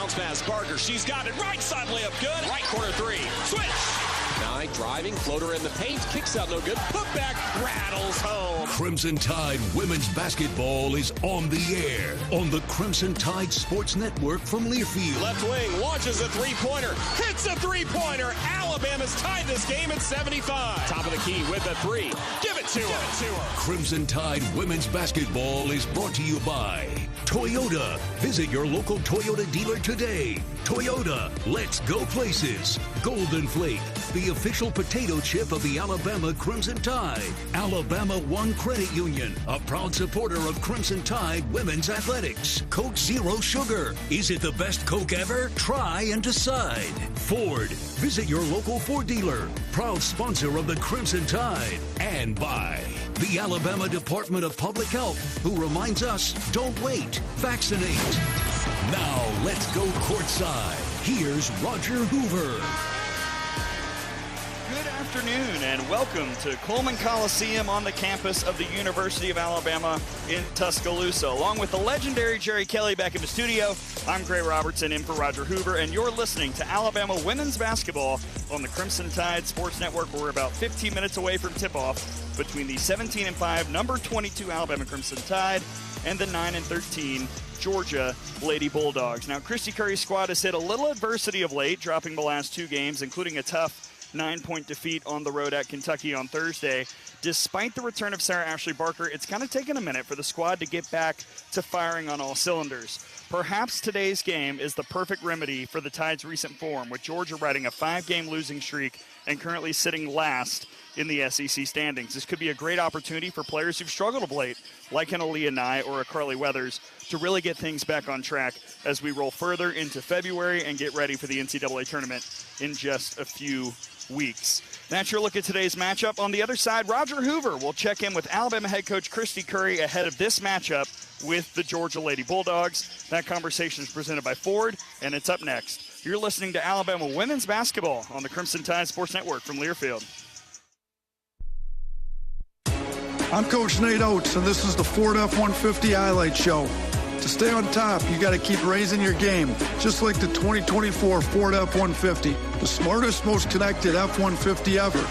Bounce pass, Barker. She's got it. Right side layup, good. Right corner three. Switch. Nye driving, floater in the paint, kicks out no good. Put back, rattles home. Crimson Tide women's basketball is on the air on the Crimson Tide Sports Network from Learfield. Left wing launches a three-pointer, hits a three-pointer. Alabama's tied this game at 75. Top of the key with a three. Give it to her. Crimson Tide women's basketball is brought to you by Toyota. Visit your local Toyota dealer today. Toyota, let's go places. Golden Flake, the official potato chip of the Alabama Crimson Tide. Alabama One Credit Union, a proud supporter of Crimson Tide women's athletics. Coke Zero Sugar. Is it the best Coke ever? Try and decide. Ford, visit your local Ford dealer. Proud sponsor of the Crimson Tide. And by the Alabama Department of Public Health, who reminds us, don't wait, vaccinate. Now let's go courtside. Here's Roger Hoover. Good afternoon and welcome to Coleman Coliseum on the campus of the University of Alabama in Tuscaloosa. Along with the legendary Jerry Kelly back in the studio, I'm Gray Robertson in for Roger Hoover, and you're listening to Alabama women's basketball on the Crimson Tide Sports Network. We're about 15 minutes away from tip-off between the 17-5 number 22 Alabama Crimson Tide and the 9-13 Georgia Lady Bulldogs. Now, Christy Curry's squad has hit a little adversity of late, dropping the last two games, including a tough 9-point defeat on the road at Kentucky on Thursday. Despite the return of Sarah Ashley Barker, it's kind of taken a minute for the squad to get back to firing on all cylinders. Perhaps today's game is the perfect remedy for the Tide's recent form, with Georgia riding a 5-game losing streak and currently sitting last in the SEC standings. This could be a great opportunity for players who've struggled of late, like an Aaliyah Nye or a Carly Weathers, to really get things back on track as we roll further into February and get ready for the NCAA tournament in just a few weeks. That's your look at today's matchup. On the other side, Roger Hoover will check in with Alabama head coach Christy Curry ahead of this matchup with the Georgia Lady Bulldogs. That conversation is presented by Ford, and it's up next. You're listening to Alabama women's basketball on the Crimson Tide Sports Network from Learfield. I'm Coach Nate Oates, and this is the Ford F-150 Highlight Show. To stay on top, you got to keep raising your game, just like the 2024 Ford F-150, the smartest, most connected F-150 ever.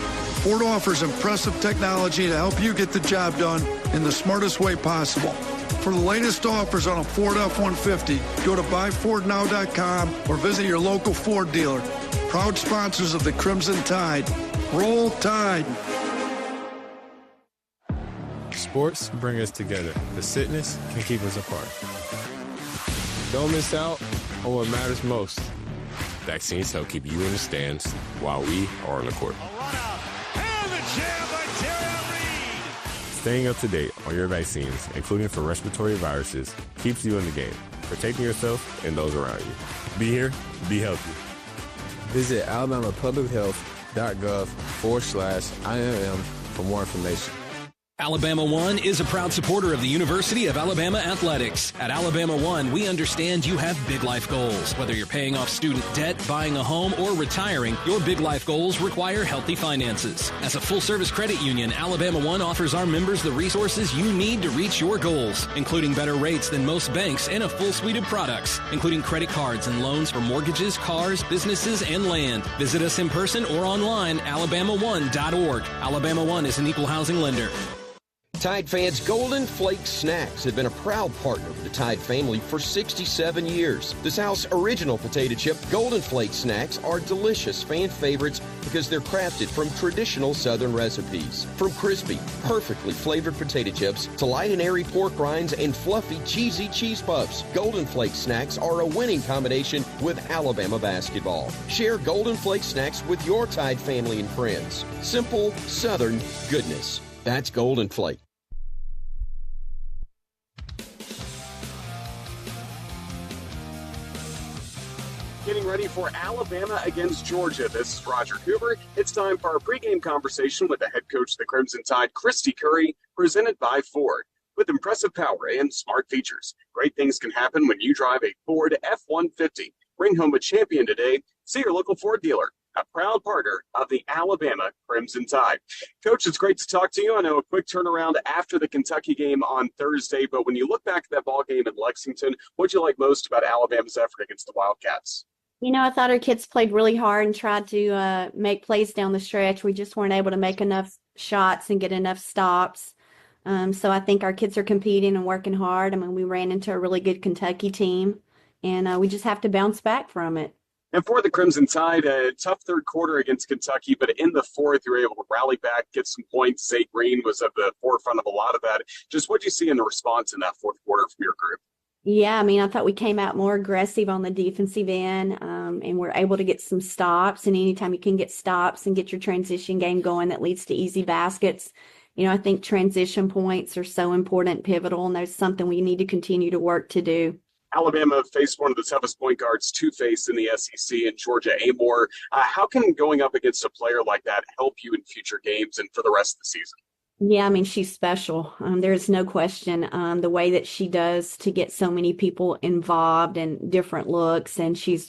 Ford offers impressive technology to help you get the job done in the smartest way possible. For the latest offers on a Ford F-150, go to buyfordnow.com or visit your local Ford dealer. Proud sponsors of the Crimson Tide. Roll Tide. Sports bring us together. The sickness can keep us apart. Don't miss out on what matters most. Vaccines help keep you in the stands while we are on the court. And the jam by Tara Reid. Staying up to date on your vaccines, including for respiratory viruses, keeps you in the game, protecting yourself and those around you. Be here, be healthy. Visit alabamapublichealth.gov/IMM for more information. Alabama One is a proud supporter of the University of Alabama Athletics. At Alabama One, we understand you have big life goals. Whether you're paying off student debt, buying a home, or retiring, your big life goals require healthy finances. As a full-service credit union, Alabama One offers our members the resources you need to reach your goals, including better rates than most banks and a full suite of products, including credit cards and loans for mortgages, cars, businesses, and land. Visit us in person or online, alabama1.org. Alabama One is an equal housing lender. Tide fans, Golden Flake Snacks have been a proud partner of the Tide family for 67 years. The South's original potato chip, Golden Flake Snacks, are delicious fan favorites because they're crafted from traditional Southern recipes. From crispy, perfectly flavored potato chips to light and airy pork rinds and fluffy, cheesy cheese puffs, Golden Flake Snacks are a winning combination with Alabama basketball. Share Golden Flake Snacks with your Tide family and friends. Simple, Southern goodness. That's Golden Flake. Getting ready for Alabama against Georgia. This is Roger Hoover. It's time for our pregame conversation with the head coach of the Crimson Tide, Christy Curry, presented by Ford. With impressive power and smart features, great things can happen when you drive a Ford F-150. Bring home a champion today. See your local Ford dealer. a proud partner of the Alabama Crimson Tide. Coach, it's great to talk to you. I know a quick turnaround after the Kentucky game on Thursday, but when you look back at that ball game in Lexington, what'd you like most about Alabama's effort against the Wildcats? I thought our kids played really hard and tried to make plays down the stretch. We just weren't able to make enough shots and get enough stops. So I think our kids are competing and working hard. I mean, we ran into a really good Kentucky team, and we just have to bounce back from it. And for the Crimson Tide, a tough third quarter against Kentucky, but in the fourth, you were able to rally back, get some points. Zay Green was at the forefront of a lot of that. Just what did you see in the response in that fourth quarter from your group? Yeah, I mean, I thought we came out more aggressive on the defensive end, and we're able to get some stops. And anytime you can get stops and get your transition game going, that leads to easy baskets. I think transition points are so important, pivotal, and there's something we need to continue to work to do. Alabama faced one of the toughest point guards to face in the SEC in Georgia Amore. How can going up against a player like that help you in future games and for the rest of the season? Yeah, I mean, she's special. There's no question. The way that she does to get so many people involved and different looks, and she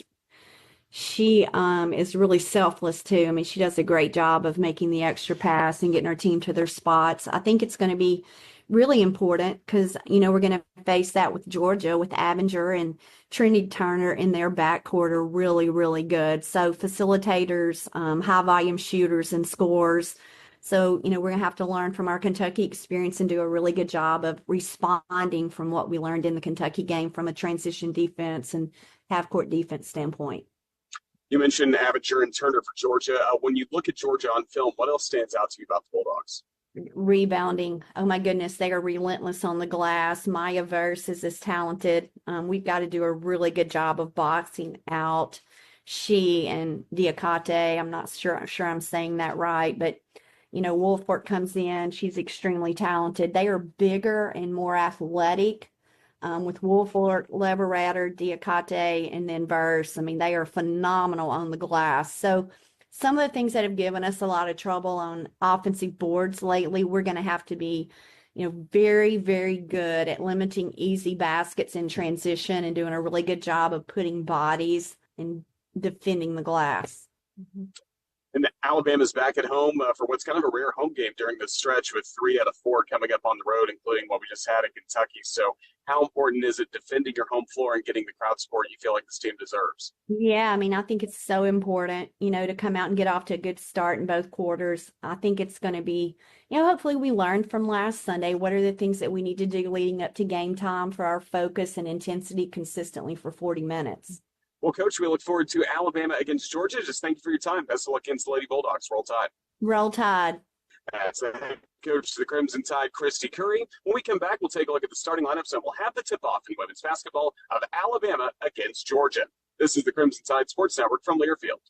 is really selfless too. I mean, she does a great job of making the extra pass and getting our team to their spots. I think it's going to be really important because, we're going to face that with Georgia, with Abinger and Trinity Turner in their backcourt are really, really good. So facilitators, high volume shooters and scorers. So, we're going to have to learn from our Kentucky experience and do a really good job of responding from what we learned in the Kentucky game from a transition defense and half-court defense standpoint. You mentioned Abinger and Turner for Georgia. When you look at Georgia on film, what else stands out to you about the Bulldogs? Rebounding. Oh, my goodness, they are relentless on the glass. Maya Verse is as talented. We've got to do a really good job of boxing out she and Diakate. I'm not sure I'm saying that right, but Wolford comes in. She's extremely talented. They are bigger and more athletic with Wolford, Leveratter, Diakate, and then Verse. I mean, they are phenomenal on the glass. So some of the things that have given us a lot of trouble on offensive boards lately, we're going to have to be, very, very good at limiting easy baskets in transition and doing a really good job of putting bodies and defending the glass. Mm-hmm. And Alabama's back at home for what's kind of a rare home game during this stretch with 3 out of 4 coming up on the road, including what we just had in Kentucky. So how important is it defending your home floor and getting the crowd support you feel like this team deserves? Yeah, I mean, I think it's so important, to come out and get off to a good start in both quarters. I think it's going to be, hopefully we learned from last Sunday. What are the things that we need to do leading up to game time for our focus and intensity consistently for 40 minutes? Well, Coach, we look forward to Alabama against Georgia. Just thank you for your time. Best of luck against the Lady Bulldogs. Roll Tide. Roll Tide. That's head coach to the Crimson Tide, Christy Curry. When we come back, we'll take a look at the starting lineups, and we'll have the tip-off in women's basketball of Alabama against Georgia. This is the Crimson Tide Sports Network from Learfield.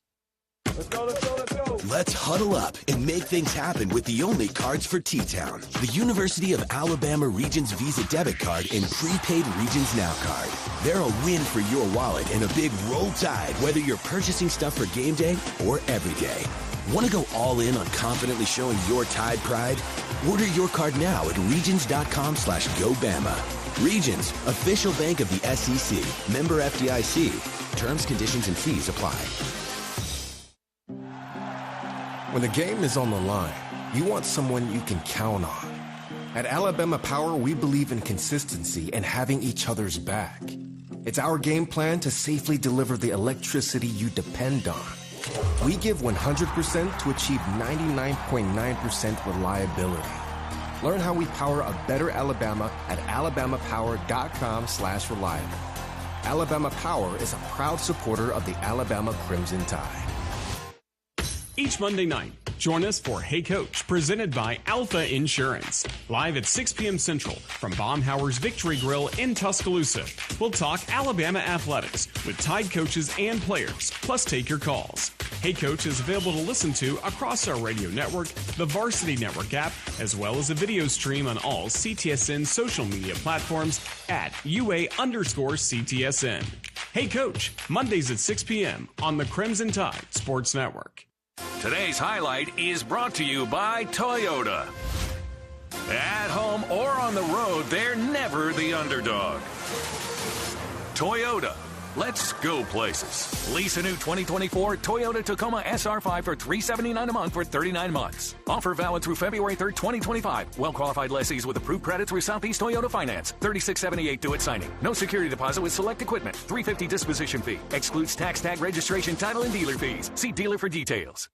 Let's go, let's go, let's go. Let's huddle up and make things happen with the only cards for T-Town. The University of Alabama Regions Visa Debit Card and Prepaid Regions Now Card. They're a win for your wallet and a big Roll Tide, whether you're purchasing stuff for game day or every day. Want to go all in on confidently showing your Tide pride? Order your card now at regions.com/GoBama. Regions, official bank of the SEC. Member FDIC. Terms, conditions, and fees apply. When the game is on the line, you want someone you can count on. At Alabama Power, we believe in consistency and having each other's back. It's our game plan to safely deliver the electricity you depend on. We give 100% to achieve 99.9% reliability. Learn how we power a better Alabama at alabamapower.com/reliable. Alabama Power is a proud supporter of the Alabama Crimson Tide. Each Monday night, join us for Hey Coach, presented by Alpha Insurance. Live at 6 p.m. Central from Baumhauer's Victory Grill in Tuscaloosa. We'll talk Alabama athletics with Tide coaches and players, plus take your calls. Hey Coach is available to listen to across our radio network, the Varsity Network app, as well as a video stream on all CTSN social media platforms at UA_CTSN. Hey Coach, Mondays at 6 p.m. on the Crimson Tide Sports Network. Today's highlight is brought to you by Toyota. At home or on the road, they're never the underdog. Toyota, Let's go places. Lease a new 2024 Toyota Tacoma SR5 for $379 a month for 39 months. Offer valid through February 3rd, 2025. Well-qualified lessees with approved credit through Southeast Toyota Finance. $3678 due at signing. No security deposit with select equipment. $350 disposition fee. Excludes tax, tag, registration, title, and dealer fees. See dealer for details.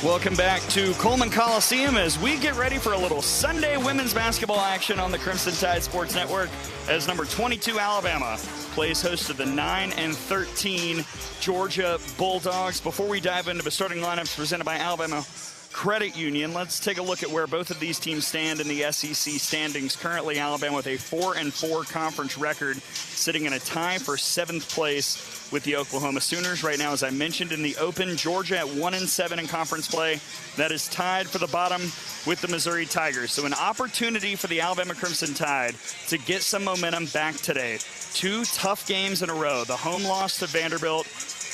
Welcome back to Coleman Coliseum as we get ready for a little Sunday women's basketball action on the Crimson Tide Sports Network as number 22 Alabama plays host to the 9-13 Georgia Bulldogs. Before we dive into the starting lineups presented by Alabama Credit Union, let's take a look at where both of these teams stand in the SEC standings. Currently, Alabama with a 4-4 conference record, sitting in a tie for 7th place with the Oklahoma Sooners. Right now, as I mentioned in the Open, Georgia at 1-7 in conference play. That is tied for the bottom with the Missouri Tigers. So an opportunity for the Alabama Crimson Tide to get some momentum back today. 2 tough games in a row. The home loss to Vanderbilt,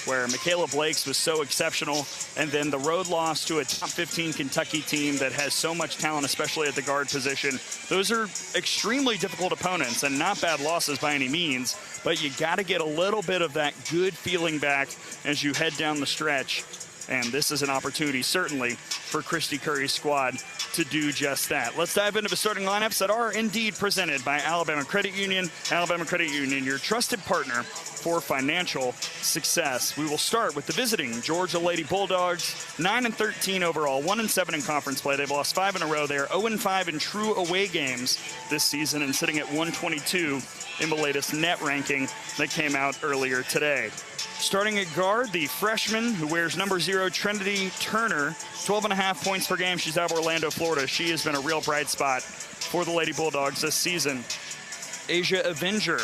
where Michaela Blakes was so exceptional, and then the road loss to a top 15 Kentucky team that has so much talent, especially at the guard position. Those are extremely difficult opponents and not bad losses by any means, but you got to get a little bit of that good feeling back as you head down the stretch. And this is an opportunity, certainly, for Christy Curry's squad to do just that. Let's dive into the starting lineups that are indeed presented by Alabama Credit Union. Alabama Credit Union, your trusted partner for financial success. We will start with the visiting Georgia Lady Bulldogs, 9-13 overall, 1-7 in conference play. They've lost 5 in a row. They are 0-5 in true away games this season and sitting at 122 in the latest net ranking that came out earlier today. Starting at guard, the freshman who wears number 0, Trinity Turner, 12.5 points per game. She's out of Orlando, Florida. She has been a real bright spot for the Lady Bulldogs this season. Asia Avenger,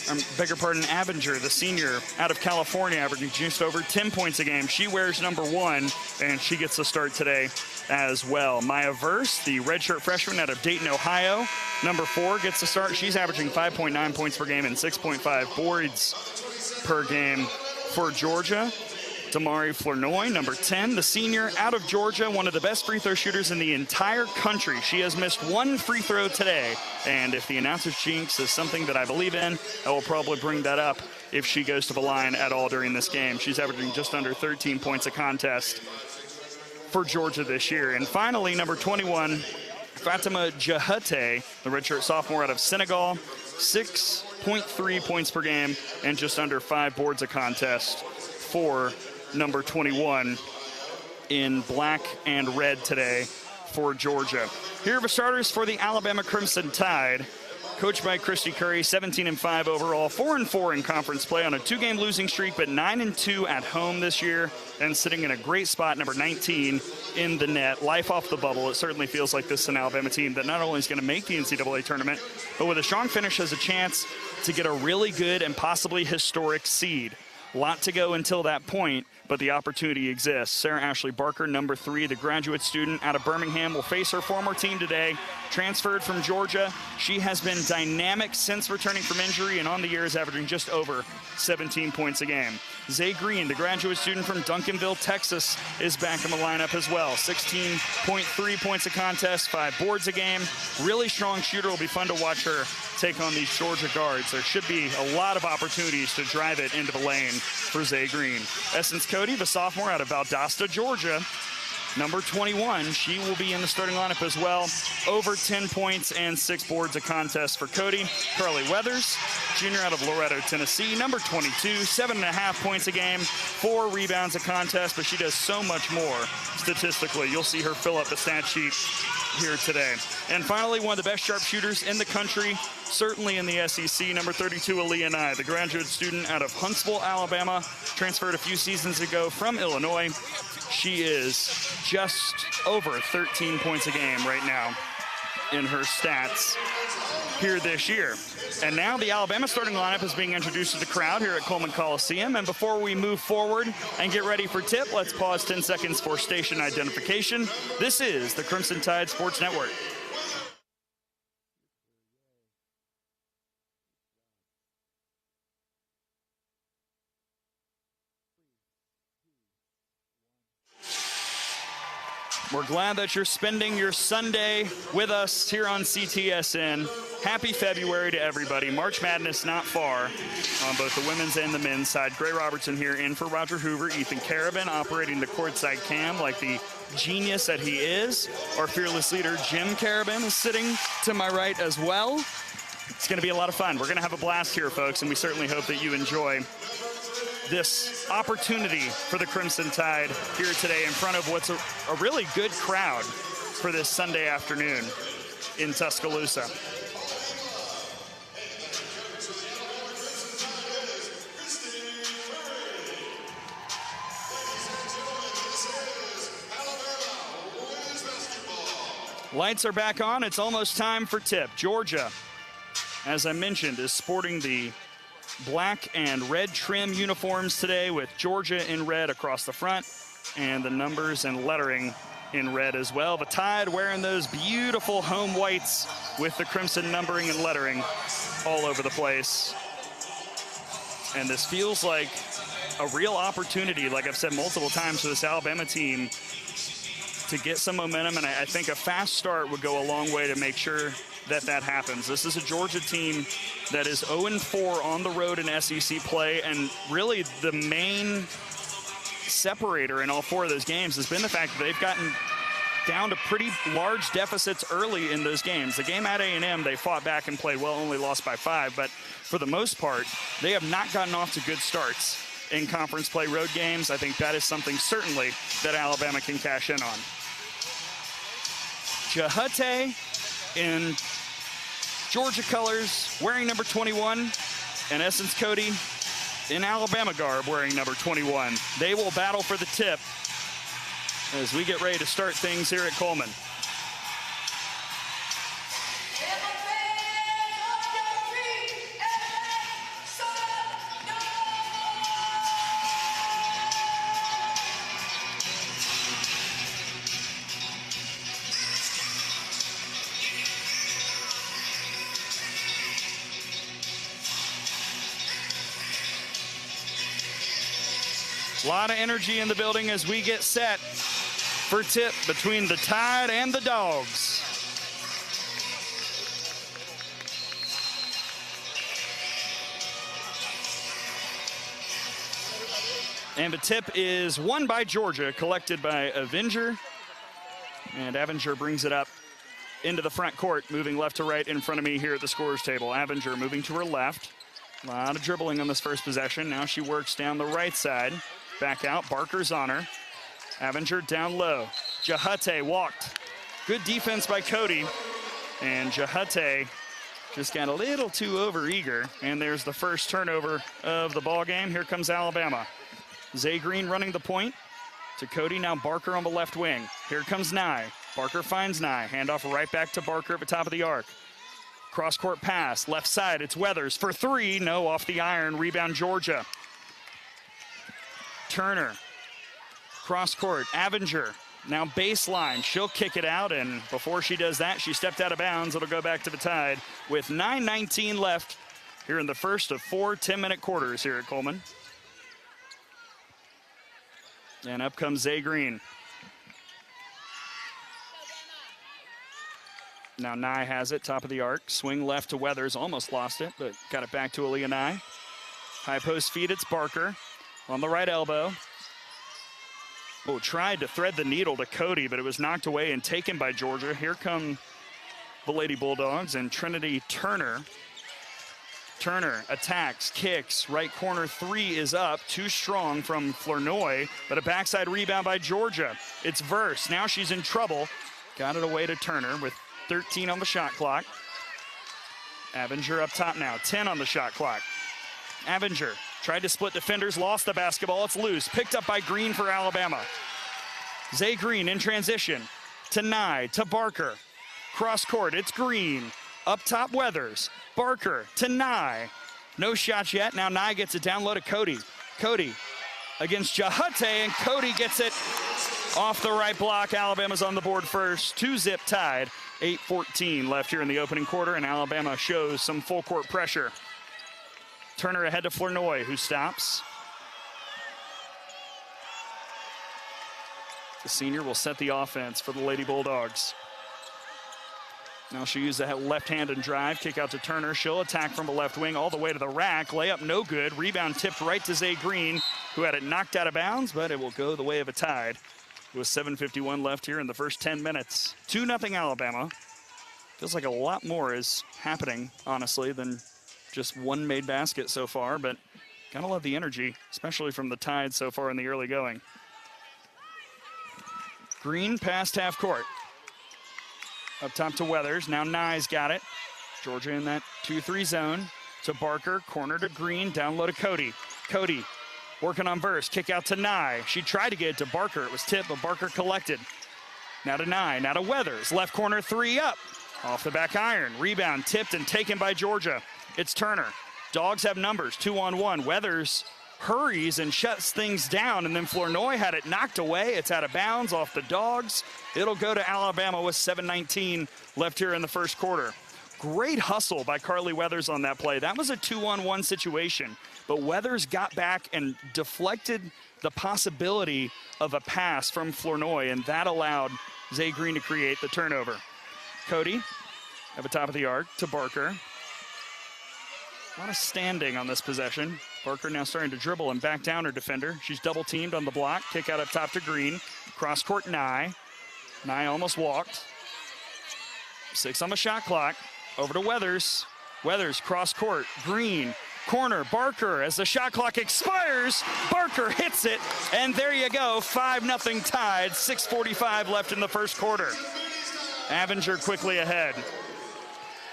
the senior out of California, averaging just over 10 points a game. She wears number 1, and she gets the start today as well. Maya Verse, the redshirt freshman out of Dayton, Ohio, number 4, gets the start. She's averaging 5.9 points per game and 6.5 boards per game for Georgia. Damari Flournoy, number 10, the senior out of Georgia, one of the best free throw shooters in the entire country. She has missed 1 free throw today, and if the announcer's jinx is something that I believe in, I will probably bring that up if she goes to the line at all during this game. She's averaging just under 13 points a contest for Georgia this year. And finally, number 21, Fatima Jahate, the redshirt sophomore out of Senegal, 6.3 points per game and just under 5 boards a contest for number 21 in black and red today for Georgia. Here are the starters for the Alabama Crimson Tide. Coached by Christy Curry, 17-5 overall, 4-4 in conference play on a 2-game losing streak, but 9-2 at home this year, and sitting in a great spot, number 19 in the net. Life off the bubble. It certainly feels like this is an Alabama team that not only is going to make the NCAA tournament, but with a strong finish has a chance to get a really good and possibly historic seed. A lot to go until that point, but the opportunity exists. Sarah Ashley Barker, number 3, the graduate student out of Birmingham, will face her former team today. Transferred from Georgia. She has been dynamic since returning from injury and on the year is averaging just over 17 points a game. Zay Green, the graduate student from Duncanville, Texas, is back in the lineup as well. 16.3 points a contest, 5 boards a game. Really strong shooter. Will be fun to watch her take on these Georgia guards. There should be a lot of opportunities to drive it into the lane for Zay Green. Essence Cody, the sophomore out of Valdosta, Georgia, number 21, she will be in the starting lineup as well. Over 10 points and 6 boards a contest for Cody. Carly Weathers, junior out of Loretto, Tennessee, number 22, 7.5 points a game, 4 rebounds a contest, but she does so much more statistically. You'll see her fill up the stat sheet here today. And finally, one of the best sharpshooters in the country, certainly in the SEC, number 32, Aaliyah Nye, the graduate student out of Huntsville, Alabama, transferred a few seasons ago from Illinois. She is just over 13 points a game right now in her stats here this year. And now the Alabama starting lineup is being introduced to the crowd here at Coleman Coliseum. And before we move forward and get ready for tip, let's pause 10 seconds for station identification. This is the Crimson Tide Sports Network. We're glad that you're spending your Sunday with us here on CTSN. Happy February to everybody. March Madness not far on both the women's and the men's side. Gray Robertson here in for Roger Hoover. Ethan Carabin operating the courtside cam like the genius that he is. Our fearless leader, Jim Carabin, is sitting to my right as well. It's going to be a lot of fun. We're going to have a blast here, folks, and we certainly hope that you enjoy this opportunity for the Crimson Tide here today in front of what's a really good crowd for this Sunday afternoon in Tuscaloosa. Lights are back on. It's almost time for tip. Georgia, as I mentioned, is sporting the black and red trim uniforms today with Georgia in red across the front and the numbers and lettering in red as well. The Tide wearing those beautiful home whites with the crimson numbering and lettering all over the place. And this feels like a real opportunity, like I've said multiple times, for this Alabama team to get some momentum, and I think a fast start would go a long way to make sure that that happens. This is a Georgia team that is 0-4 on the road in SEC play, and really the main separator in all four of those games has been the fact that they've gotten down to pretty large deficits early in those games. The game at A&M, they fought back and played well, only lost by 5, but for the most part, they have not gotten off to good starts in conference play road games. I think that is something certainly that Alabama can cash in on. Jahate in Georgia colors, wearing number 21, and Essence Cody in Alabama garb, wearing number 21. They will battle for the tip as we get ready to start things here at Coleman. A lot of energy in the building as we get set for tip between the Tide and the Dogs. And the tip is won by Georgia, collected by Avenger. And Avenger brings it up into the front court, moving left to right in front of me here at the scorer's table. Avenger moving to her left. A lot of dribbling on this first possession. Now she works down the right side. Back out, Barker's on her. Avenger down low. Jahate walked. Good defense by Cody. And Jahate just got a little too overeager. And there's the first turnover of the ball game. Here comes Alabama. Zay Green running the point to Cody. Now Barker on the left wing. Here comes Nye. Barker finds Nye. Handoff right back to Barker at the top of the arc. Cross-court pass. Left side, it's Weathers for 3. No, off the iron. Rebound, Georgia. Turner, cross court, Avenger, now baseline. She'll kick it out, and before she does that, she stepped out of bounds. It'll go back to the Tide with 9:19 left here in the first of 4 10-minute quarters here at Coleman. And up comes Zay Green. Now Nye has it, top of the arc. Swing left to Weathers, almost lost it, but got it back to Aaliyah Nye. High post feed, it's Barker. On the right elbow. Oh, tried to thread the needle to Cody, but it was knocked away and taken by Georgia. Here come the Lady Bulldogs and Trinity Turner. Turner attacks, kicks, right corner 3 is up. Too strong from Flournoy, but a backside rebound by Georgia. It's Verse. Now she's in trouble. Got it away to Turner with 13 on the shot clock. Avenger up top now, 10 on the shot clock. Avenger tried to split defenders, lost the basketball. It's loose. Picked up by Green for Alabama. Zay Green in transition to Nye, to Barker. Cross court, it's Green. Up top, Weathers. Barker to Nye. No shots yet. Now Nye gets it down low to Cody. Cody against Jahate, and Cody gets it off the right block. Alabama's on the board first. 2-zip Tide. 8:14 left here in the opening quarter, and Alabama shows some full court pressure. Turner ahead to Flournoy, who stops. The senior will set the offense for the Lady Bulldogs. Now she'll use that left-handed drive, kick out to Turner. She'll attack from the left wing all the way to the rack. Layup no good. Rebound tipped right to Zay Green, who had it knocked out of bounds, but it will go the way of a Tide. With 7:51 left here in the first 10 minutes. 2-0 Alabama. Feels like a lot more is happening, honestly, than just one made basket so far, but gotta love the energy, especially from the Tide so far in the early going. Green past half court. Up top to Weathers. Now Nye's got it. Georgia in that 2-3 zone. To Barker. Corner to Green. Down low to Cody. Cody working on burst. Kick out to Nye. She tried to get it to Barker. It was tipped, but Barker collected. Now to Nye. Now to Weathers. Left corner 3 up. Off the back iron. Rebound tipped and taken by Georgia. It's Turner. Dogs have numbers. 2-on-1. Weathers hurries and shuts things down, and then Flournoy had it knocked away. It's out of bounds off the Dogs. It'll go to Alabama with 7:19 left here in the first quarter. Great hustle by Carly Weathers on that play. That was a 2-on-1 situation, but Weathers got back and deflected the possibility of a pass from Flournoy, and that allowed Zay Green to create the turnover. Cody at the top of the arc to Barker. A lot of standing on this possession. Barker now starting to dribble and back down her defender. She's double teamed on the block. Kick out up top to Green. Cross court Nye. Nye almost walked. 6 on the shot clock. Over to Weathers. Weathers cross court. Green. Corner. Barker as the shot clock expires. Barker hits it. And there you go. 5-0 Tide. 6:45 left in the first quarter. Avenger quickly ahead.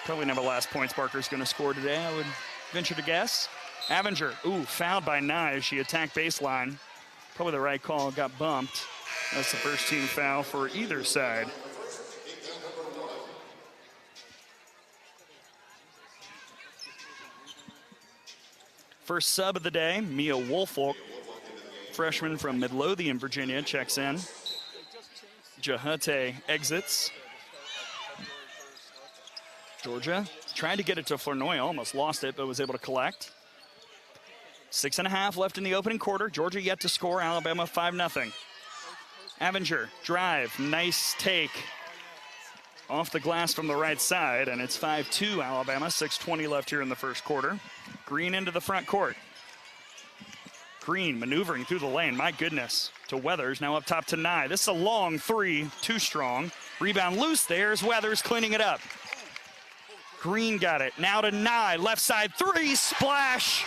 Probably never last points Barker's going to score today, I would venture to guess. Avenger, fouled by Nye as she attacked baseline. Probably the right call, got bumped. That's the first team foul for either side. First sub of the day, Mia Woolfolk, freshman from Midlothian, Virginia, checks in. Jahute exits. Georgia tried to get it to Flournoy, almost lost it, but was able to collect. 6.5 left in the opening quarter. Georgia yet to score. Alabama 5-0. Avenger, drive, nice take. Off the glass from the right side, and it's 5-2 Alabama. 6:20 left here in the first quarter. Green into the front court. Green maneuvering through the lane, my goodness. To Weathers, now up top to Nye. This is a long 3, too strong. Rebound loose, there's Weathers cleaning it up. Green got it. Now to Nye. Left side 3. Splash.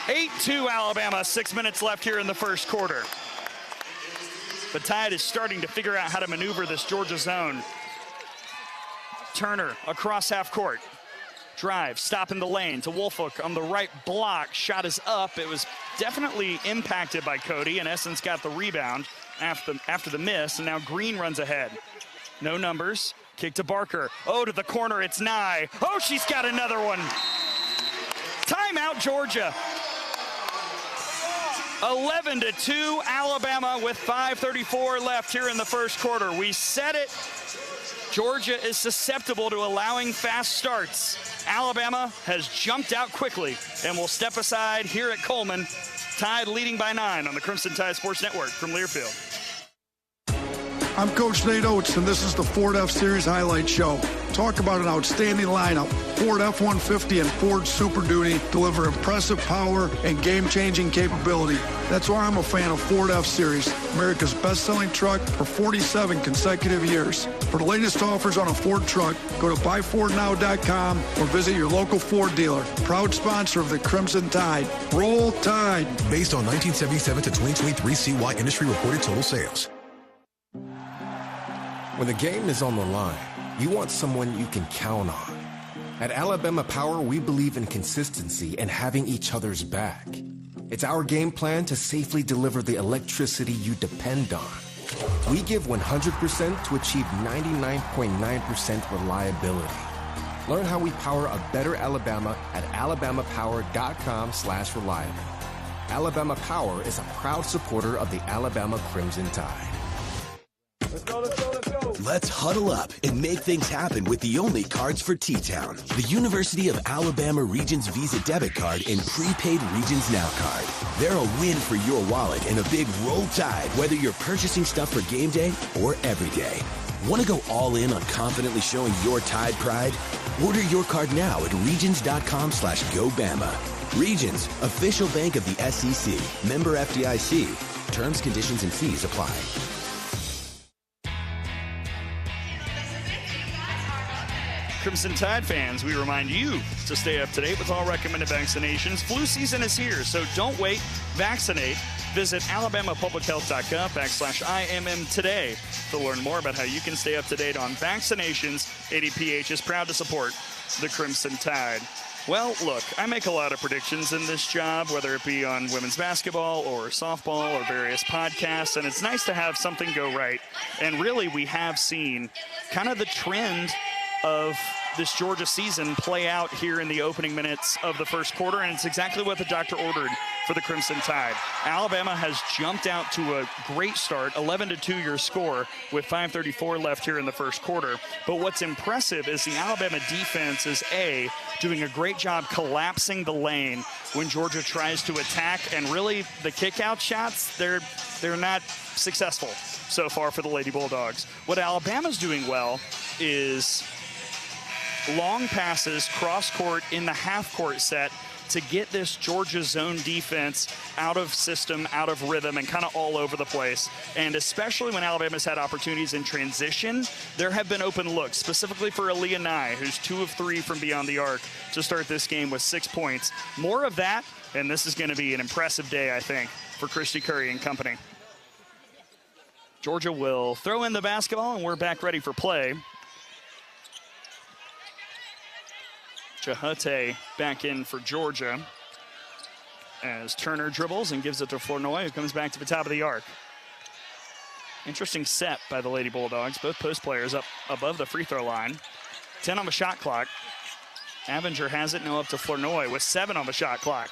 8-2 Alabama. 6 minutes left here in the first quarter. The Tide is starting to figure out how to maneuver this Georgia zone. Turner across half court. Drive. Stop in the lane to Woolfolk on the right block. Shot is up. It was definitely impacted by Cody. In essence, got the rebound after the miss. And now Green runs ahead. No numbers. Kick to Barker. To the corner, it's Nye. She's got another one. Timeout, Georgia. 11-2, Alabama with 5:34 left here in the first quarter. We said it. Georgia is susceptible to allowing fast starts. Alabama has jumped out quickly and will step aside here at Coleman. Tide leading by 9 on the Crimson Tide Sports Network from Learfield. I'm Coach Nate Oates, and this is the Ford F-Series Highlight Show. Talk about an outstanding lineup. Ford F-150 and Ford Super Duty deliver impressive power and game-changing capability. That's why I'm a fan of Ford F-Series, America's best-selling truck for 47 consecutive years. For the latest offers on a Ford truck, go to buyfordnow.com or visit your local Ford dealer. Proud sponsor of the Crimson Tide. Roll Tide. Based on 1977 to 2023 CY industry reported total sales. When the game is on the line, you want someone you can count on. At Alabama Power, we believe in consistency and having each other's back. It's our game plan to safely deliver the electricity you depend on. We give 100% to achieve 99.9% reliability. Learn how we power a better Alabama at alabamapower.com/reliable. Alabama Power is a proud supporter of the Alabama Crimson Tide. Let's huddle up and make things happen with the only cards for T-Town. The University of Alabama Regions Visa Debit Card and Prepaid Regions Now Card. They're a win for your wallet and a big roll tide, whether you're purchasing stuff for game day or every day. Want to go all in on confidently showing your Tide pride? Order your card now at regions.com/GoBama. Regions, official bank of the SEC. Member FDIC. Terms, conditions, and fees apply. Crimson Tide fans, we remind you to stay up to date with all recommended vaccinations. Flu season is here, so don't wait. Vaccinate. Visit alabamapublichealth.gov/IMM today to learn more about how you can stay up to date on vaccinations. ADPH is proud to support the Crimson Tide. Well, look, I make a lot of predictions in this job, whether it be on women's basketball or softball or various podcasts, and it's nice to have something go right. And really, we have seen kind of the trend of this Georgia season play out here in the opening minutes of the first quarter, and it's exactly what the doctor ordered for the Crimson Tide. Alabama has jumped out to a great start, 11-2 your score with 5:34 left here in the first quarter. But what's impressive is the Alabama defense is doing a great job collapsing the lane when Georgia tries to attack, and really the kick-out shots, they're not successful so far for the Lady Bulldogs. What Alabama's doing well is long passes cross-court in the half-court set to get this Georgia zone defense out of system, out of rhythm, and kind of all over the place. And especially when Alabama's had opportunities in transition, there have been open looks, specifically for Aaliyah Nye, who's 2 of 3 from beyond the arc to start this game with 6 points. More of that, and this is going to be an impressive day, I think, for Christy Curry and company. Georgia will throw in the basketball, and we're back ready for play. Jahate back in for Georgia as Turner dribbles and gives it to Flournoy, who comes back to the top of the arc. Interesting set by the Lady Bulldogs. Both post players up above the free throw line. 10 on the shot clock. Avenger has it now up to Flournoy with 7 on the shot clock.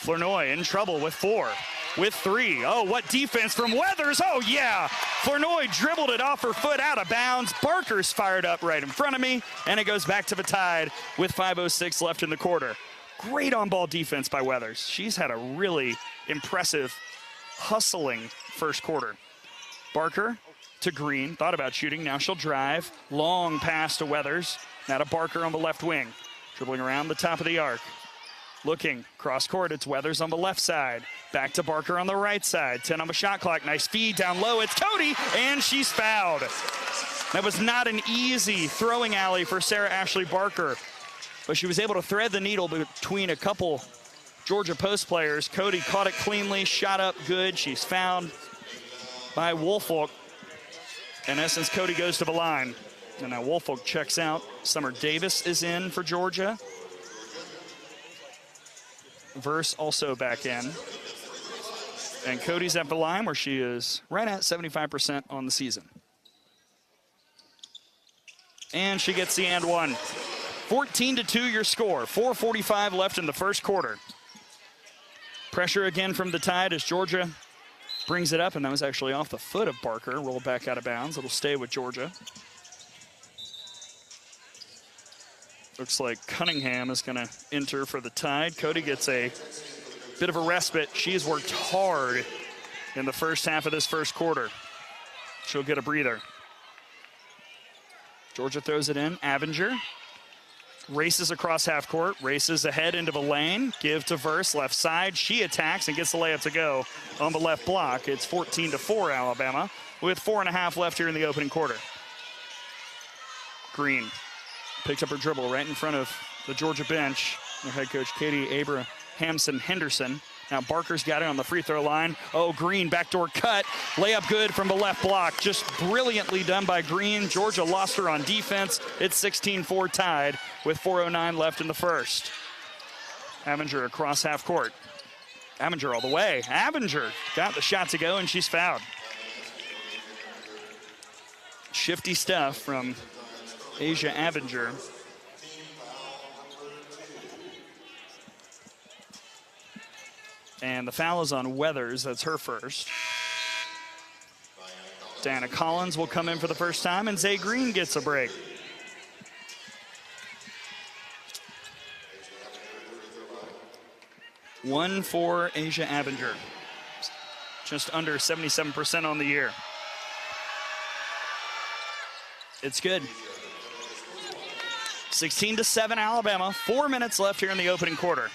Flournoy in trouble with 4. With 3. Oh, what defense from Weathers. Oh, yeah. Flournoy dribbled it off her foot out of bounds. Barker's fired up right in front of me, and it goes back to the Tide with 5:06 left in the quarter. Great on-ball defense by Weathers. She's had a really impressive, hustling first quarter. Barker to Green. Thought about shooting. Now she'll drive. Long pass to Weathers. Now to Barker on the left wing. Dribbling around the top of the arc. Looking, cross court, it's Weathers on the left side. Back to Barker on the right side. 10 on the shot clock. Nice feed down low. It's Cody, and she's fouled. That was not an easy throwing alley for Sarah Ashley Barker, but she was able to thread the needle between a couple Georgia post players. Cody caught it cleanly, shot up good. She's fouled by Woolfolk. In essence, Cody goes to the line. And now Woolfolk checks out. Summer Davis is in for Georgia. Verse also back in. And Cody's at the line where she is right at 75% on the season. And she gets the and one. 14-2 your score. 4:45 left in the first quarter. Pressure again from the Tide as Georgia brings it up, and that was actually off the foot of Barker. Rolled back out of bounds. It'll stay with Georgia. Looks like Cunningham is going to enter for the Tide. Cody gets a bit of a respite. She has worked hard in the first half of this first quarter. She'll get a breather. Georgia throws it in. Avenger races across half court, races ahead into the lane. Give to Verse, left side. She attacks and gets the layup to go on the left block. It's 14-4 Alabama with 4.5 left here in the opening quarter. Green picks up her dribble right in front of the Georgia bench. Their head coach, Katie Abrahamson Henderson. Now Barker's got it on the free throw line. Oh, Green, backdoor cut. Layup good from the left block. Just brilliantly done by Green. Georgia lost her on defense. It's 16-4 Tide with 4:09 left in the first. Avenger across half court. Avenger all the way. Avenger got the shot to go, and she's fouled. Shifty stuff from Asia Avenger. And the foul is on Weathers. That's her first. Diana Collins will come in for the first time, and Zay Green gets a break. One for Asia Abinger. Just under 77% on the year. It's good. 16-7 Alabama. 4 minutes left here in the opening quarter.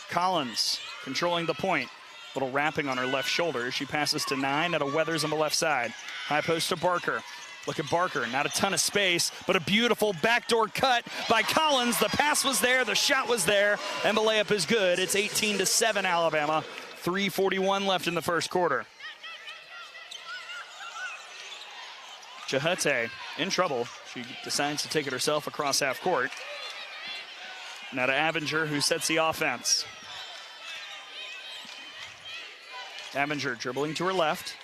Collins controlling the point. Little wrapping on her left shoulder. She passes to 9 at a Weathers on the left side. High post to Barker. Look at Barker, not a ton of space, but a beautiful backdoor cut by Collins. The pass was there, the shot was there, and the layup is good. It's 18-7 Alabama. 3:41 left in the first quarter. Jahate in trouble. She decides to take it herself across half court. Now to Abinger, who sets the offense. Abinger dribbling to her left.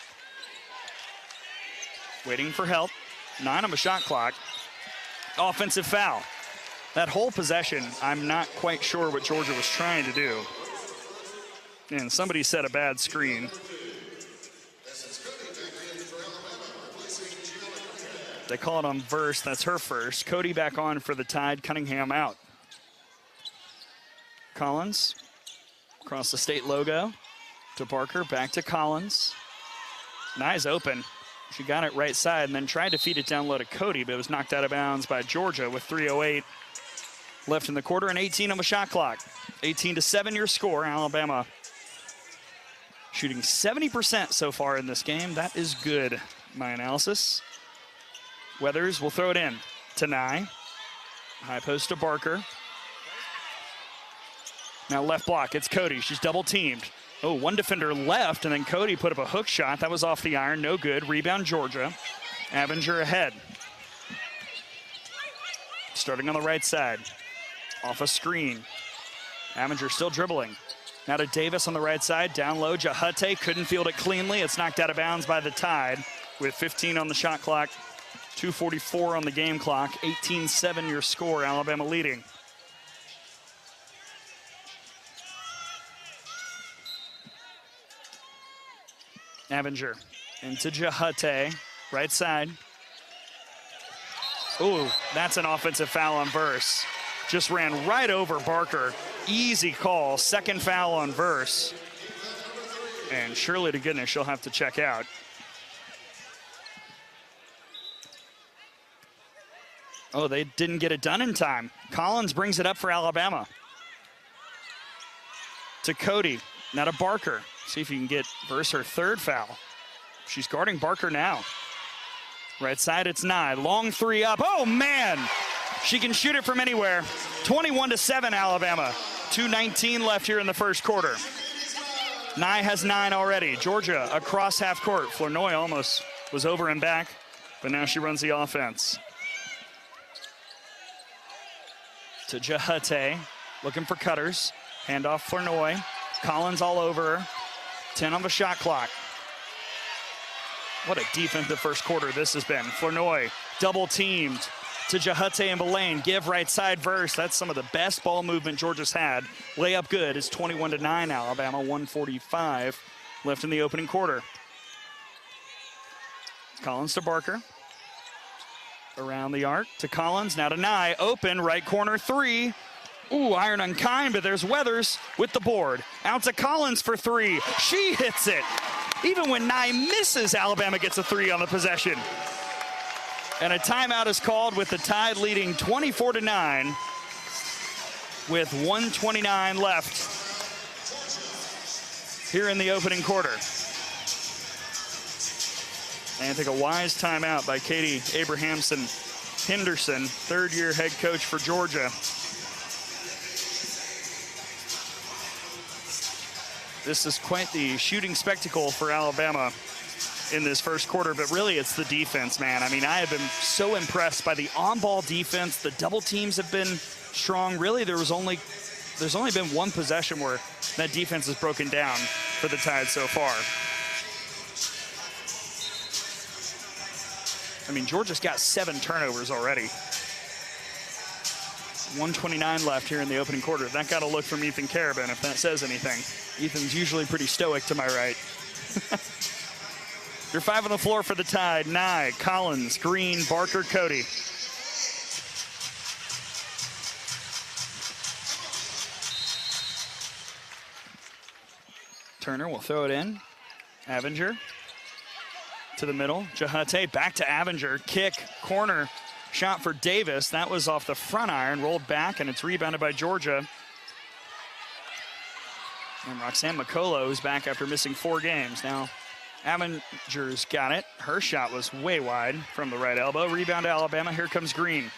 Waiting for help. 9 on the shot clock. Offensive foul. That whole possession, I'm not quite sure what Georgia was trying to do. And somebody set a bad screen. They call it on Verse. That's her first. Cody back on for the Tide. Cunningham out. Collins across the state logo to Barker. Back to Collins. Nye's open. She got it right side and then tried to feed it down low to Cody, but it was knocked out of bounds by Georgia with 3:08 left in the quarter and 18 on the shot clock. 18-7 your score. Alabama shooting 70% so far in this game. That is good, my analysis. Weathers will throw it in to Nye. High post to Barker. Now left block, it's Cody. She's double teamed. Oh, one defender left, and then Cody put up a hook shot. That was off the iron, no good. Rebound, Georgia. Abinger ahead. Starting on the right side. Off a screen. Abinger still dribbling. Now to Davis on the right side. Down low, Jahate couldn't field it cleanly. It's knocked out of bounds by the Tide with 15 on the shot clock. 2:44 on the game clock. 18-7 your score. Alabama leading. Abinger into Jahate, right side. Ooh, that's an offensive foul on Verse. Just ran right over Barker. Easy call, second foul on Verse. And surely to goodness she'll have to check out. Oh, they didn't get it done in time. Collins brings it up for Alabama. To Cody, now to Barker. See if you can get Verse her third foul. She's guarding Barker now. Right side, it's Nye. Long three up. Oh, man! She can shoot it from anywhere. 21-7, Alabama. 2:19 left here in the first quarter. Nye has 9 already. Georgia across half court. Flournoy almost was over and back, but now she runs the offense. To Jahate, looking for cutters. Handoff Flournoy. Collins all over her. 10 on the shot clock. What a defensive first quarter this has been. Flournoy double teamed to Jahate and Belaine. Give right side Verse. That's some of the best ball movement Georgia's had. Layup good. It's 21-9 Alabama. 1:45 left in the opening quarter. Collins to Barker. Around the arc to Collins. Now to Nye. Open right corner three. Ooh, iron unkind, but there's Weathers with the board. Out to Collins for 3. She hits it. Even when Nye misses, Alabama gets a 3 on the possession. And a timeout is called with the Tide leading 24-9 with 1:29 left here in the opening quarter. And I think a wise timeout by Katie Abrahamson Henderson, third-year head coach for Georgia. This is quite the shooting spectacle for Alabama in this first quarter, but really it's the defense, man. I mean, I have been so impressed by the on-ball defense. The double teams have been strong. Really, there's only been one possession where that defense is broken down for the Tide so far. I mean, Georgia's got 7 turnovers already. 1:29 left here in the opening quarter. That got a look from Ethan Carabin, if that says anything. Ethan's usually pretty stoic to my right. Your 5 on the floor for the Tide. Nye, Collins, Green, Barker, Cody. Turner will throw it in. Avinger to the middle. Jahate back to Avinger. Kick, corner, shot for Davis. That was off the front iron, rolled back, and it's rebounded by Georgia. And Roxanne McCullough is back after missing 4 games. Now, Avinger's got it. Her shot was way wide from the right elbow. Rebound to Alabama. Here comes Green.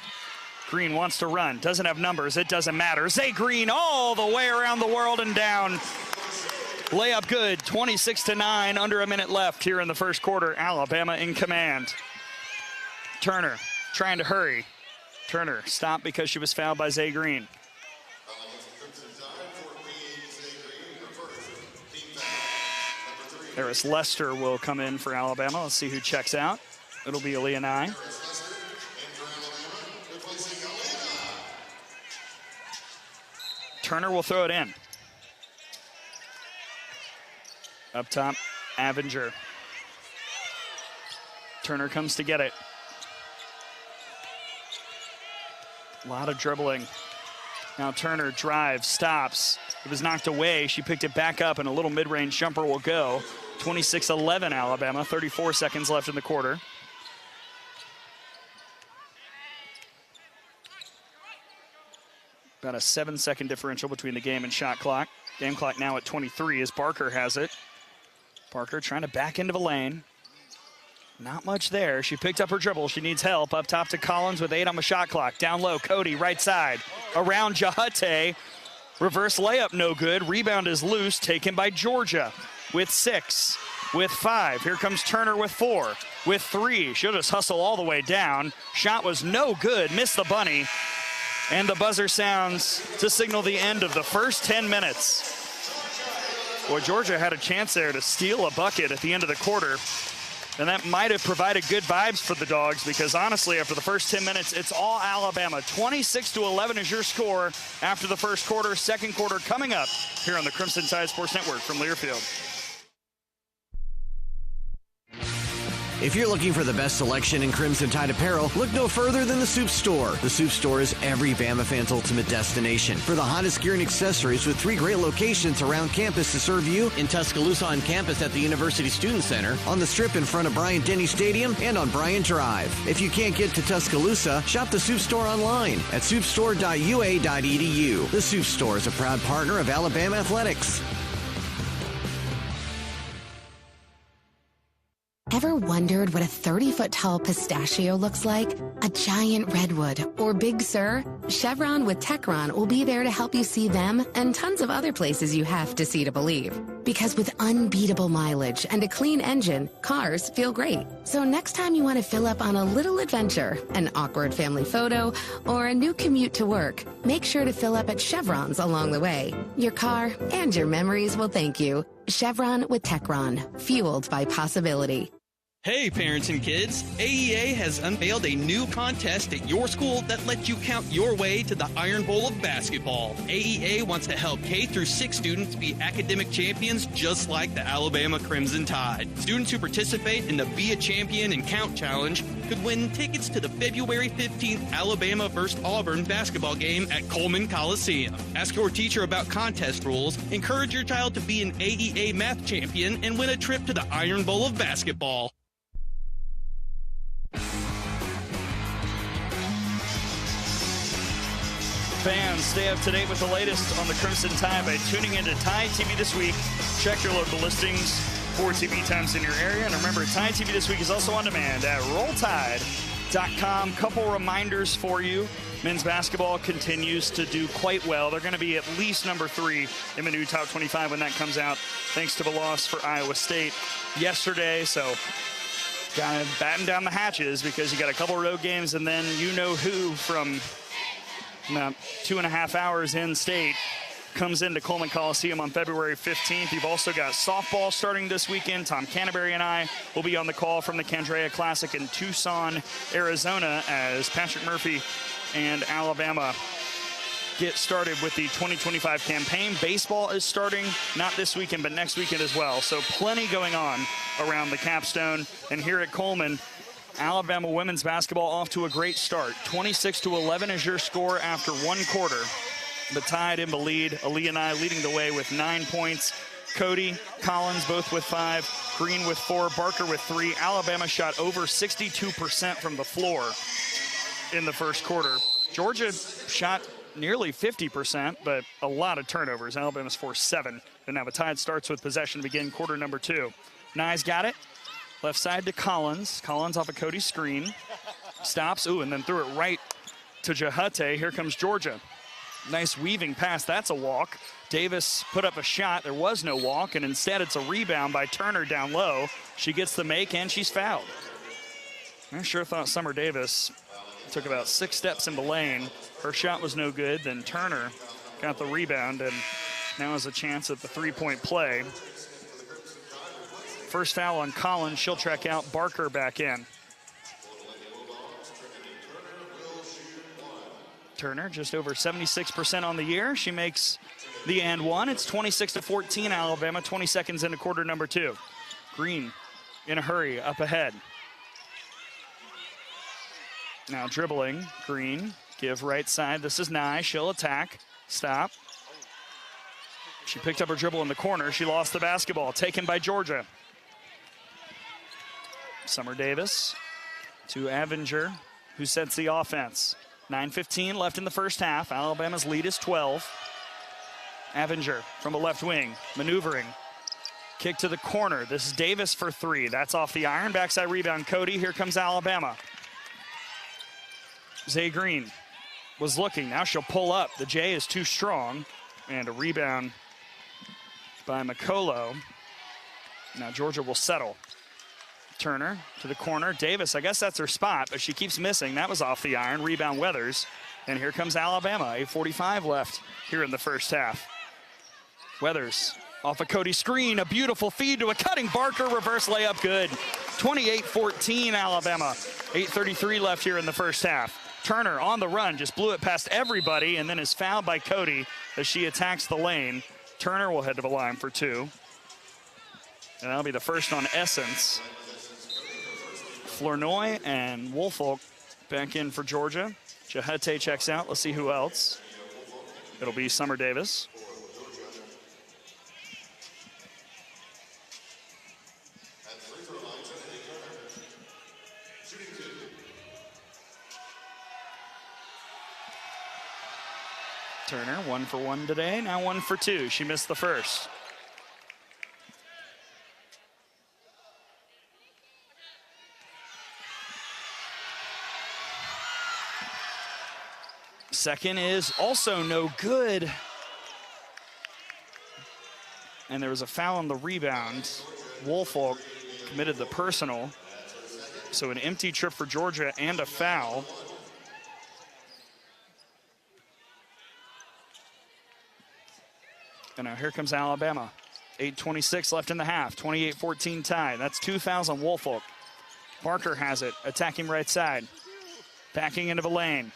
Green wants to run. Doesn't have numbers. It doesn't matter. Zay Green all the way around the world and down. Layup good. 26-9. Under a minute left here in the first quarter. Alabama in command. Turner trying to hurry. Turner stopped because she was fouled by Zay Green. Eris Lester will come in for Alabama. Let's see who checks out. It'll be Aaliyah Nye. Turner will throw it in. Up top, Avinger. Turner comes to get it. A lot of dribbling. Now Turner drives, stops. It was knocked away. She picked it back up, and a little mid-range jumper will go. 26-11 Alabama, 34 seconds left in the quarter. About a 7-second differential between the game and shot clock. Game clock now at 23 as Barker has it. Barker trying to back into the lane. Not much there. She picked up her dribble. She needs help. Up top to Collins with 8 on the shot clock. Down low, Cody, right side. Around Jahate. Reverse layup, no good. Rebound is loose, taken by Georgia with 6, with 5. Here comes Turner with 4, with 3. She'll just hustle all the way down. Shot was no good, missed the bunny. And the buzzer sounds to signal the end of the first 10 minutes. Boy, Georgia had a chance there to steal a bucket at the end of the quarter. And that might have provided good vibes for the Dogs because, honestly, after the first 10 minutes, it's all Alabama. 26-11 is your score after the first quarter. Second quarter coming up here on the Crimson Tide Sports Network from Learfield. If you're looking for the best selection in Crimson Tide apparel, look no further than the Soup Store. The Soup Store is every Bama fan's ultimate destination for the hottest gear and accessories with 3 great locations around campus to serve you: in Tuscaloosa on campus at the University Student Center, on the Strip in front of Bryant-Denny Stadium, and on Bryant Drive. If you can't get to Tuscaloosa, shop the Soup Store online at soupstore.ua.edu. The Soup Store is a proud partner of Alabama Athletics. Ever wondered what a 30-foot tall pistachio looks like? A giant redwood or Big Sur? Chevron with Techron will be there to help you see them and tons of other places you have to see to believe. Because with unbeatable mileage and a clean engine, cars feel great. So next time you want to fill up on a little adventure, an awkward family photo, or a new commute to work, make sure to fill up at Chevron's along the way. Your car and your memories will thank you. Chevron with Techron, fueled by possibility. Hey parents and kids, AEA has unveiled a new contest at your school that lets you count your way to the Iron Bowl of basketball. AEA wants to help K-6 students be academic champions just like the Alabama Crimson Tide. Students who participate in the Be a Champion and Count Challenge could win tickets to the February 15th Alabama vs. Auburn basketball game at Coleman Coliseum. Ask your teacher about contest rules, encourage your child to be an AEA math champion, and win a trip to the Iron Bowl of basketball. Fans, stay up to date with the latest on the Crimson Tide by tuning into Tide TV This Week. Check your local listings for TV times in your area. And remember, Tide TV This Week is also on demand at rolltide.com. Couple reminders for you. Men's basketball continues to do quite well. They're going to be at least number 3 in the new top 25 when that comes out, thanks to the loss for Iowa State yesterday. So got to batten down the hatches because you got a couple road games and then you know who from about 2.5 hours in state comes into Coleman Coliseum on February 15th. You've also got softball starting this weekend. Tom Canterbury and I will be on the call from the Candrea Classic in Tucson, Arizona, as Patrick Murphy and Alabama get started with the 2025 campaign. Baseball is starting, not this weekend, but next weekend as well. So plenty going on around the capstone. And here at Coleman, Alabama women's basketball off to a great start. 26-11 is your score after one quarter. The Tide in the lead. Aaliyah and I leading the way with 9 points. Cody, Collins both with 5. Green with 4. Barker with 3. Alabama shot over 62% from the floor in the first quarter. Georgia shot nearly 50%, but a lot of turnovers. Alabama's forced 7. And now the Tide starts with possession to begin quarter number 2. Nye got it. Left side to Collins. Collins off a Cody screen. Stops. Ooh, and then threw it right to Jahate. Here comes Georgia. Nice weaving pass. That's a walk. Davis put up a shot. There was no walk, and instead it's a rebound by Turner down low. She gets the make, and she's fouled. I sure thought Summer Davis took about 6 steps in the lane. Her shot was no good. Then Turner got the rebound, and now has a chance at the three-point play. First foul on Collins. She'll check out. Barker back in. Turner just over 76% on the year. She makes the and one. It's 26-14 Alabama, 20 seconds into quarter number 2. Green in a hurry, up ahead. Now dribbling, Green, give right side. This is Nye, she'll attack, stop. She picked up her dribble in the corner. She lost the basketball, taken by Georgia. Summer Davis to Avenger, who sets the offense. 9:15 left in the first half. Alabama's lead is 12. Avenger from the left wing, maneuvering. Kick to the corner. This is Davis for 3. That's off the iron. Backside rebound, Cody. Here comes Alabama. Zay Green was looking. Now she'll pull up. The J is too strong. And a rebound by McColo. Now Georgia will settle. Turner to the corner. Davis, I guess that's her spot, but she keeps missing. That was off the iron. Rebound Weathers. And here comes Alabama. 8:45 left here in the first half. Weathers off a Cody screen. A beautiful feed to a cutting Barker. Reverse layup good. 28-14 Alabama. 8:33 left here in the first half. Turner on the run. Just blew it past everybody and then is fouled by Cody as she attacks the lane. Turner will head to the line for 2. And that'll be the first on Essence. Flournoy and Woolfolk back in for Georgia. Jahate checks out. Let's see who else. It'll be Summer Davis. Turner, 1 for 1 today, now 1 for 2. She missed the first. Second is also no good. And there was a foul on the rebound. Woolfolk committed the personal. So an empty trip for Georgia and a foul. And now here comes Alabama. 8:26 left in the half. 28-14 tie. That's 2 fouls on Woolfolk. Barker has it, attacking right side. Backing into the lane.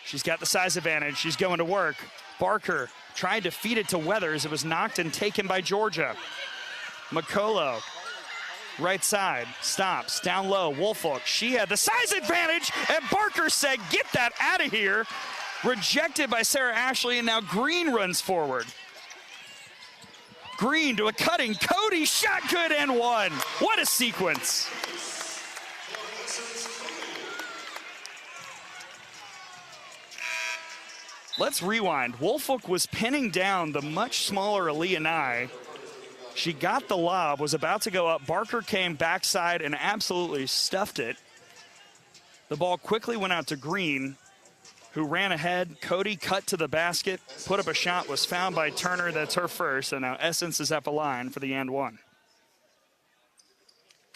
She's got the size advantage. She's going to work. Barker tried to feed it to Weathers. It was knocked and taken by Georgia. McColo, right side, stops, down low. Woolfolk, she had the size advantage, and Barker said, get that out of here. Rejected by Sarah Ashley, and now Green runs forward. Green to a cutting. Cody, shot good and 1. What a sequence. Let's rewind. Woolfolk was pinning down the much smaller Aaliyah Nye. She got the lob, was about to go up. Barker came backside and absolutely stuffed it. The ball quickly went out to Green, who ran ahead. Cody cut to the basket, put up a shot, was fouled by Turner. That's her first, and now Essence is at the line for the and 1.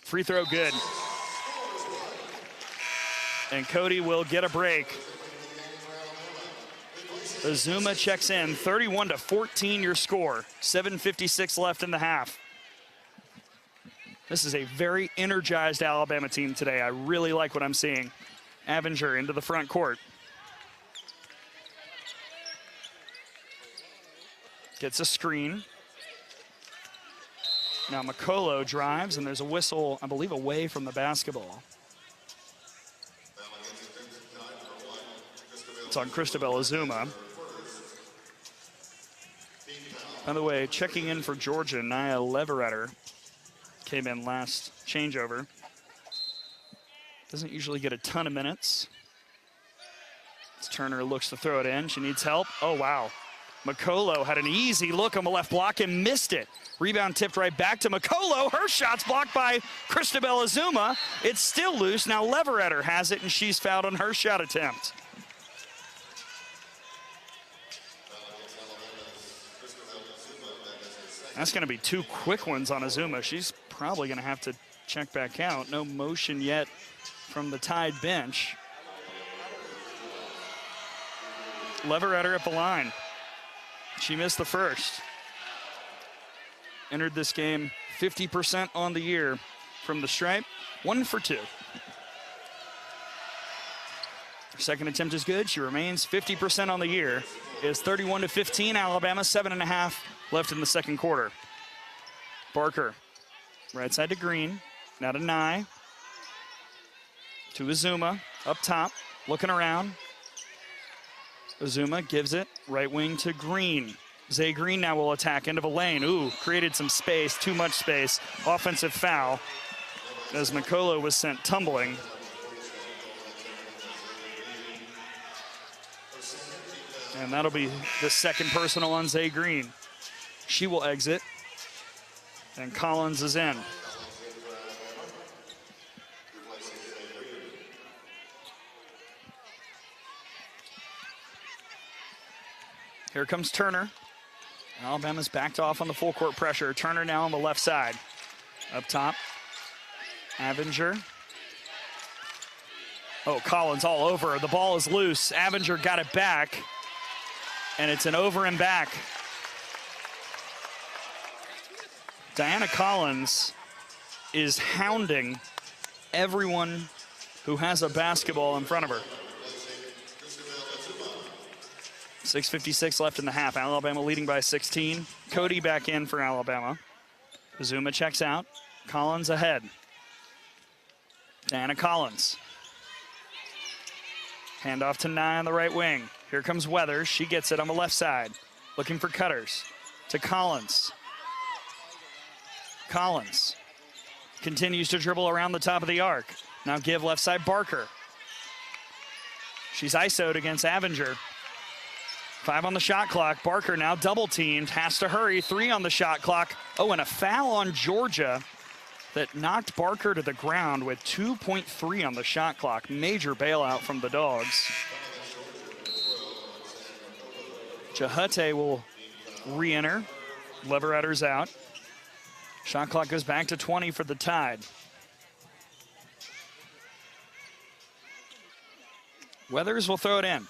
Free throw good. And Cody will get a break. Azuma checks in. 31-14 your score. 7:56 left in the half. This is a very energized Alabama team today. I really like what I'm seeing. Avenger into the front court. Gets a screen. Now McCullough drives, and there's a whistle, I believe, away from the basketball. It's on Christabel Azuma. By the way, checking in for Georgia, Nia Leveretter came in last changeover. Doesn't usually get a ton of minutes. As Turner looks to throw it in. She needs help. Oh, wow. McCullough had an easy look on the left block and missed it. Rebound tipped right back to McCullough. Her shot's blocked by Christabel Azuma. It's still loose. Now Leveretter has it, and she's fouled on her shot attempt. That's going to be 2 quick ones on Azuma. She's probably going to have to check back out. No motion yet from the Tide bench. Leveretter at the line. She missed the first. Entered this game 50% on the year from the stripe. 1 for 2. Her second attempt is good. She remains 50% on the year. It is 31-15 Alabama, 7.5 left in the second quarter. Barker, right side to Green, now to Nye. To Azuma, up top, looking around. Azuma gives it, right wing to Green. Zay Green now will attack into the lane. Ooh, created some space, too much space. Offensive foul as McCullough was sent tumbling. And that'll be the second personal on Zay Green. She will exit, and Collins is in. Here comes Turner. Alabama's backed off on the full court pressure. Turner now on the left side. Up top, Avenger. Oh, Collins all over. The ball is loose. Avenger got it back, and it's an over and back. Diana Collins is hounding everyone who has a basketball in front of her. 6:56 left in the half. Alabama leading by 16. Cody back in for Alabama. Azuma checks out. Collins ahead. Diana Collins. Handoff to Nye on the right wing. Here comes Weathers. She gets it on the left side. Looking for cutters. To Collins. Collins continues to dribble around the top of the arc. Now give left side Barker. She's ISO'd against Avenger. 5 on the shot clock. Barker now double teamed. Has to hurry. 3 on the shot clock. Oh, and a foul on Georgia that knocked Barker to the ground with 2.3 on the shot clock. Major bailout from the Dogs. Jahute will re-enter. Leveretter's out. Shot clock goes back to 20 for the Tide. Weathers will throw it in.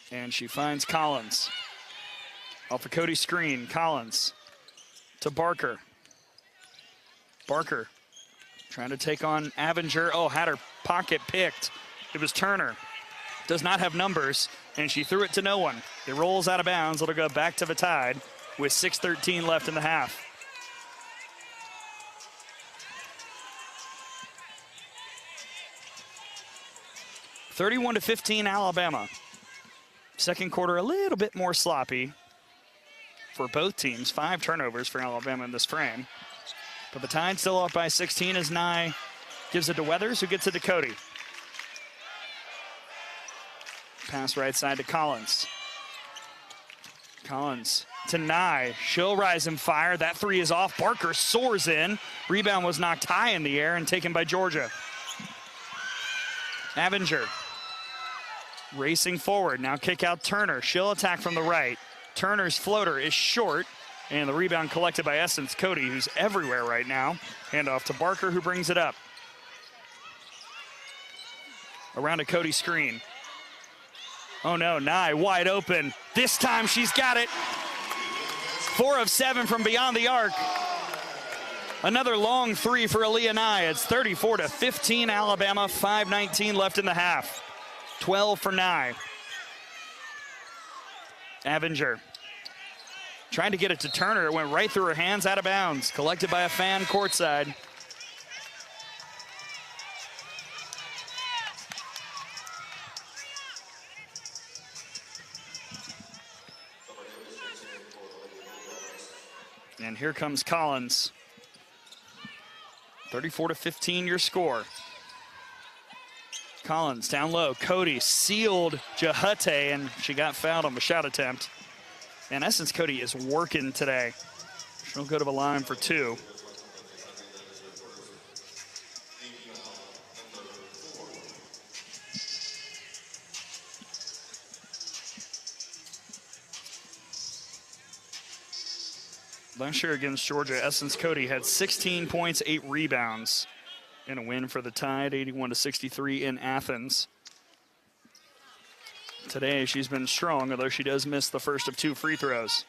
And she finds Collins. Off a Cody screen, Collins to Barker. Barker trying to take on Avenger. Oh, had her pocket picked. It was Turner. Does not have numbers, and she threw it to no one. It rolls out of bounds. It'll go back to the Tide with 6:13 left in the half. (31-15) Alabama. Second quarter a little bit more sloppy for both teams. 5 turnovers for Alabama in this frame. But the Tide still up by 16 as Nye gives it to Weathers, who gets it to Cody. Pass right side to Collins. Collins to Nye. She'll rise and fire. That 3 is off. Barker soars in. Rebound was knocked high in the air and taken by Georgia. Avenger racing forward. Now kick out Turner. She'll attack from the right. Turner's floater is short, and the rebound collected by Essence Cody, who's everywhere right now. Handoff to Barker, who brings it up. Around a Cody screen. Oh no, Nye wide open. This time she's got it. 4 of 7 from beyond the arc. Another long 3 for Aaliyah Nye. It's 34-15 Alabama, 5:19 left in the half. 12 for Nye. Avenger Trying to get it to Turner. It went right through her hands, out of bounds. Collected by a fan courtside. And here comes Collins. 34-15 your score. Collins down low. Cody sealed Jahute, and she got fouled on the shot attempt. And Essence Cody is working today. She'll go to the line for 2. Last year against Georgia, Essence Cody had 16 points, 8 rebounds in a win for the Tide, 81-63 in Athens. Today, she's been strong, although she does miss the first of 2 free throws.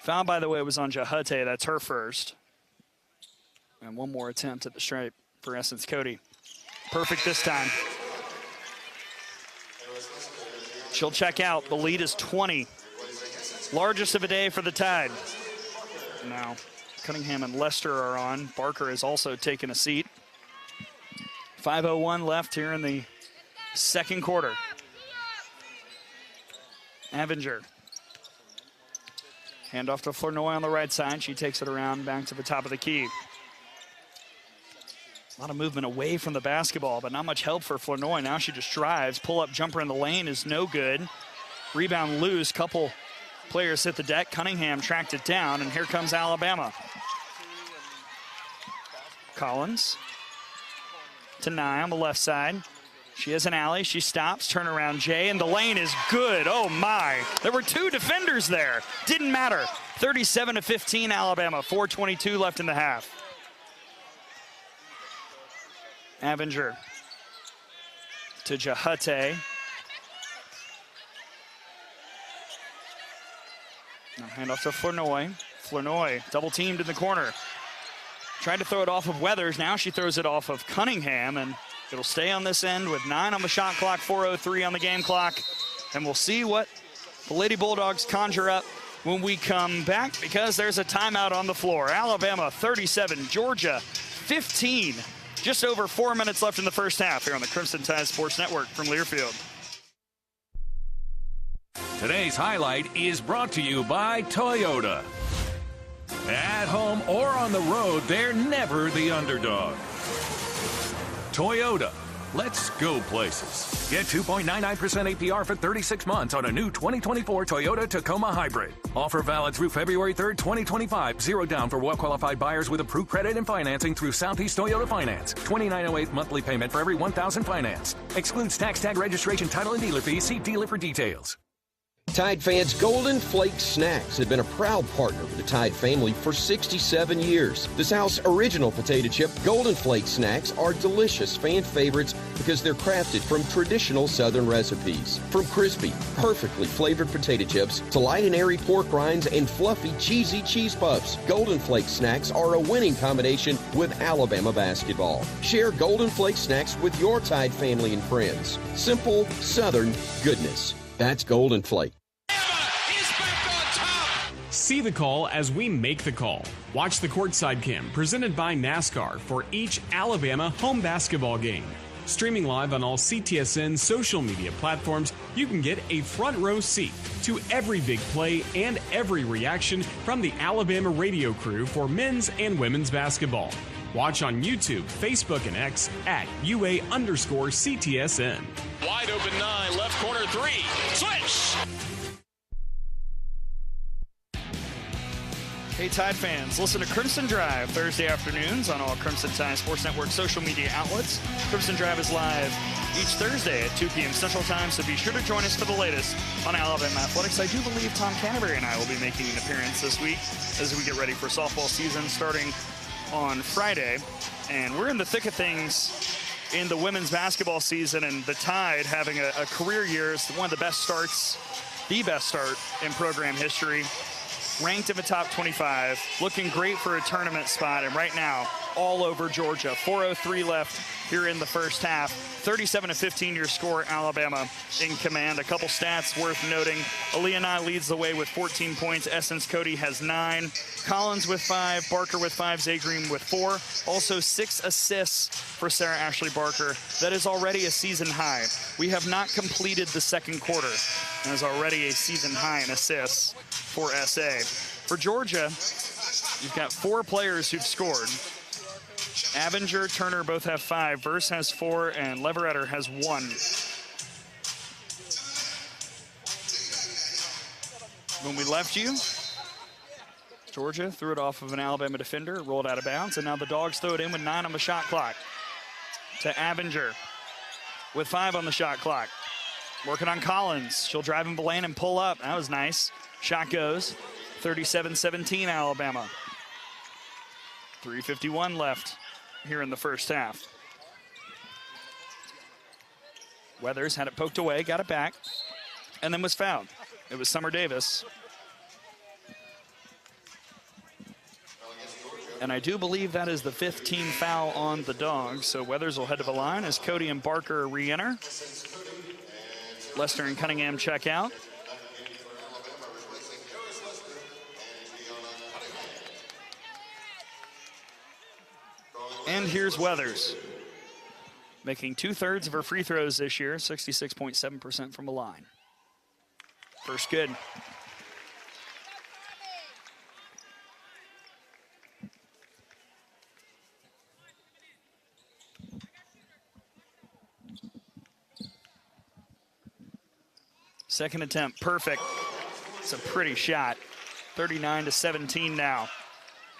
Foul, by the way, was on Jahute. That's her first. And one more attempt at the stripe for Essence Cody. Perfect this time. She'll check out. The lead is 20. Largest of a day for the Tide. Now, Cunningham and Lester are on. Barker has also taken a seat. 5:01 left here in the second quarter. Avenger. Handoff to Flournoy on the right side. She takes it around back to the top of the key. A lot of movement away from the basketball, but not much help for Flournoy. Now she just drives. Pull-up jumper in the lane is no good. Rebound loose. Couple players hit the deck. Cunningham tracked it down, and here comes Alabama. Collins to Nye on the left side. She has an alley. She stops. Turnaround Jay, and the lane is good. Oh, my. There were 2 defenders there. Didn't matter. 37-15 Alabama. 4:22 left in the half. Avenger to Jahute. Now handoff to Flournoy. Flournoy double teamed in the corner. Tried to throw it off of Weathers. Now she throws it off of Cunningham, and it'll stay on this end with 9 on the shot clock, 4:03 on the game clock. And we'll see what the Lady Bulldogs conjure up when we come back, because there's a timeout on the floor. Alabama 37, Georgia 15. Just over 4 minutes left in the first half here on the Crimson Tide Sports Network from Learfield. Today's highlight is brought to you by Toyota. At home or on the road, they're never the underdog. Toyota, let's go places. Get 2.99% APR for 36 months on a new 2024 Toyota Tacoma Hybrid. Offer valid through February 3rd, 2025. 0 down for well-qualified buyers with approved credit and financing through Southeast Toyota Finance. $29.08 monthly payment for every $1,000 financed. Excludes tax, tag, registration, title, and dealer fees. See dealer for details. Tide fans, Golden Flake Snacks have been a proud partner with the Tide family for 67 years. The South's original potato chip, Golden Flake Snacks, are delicious fan favorites because they're crafted from traditional Southern recipes. From crispy, perfectly flavored potato chips to light and airy pork rinds and fluffy, cheesy cheese puffs, Golden Flake Snacks are a winning combination with Alabama basketball. Share Golden Flake Snacks with your Tide family and friends. Simple, Southern goodness. That's Golden Flake. See the call as we make the call. Watch the Courtside Cam presented by NASCAR for each Alabama home basketball game. Streaming live on all CTSN social media platforms, you can get a front row seat to every big play and every reaction from the Alabama radio crew for men's and women's basketball. Watch on YouTube, Facebook, and X at UA_CTSN. Wide open 9, left corner 3. Switch! Hey, Tide fans, listen to Crimson Drive Thursday afternoons on all Crimson Tide Sports Network social media outlets. Crimson Drive is live each Thursday at 2 p.m. Central Time, so be sure to join us for the latest on Alabama athletics. I do believe Tom Canterbury and I will be making an appearance this week as we get ready for softball season starting on Friday. And we're in the thick of things in the women's basketball season, and the Tide having a career year is one of the best starts, the best start in program history. Ranked in the top 25, looking great for a tournament spot, and right now all over Georgia. 4:03 left here in the first half. 37-15 your score, Alabama in command. A couple stats worth noting. Aaliyah leads the way with 14 points. Essence Cody has 9. Collins with 5. Barker with 5. Zagreen with 4. Also 6 assists for Sarah Ashley Barker. That is already a season high. We have not completed the second quarter. And is already a season high in assists for SA. For Georgia, you've got 4 players who've scored. Avinger, Turner both have 5. Verse has 4, and Leveretter has 1. When we left you, Georgia threw it off of an Alabama defender, rolled out of bounds, and now the Dogs throw it in with 9 on the shot clock. To Avinger with 5 on the shot clock. Working on Collins. She'll drive in the lane and pull up. That was nice. Shot goes. 37-17 Alabama. 3:51 left here in the first half. Weathers had it poked away, got it back, and then was fouled. It was Summer Davis. And I do believe that is the 5th team foul on the Dogs. So Weathers will head to the line as Cody and Barker re-enter. Lester and Cunningham check out. And here's Weathers, making 2/3 of her free throws this year, 66.7% from the line. First good. Second attempt, perfect. It's a pretty shot. 39-17 now.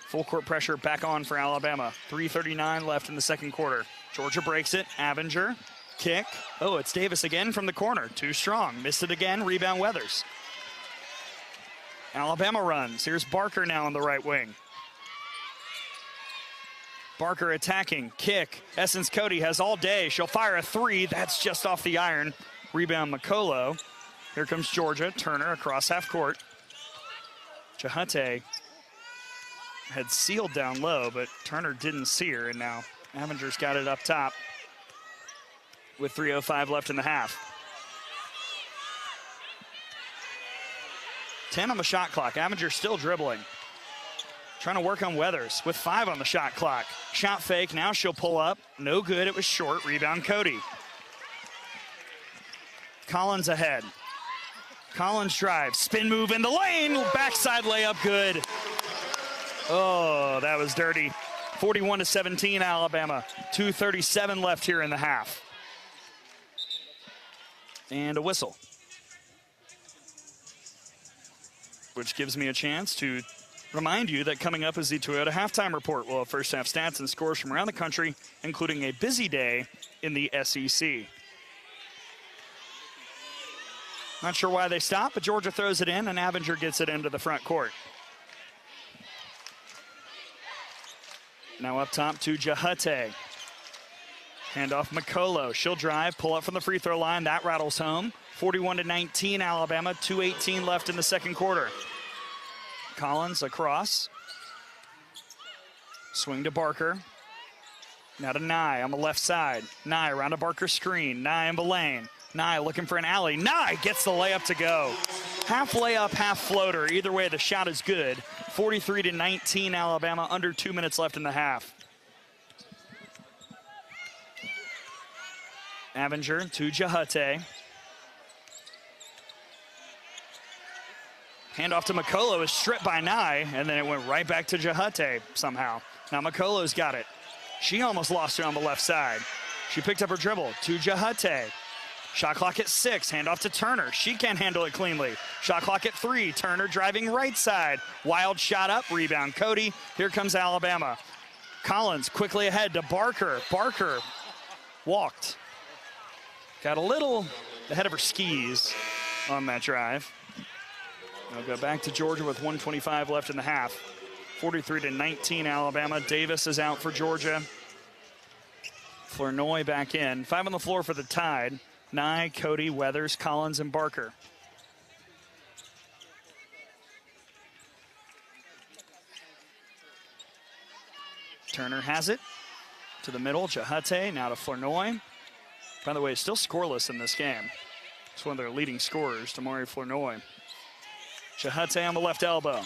Full court pressure back on for Alabama. 3:39 left in the second quarter. Georgia breaks it. Avinger, kick. Oh, it's Davis again from the corner. Too strong. Missed it again. Rebound Weathers. Alabama runs. Here's Barker now on the right wing. Barker attacking. Kick. Essence Cody has all day. She'll fire a 3. That's just off the iron. Rebound McColo. Here comes Georgia. Turner across half court. Jahate had sealed down low, but Turner didn't see her, and now Avinger's got it up top with 3:05 left in the half. 10 on the shot clock. Avinger still dribbling. Trying to work on Weathers with 5 on the shot clock. Shot fake, now she'll pull up. No good, it was short. Rebound Cody. Collins ahead. Collins drives, spin move in the lane, backside layup good. Oh, that was dirty. 41-17 Alabama. 2:37 left here in the half. And a whistle, which gives me a chance to remind you that coming up is the Toyota Halftime Report. We'll have first half stats and scores from around the country, including a busy day in the SEC. Not sure why they stopped, but Georgia throws it in, and Avinger gets it into the front court. Now up top to Jahate. Handoff McColo. She'll drive, pull up from the free throw line. That rattles home. 41-19 Alabama. 2:18 left in the second quarter. Collins across. Swing to Barker. Now to Nye on the left side. Nye around a Barker screen. Nye in the lane. Nye looking for an alley. Nye gets the layup to go. Half layup, half floater. Either way, the shot is good. 43-19 Alabama, under 2 minutes left in the half. Avinger to Jahate. Handoff to McColo is stripped by Nye, and then it went right back to Jahate somehow. Now McColo's got it. She almost lost it on the left side. She picked up her dribble to Jahate. Shot clock at 6, handoff to Turner. She can't handle it cleanly. Shot clock at 3, Turner driving right side. Wild shot up, rebound Cody. Here comes Alabama. Collins quickly ahead to Barker. Barker walked. Got a little ahead of her skis on that drive. They'll go back to Georgia with 1:25 left in the half. 43-19 Alabama. Davis is out for Georgia. Flournoy back in. 5 on the floor for the Tide. Nye, Cody, Weathers, Collins, and Barker. Turner has it to the middle. Jahate now to Flournoy. By the way, still scoreless in this game. It's one of their leading scorers, Damari Flournoy. Jahate on the left elbow.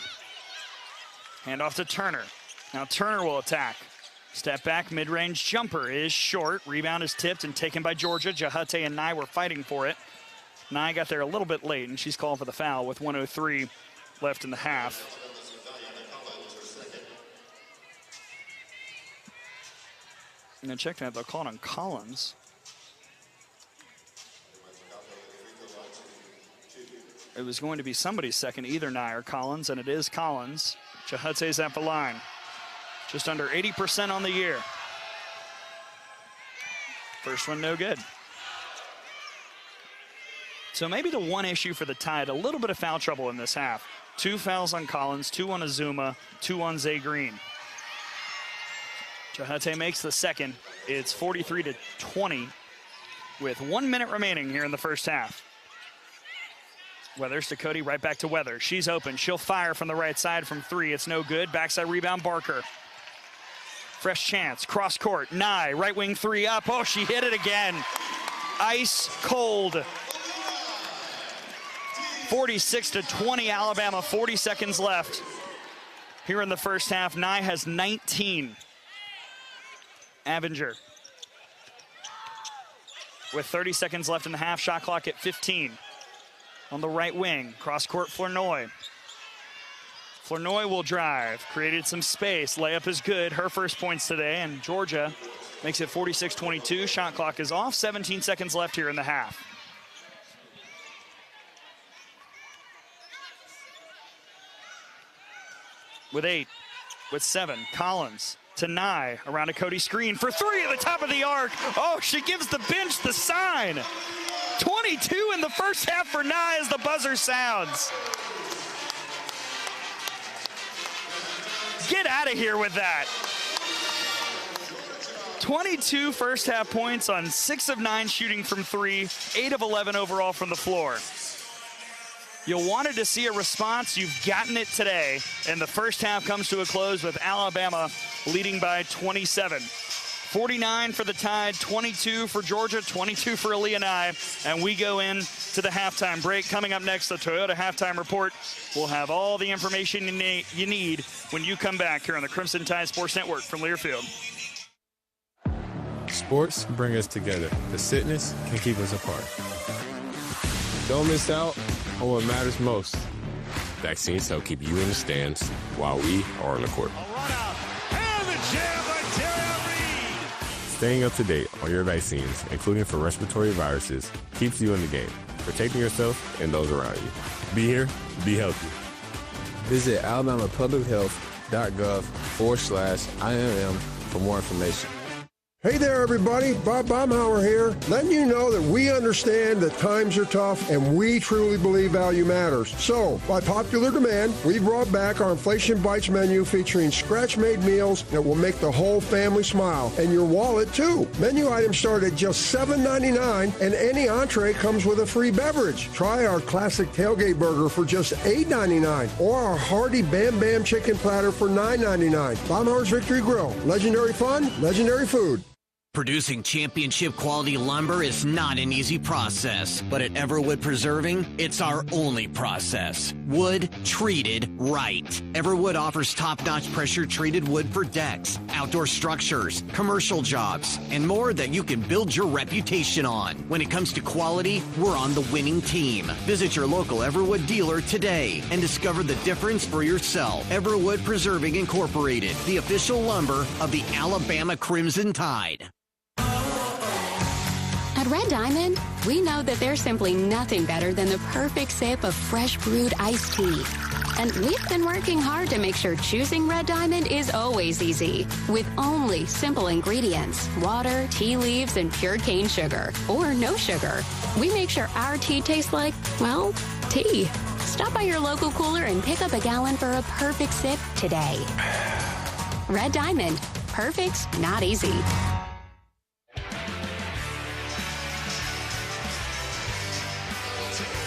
Hand off to Turner. Now Turner will attack. Step back, mid-range jumper is short. Rebound is tipped and taken by Georgia. Jahate and Nye were fighting for it. Nye got there a little bit late, and she's called for the foul with 1:03 left in the half. And then check that, they'll call it on Collins. It was going to be somebody's second, either Nye or Collins, and it is Collins. Jahate's at the line. Just under 80% on the year. First one, no good. So maybe the one issue for the Tide, a little bit of foul trouble in this half. 2 fouls on Collins, 2 on Azuma, 2 on Zay Green. Jahate makes the second. It's 43-20 with 1 minute remaining here in the first half. Weathers to Cody, right back to Weather. She's open. She'll fire from the right side from 3. It's no good. Backside rebound, Barker. Fresh chance. Cross court. Nye, right wing 3 up. Oh, she hit it again. Ice cold. 46-20 Alabama. 40 seconds left here in the first half. Nye has 19. Avenger with 30 seconds left in the half. Shot clock at 15. On the right wing, cross court Flournoy. Flournoy will drive, created some space. Layup is good, her first points today, and Georgia makes it 46-22. Shot clock is off, 17 seconds left here in the half. With 8, with 7, Collins to Nye, around a Cody screen for 3 at the top of the arc. Oh, she gives the bench the sign. 22 in the first half for Nye as the buzzer sounds. Get out of here with that. 22 first half points on 6 of 9 shooting from 3, 8 of 11 overall from the floor. You wanted to see a response. You've gotten it today. And the first half comes to a close with Alabama leading by 27. 49 for the Tide, 22 for Georgia, 22 for Aaliyah Nye. And we go in to the halftime break. Coming up next, the Toyota Halftime Report. We'll have all the information you need when you come back here on the Crimson Tide Sports Network from Learfield. Sports bring us together. The sickness can keep us apart. Don't miss out on what matters most. Vaccines help keep you in the stands while we are on the court. Staying up to date on your vaccines, including for respiratory viruses, keeps you in the game, protecting yourself and those around you. Be here, be healthy. Visit alabamapublichealth.gov/IMM for more information. Hey there, everybody. Bob Baumhauer here, letting you know that we understand that times are tough and we truly believe value matters. So, by popular demand, we brought back our Inflation Bites menu featuring scratch-made meals that will make the whole family smile, and your wallet, too. Menu items start at just $7.99, and any entree comes with a free beverage. Try our classic tailgate burger for just $8.99, or our hearty Bam Bam chicken platter for $9.99. Baumhauer's Victory Grill. Legendary fun, legendary food. Producing championship quality lumber is not an easy process, but at Everwood Preserving, it's our only process. Wood treated right. Everwood offers top-notch pressure-treated wood for decks, outdoor structures, commercial jobs, and more that you can build your reputation on. When it comes to quality, we're on the winning team. Visit your local Everwood dealer today and discover the difference for yourself. Everwood Preserving Incorporated, the official lumber of the Alabama Crimson Tide. At Red Diamond, we know that there's simply nothing better than the perfect sip of fresh brewed iced tea. And we've been working hard to make sure choosing Red Diamond is always easy, with only simple ingredients: water, tea leaves, and pure cane sugar, or no sugar. We make sure our tea tastes like, well, tea. Stop by your local cooler and pick up a gallon for a perfect sip today. Red Diamond. Perfect, not easy.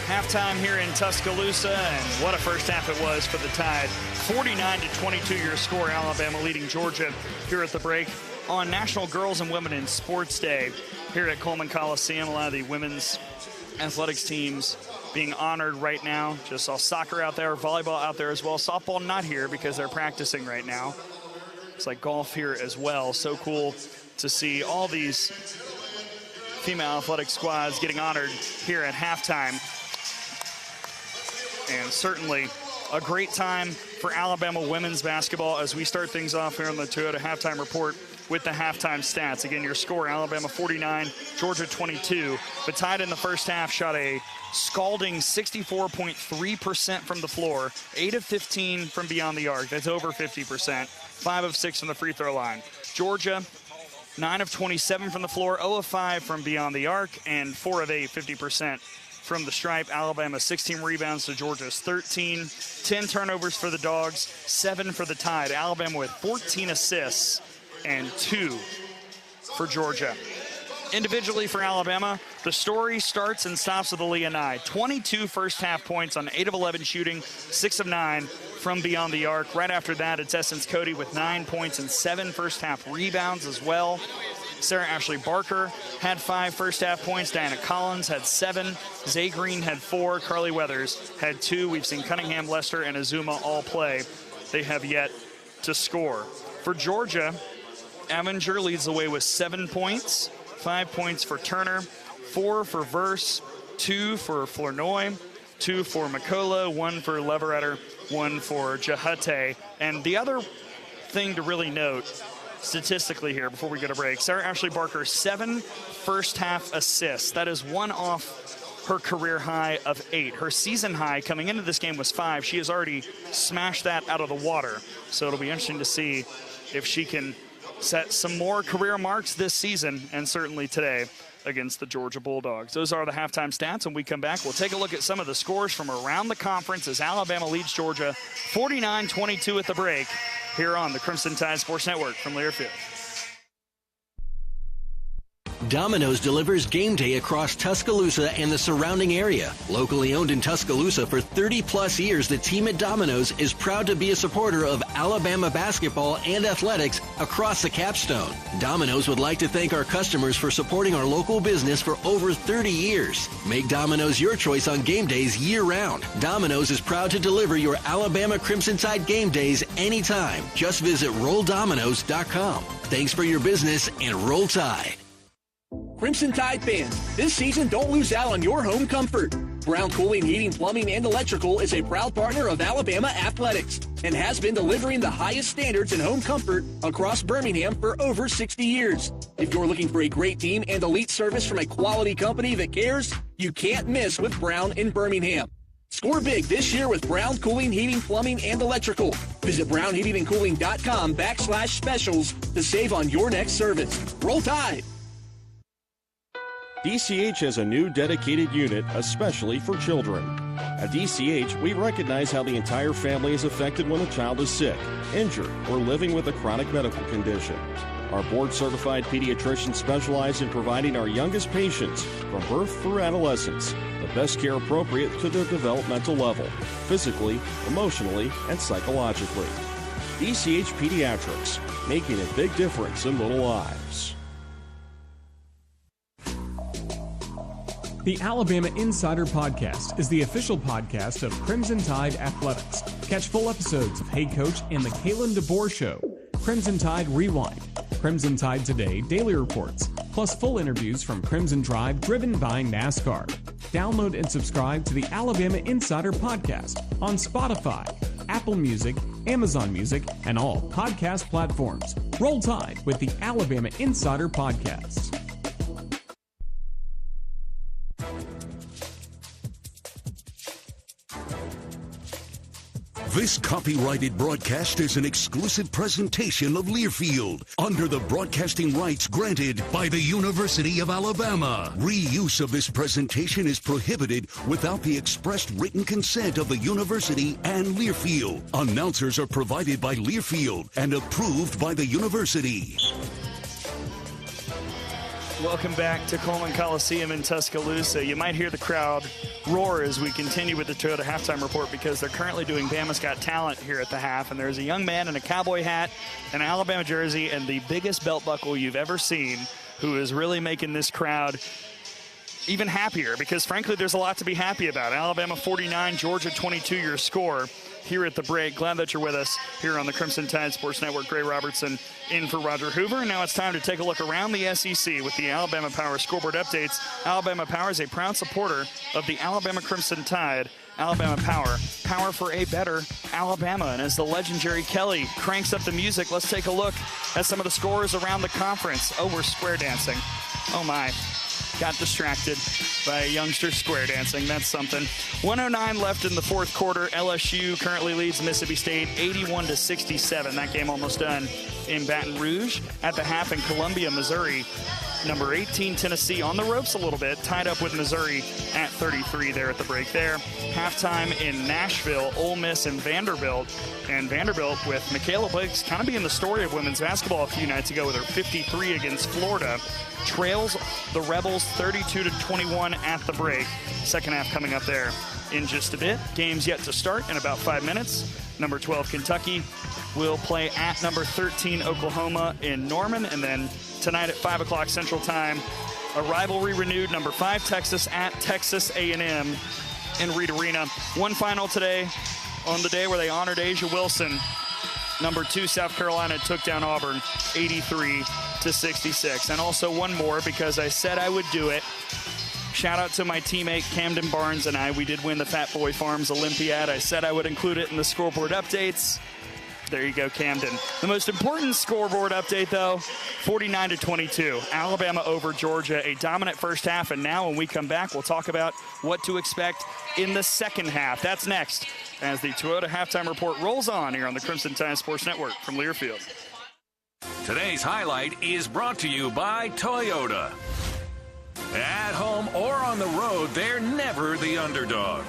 Halftime here in Tuscaloosa, and what a first half it was for the Tide. 49-22 your score. Alabama leading Georgia here at the break on National Girls and Women in Sports Day here at Coleman Coliseum. A lot of the women's athletics teams being honored right now. Just saw soccer out there, volleyball out there as well. Softball not here because they're practicing right now. It's like golf here as well. So cool to see all these female athletic squads getting honored here at halftime. And certainly a great time for Alabama women's basketball as we start things off here on the Toyota Halftime Report with the halftime stats. Again, your score, Alabama 49, Georgia 22. But tied in the first half, shot a scalding 64.3% from the floor, 8 of 15 from beyond the arc. That's over 50%. 5 of 6 from the free throw line. Georgia, 9 of 27 from the floor, 0 of 5 from beyond the arc, and 4 of 8, 50% from the stripe. Alabama 16 rebounds to Georgia's 13. 10 turnovers for the Dogs, 7 for the Tide. Alabama with 14 assists and 2 for Georgia. Individually for Alabama, the story starts and stops with Aaliyah Nye. 22 first half points on 8 of 11 shooting, 6 of 9 from beyond the arc. Right after that, it's Essence Cody with 9 points and 7 first half rebounds as well. Sarah Ashley Barker had 5 first half points. Diana Collins had 7. Zay Green had 4. Carly Weathers had 2. We've seen Cunningham, Lester, and Azuma all play. They have yet to score. For Georgia, Avenger leads the way with 7 points. 5 points for Turner, 4 for Verse, 2 for Flournoy, 2 for McCullough, 1 for Leveretter, 1 for Jahate. And the other thing to really note statistically here before we go to break, Sarah Ashley Barker, 7 first half assists. That is 1 off her career high of 8. Her season high coming into this game was 5. She has already smashed that out of the water. So it'll be interesting to see if she can set some more career marks this season and certainly today against the Georgia Bulldogs. Those are the halftime stats. When we come back, we'll take a look at some of the scores from around the conference as Alabama leads Georgia 49-22 at the break here on the Crimson Tide Sports Network from Learfield. Domino's delivers game day across Tuscaloosa and the surrounding area. Locally owned in Tuscaloosa for 30-plus years, the team at Domino's is proud to be a supporter of Alabama basketball and athletics across the capstone. Domino's would like to thank our customers for supporting our local business for over 30 years. Make Domino's your choice on game days year-round. Domino's is proud to deliver your Alabama Crimson Tide game days anytime. Just visit RollDominoes.com. Thanks for your business and Roll Tide. Crimson Tide fans, this season don't lose out on your home comfort. Brown Cooling, Heating, Plumbing, and Electrical is a proud partner of Alabama Athletics and has been delivering the highest standards in home comfort across Birmingham for over 60 years. If you're looking for a great team and elite service from a quality company that cares, you can't miss with Brown in Birmingham. Score big this year with Brown Cooling, Heating, Plumbing, and Electrical. Visit brownheatingandcooling.com/specials to save on your next service. Roll Tide! DCH has a new dedicated unit especially for children. At DCH, we recognize how the entire family is affected when a child is sick, injured, or living with a chronic medical condition. Our board-certified pediatricians specialize in providing our youngest patients, from birth through adolescence, the best care appropriate to their developmental level, physically, emotionally, and psychologically. DCH Pediatrics, making a big difference in little lives. The Alabama Insider Podcast is the official podcast of Crimson Tide Athletics. Catch full episodes of Hey Coach and the Kalen DeBoer Show, Crimson Tide Rewind, Crimson Tide Today Daily Reports, plus full interviews from Crimson Drive driven by NASCAR. Download and subscribe to the Alabama Insider Podcast on Spotify, Apple Music, Amazon Music, and all podcast platforms. Roll Tide with the Alabama Insider Podcast. This copyrighted broadcast is an exclusive presentation of Learfield under the broadcasting rights granted by the University of Alabama. Reuse of this presentation is prohibited without the expressed written consent of the university and Learfield. Announcers are provided by Learfield and approved by the university. Welcome back to Coleman Coliseum in Tuscaloosa. You might hear the crowd roar as we continue with the Toyota halftime report because they're currently doing Bama's Got Talent here at the half, and there's a young man in a cowboy hat, an Alabama jersey, and the biggest belt buckle you've ever seen who is really making this crowd even happier because, frankly, there's a lot to be happy about. Alabama 49, Georgia 22, your score here at the break. Glad that you're with us here on the Crimson Tide Sports Network. Gray Robertson in for Roger Hoover. And now it's time to take a look around the SEC with the Alabama Power scoreboard updates. Alabama Power is a proud supporter of the Alabama Crimson Tide. Alabama Power, power for a better Alabama. And as the legendary Kelly cranks up the music, let's take a look at some of the scores around the conference. Oh, we're square dancing. Oh, my. Got distracted by a youngster square dancing. That's something. 109 left in the fourth quarter. LSU currently leads Mississippi State 81-67. That game almost done in Baton Rouge. At the half in Columbia, Missouri, number 18 Tennessee on the ropes a little bit, tied up with Missouri at 33 there at the break there. Halftime in Nashville, Ole Miss and Vanderbilt. And Vanderbilt with Michaela Biggs kind of being the story of women's basketball a few nights ago with her 53 against Florida. Trails the Rebels 32-21 at the break. Second half coming up there in just a bit. Games yet to start in about 5 minutes. Number 12 Kentucky will play at number 13 Oklahoma in Norman. And then tonight at 5 o'clock Central Time, a rivalry renewed. Number 5 Texas at Texas A&M in Reed Arena. One final today on the day where they honored Asia Wilson. Number 2 South Carolina took down Auburn 83-66. And also one more because I said I would do it. Shout out to my teammate Camden Barnes and I. We did win the Fat Boy Farms Olympiad. I said I would include it in the scoreboard updates. There you go, Camden. The most important scoreboard update, though, 49-22. Alabama over Georgia, a dominant first half. And now when we come back, we'll talk about what to expect in the second half. That's next as the Toyota halftime report rolls on here on the Crimson Tide Sports Network from Learfield. Today's highlight is brought to you by Toyota. At home or on the road, they're never the underdog.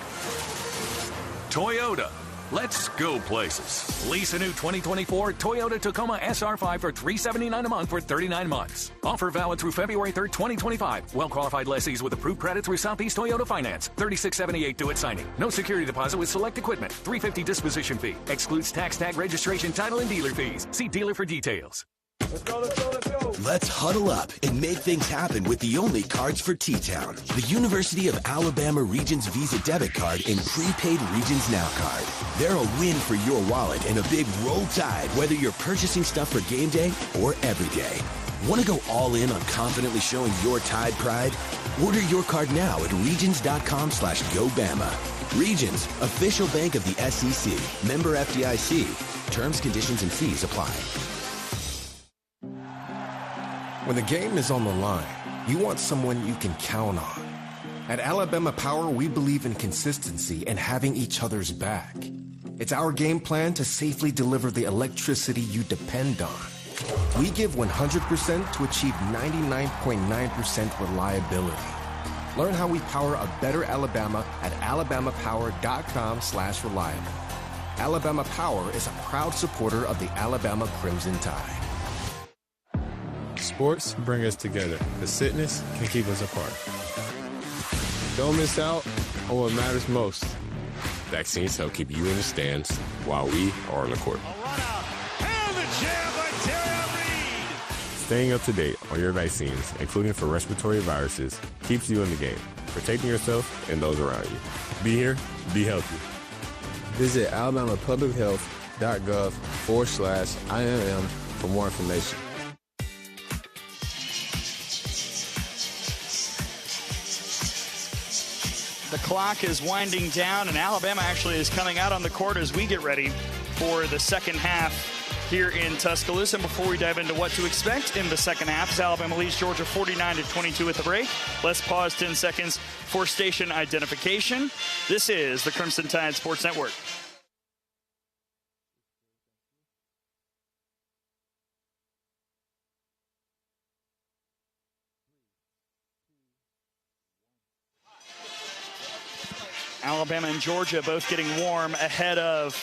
Toyota. Let's go places. Lease a new 2024 Toyota Tacoma SR5 for $379 a month for 39 months. Offer valid through February 3rd, 2025. Well-qualified lessees with approved credit through Southeast Toyota Finance. $36.78 due at signing. No security deposit with select equipment. $350 disposition fee. Excludes tax, tag, registration, title, and dealer fees. See dealer for details. Let's go, let's go, let's go. Let's huddle up and make things happen with the only cards for T-Town. The University of Alabama Regions Visa Debit Card and Prepaid Regions Now Card. They're a win for your wallet and a big roll tide, whether you're purchasing stuff for game day or every day. Want to go all in on confidently showing your Tide pride? Order your card now at regions.com/GoBama. Regions, official bank of the SEC. Member FDIC. Terms, conditions, and fees apply. When the game is on the line, you want someone you can count on. At Alabama Power, we believe in consistency and having each other's back. It's our game plan to safely deliver the electricity you depend on. We give 100% to achieve 99.9% reliability. Learn how we power a better Alabama at alabamapower.com/reliable. Alabama Power is a proud supporter of the Alabama Crimson Tide. Sports bring us together. The sickness can keep us apart. Don't miss out on what matters most. Vaccines help keep you in the stands while we are on the court. Staying up to date on your vaccines, including for respiratory viruses, keeps you in the game, protecting yourself and those around you. Be here, be healthy. Visit alabamapublichealth.gov/IMM for more information. The clock is winding down, and Alabama actually is coming out on the court as we get ready for the second half here in Tuscaloosa. And before we dive into what to expect in the second half, as Alabama leads Georgia 49-22 at the break, let's pause 10 seconds for station identification. This is the Crimson Tide Sports Network. Alabama and Georgia both getting warm ahead of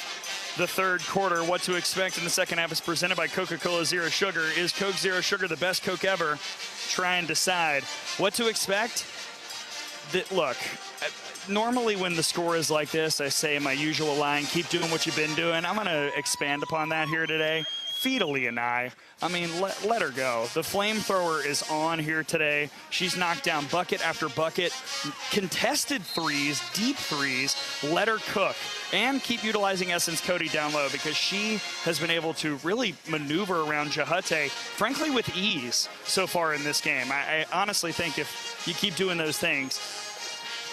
the third quarter. What to expect in the second half is presented by Coca-Cola Zero Sugar. Is Coke Zero Sugar the best Coke ever? Try and decide. What to expect? Look, normally when the score is like this, I say my usual line, keep doing what you've been doing. I'm going to expand upon that here today. Fidelly and I mean, let her go. The flamethrower is on here today. She's knocked down bucket after bucket, contested threes, deep threes. Let her cook and keep utilizing Essence Cody down low, because she has been able to really maneuver around Jahate, frankly, with ease so far in this game. I honestly think if you keep doing those things,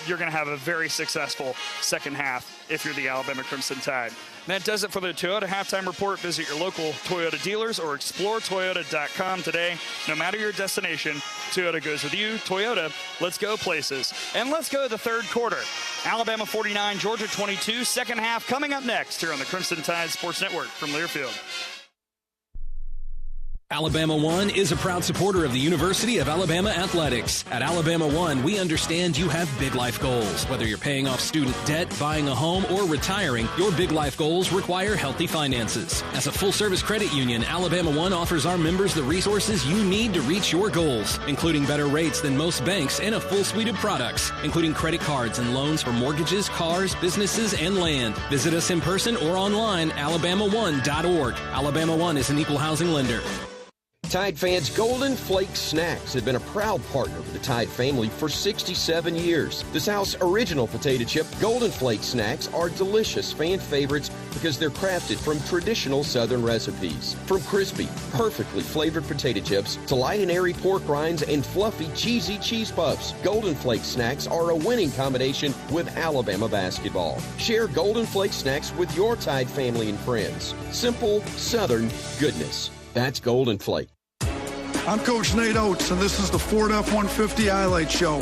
you're going to have a very successful second half if you're the Alabama Crimson Tide. And that does it for the Toyota Halftime Report. Visit your local Toyota dealers or exploretoyota.com today. No matter your destination, Toyota goes with you. Toyota, let's go places. And let's go to the third quarter. Alabama 49, Georgia 22. Second half coming up next here on the Crimson Tide Sports Network from Learfield. Alabama One is a proud supporter of the University of Alabama Athletics. At Alabama One, we understand you have big life goals. Whether you're paying off student debt, buying a home, or retiring, your big life goals require healthy finances. As a full-service credit union, Alabama One offers our members the resources you need to reach your goals, including better rates than most banks and a full suite of products, including credit cards and loans for mortgages, cars, businesses, and land. Visit us in person or online, alabama1.org. Alabama One is an equal housing lender. Tide fans, Golden Flake Snacks have been a proud partner with the Tide family for 67 years. The South's original potato chip, Golden Flake Snacks, are delicious fan favorites because they're crafted from traditional Southern recipes. From crispy, perfectly flavored potato chips to light and airy pork rinds and fluffy, cheesy cheese puffs, Golden Flake Snacks are a winning combination with Alabama basketball. Share Golden Flake Snacks with your Tide family and friends. Simple, Southern goodness. That's Golden Flake. I'm Coach Nate Oates, and this is the Ford F-150 Highlight Show.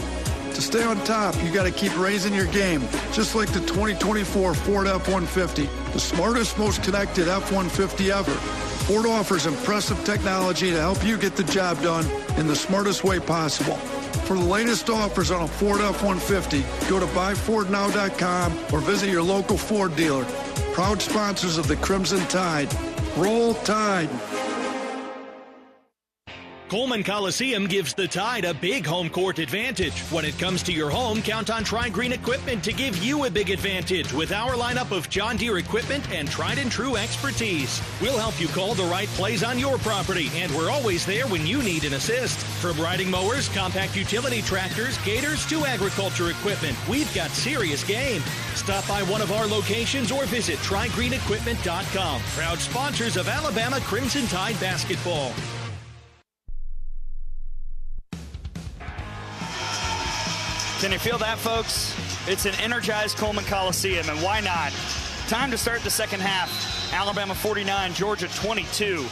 To stay on top, you got to keep raising your game, just like the 2024 Ford F-150, the smartest, most connected F-150 ever. Ford offers impressive technology to help you get the job done in the smartest way possible. For the latest offers on a Ford F-150, go to buyfordnow.com or visit your local Ford dealer. Proud sponsors of the Crimson Tide. Roll Tide. Coleman Coliseum gives the Tide a big home court advantage. When it comes to your home, count on Tri-Green Equipment to give you a big advantage with our lineup of John Deere equipment and tried and true expertise. We'll help you call the right plays on your property, and we're always there when you need an assist. From riding mowers, compact utility tractors, gators to agriculture equipment, we've got serious game. Stop by one of our locations or visit TriGreenEquipment.com. Proud sponsors of Alabama Crimson Tide basketball. Can you feel that, folks? It's an energized Coleman Coliseum, and why not? Time to start the second half. Alabama 49, Georgia 22.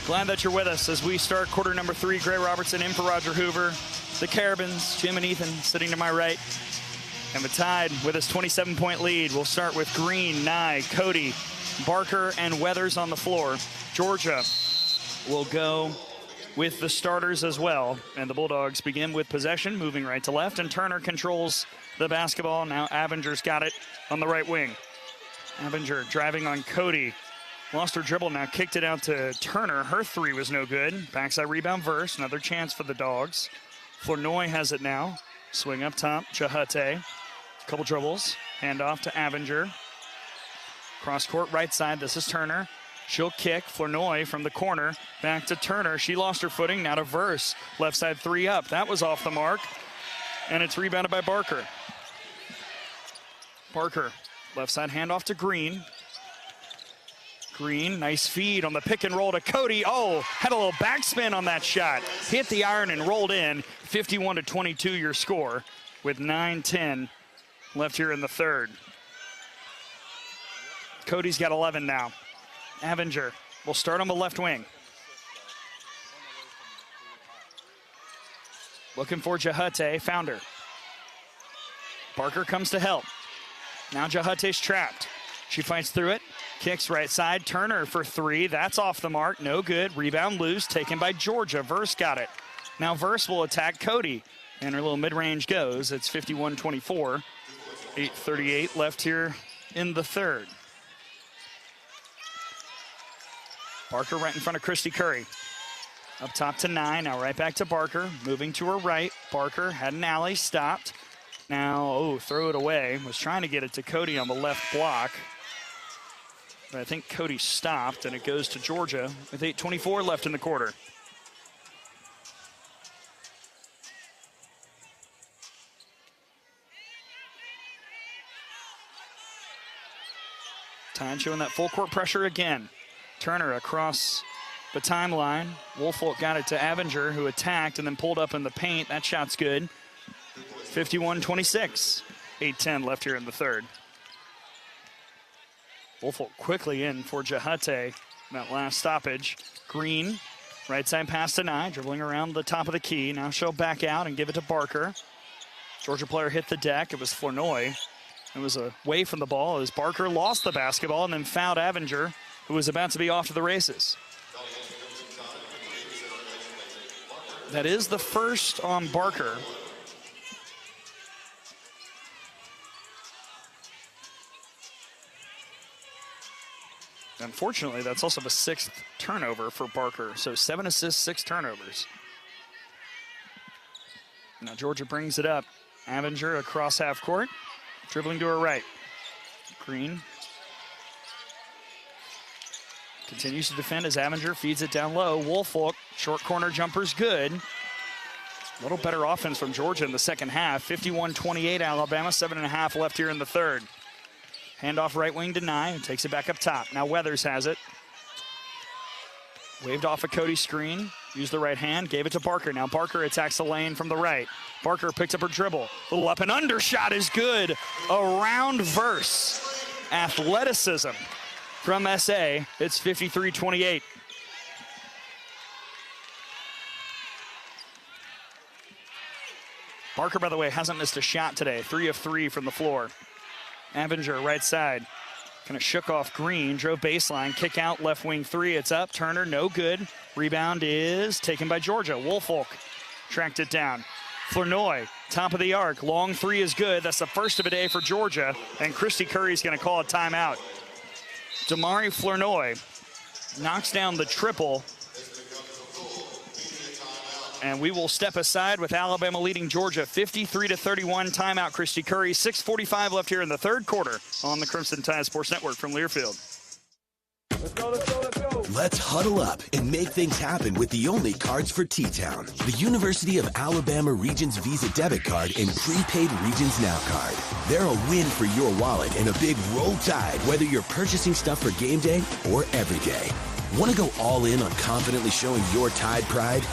Glad that you're with us as we start quarter number 3. Gray Robertson in for Roger Hoover. The Carabins, Jim and Ethan sitting to my right. And the Tide with his 27-point lead. We'll start with Green, Nye, Cody, Barker, and Weathers on the floor. Georgia will go with the starters as well. And the Bulldogs begin with possession, moving right to left, and Turner controls the basketball. Now Avenger's got it on the right wing. Avenger driving on Cody. Lost her dribble, now kicked it out to Turner. Her three was no good. Backside rebound Verse, another chance for the Dogs. Flournoy has it now. Swing up top, Jahate. Couple dribbles, hand off to Avenger. Cross court right side, this is Turner. She'll kick, Flournoy from the corner, back to Turner. She lost her footing, now to Verse. Left side three up, that was off the mark. And it's rebounded by Barker. Barker, left side handoff to Green. Green, nice feed on the pick and roll to Cody. Oh, had a little backspin on that shot. Hit the iron and rolled in. 51-22 your score with 9:10 left here in the third. Cody's got 11 now. Avenger will start on the left wing. Looking for Jahate, found her. Barker comes to help. Now Jahate's trapped. She fights through it, kicks right side. Turner for three, that's off the mark, no good. Rebound loose, taken by Georgia. Verse got it. Now Verse will attack Cody, and her little mid-range goes. It's 51-24. 8:38 left here in the third. Barker right in front of Christy Curry. Up top to Nye, now right back to Barker. Moving to her right. Barker had an alley, stopped. Now, throw it away. Was trying to get it to Cody on the left block. But I think Cody stopped, and it goes to Georgia with 8:24 left in the quarter. Tide showing that full court pressure again. Turner across the timeline. Woolfolk got it to Avinger, who attacked and then pulled up in the paint. That shot's good. 51-26. 8:10 left here in the third. Woolfolk quickly in for Jahate. That last stoppage. Green, right side pass to Nye, dribbling around the top of the key. Now she'll back out and give it to Barker. Georgia player hit the deck. It was Flournoy. It was away from the ball as Barker lost the basketball and then fouled Avinger, who was about to be off to the races. That is the first on Barker. Unfortunately, that's also the 6th turnover for Barker. So 7 assists, 6 turnovers. Now Georgia brings it up. Avinger across half court. Dribbling to her right. Green continues to defend as Avinger feeds it down low. Woolfolk, short corner jumper's good. A little better offense from Georgia in the second half. 51-28 Alabama, 7.5 left here in the third. Handoff right wing to Nye, and takes it back up top. Now Weathers has it. Waved off a Cody screen, used the right hand, gave it to Barker. Now Barker attacks the lane from the right. Barker picked up her dribble. Little up and under shot is good. Around verse. Athleticism from SA. It's 53-28. Barker, by the way, hasn't missed a shot today. 3 of 3 from the floor. Avinger, right side. Kind of shook off Green, drove baseline, kick out, left wing 3. It's up. Turner, no good. Rebound is taken by Georgia. Woolfolk tracked it down. Flournoy, top of the arc. Long 3 is good. That's the first of a day for Georgia. And Christy Curry's going to call a timeout. Damari Flournoy knocks down the triple. And we will step aside with Alabama leading Georgia 53-31. Timeout, Christy Curry. 6:45 left here in the third quarter on the Crimson Tide Sports Network from Learfield. Let's go, let's go, let's go. Let's huddle up and make things happen with the only cards for T-Town. The University of Alabama Regions Visa Debit Card and Prepaid Regions Now Card. They're a win for your wallet and a big roll tide, whether you're purchasing stuff for game day or every day. Want to go all in on confidently showing your Tide pride?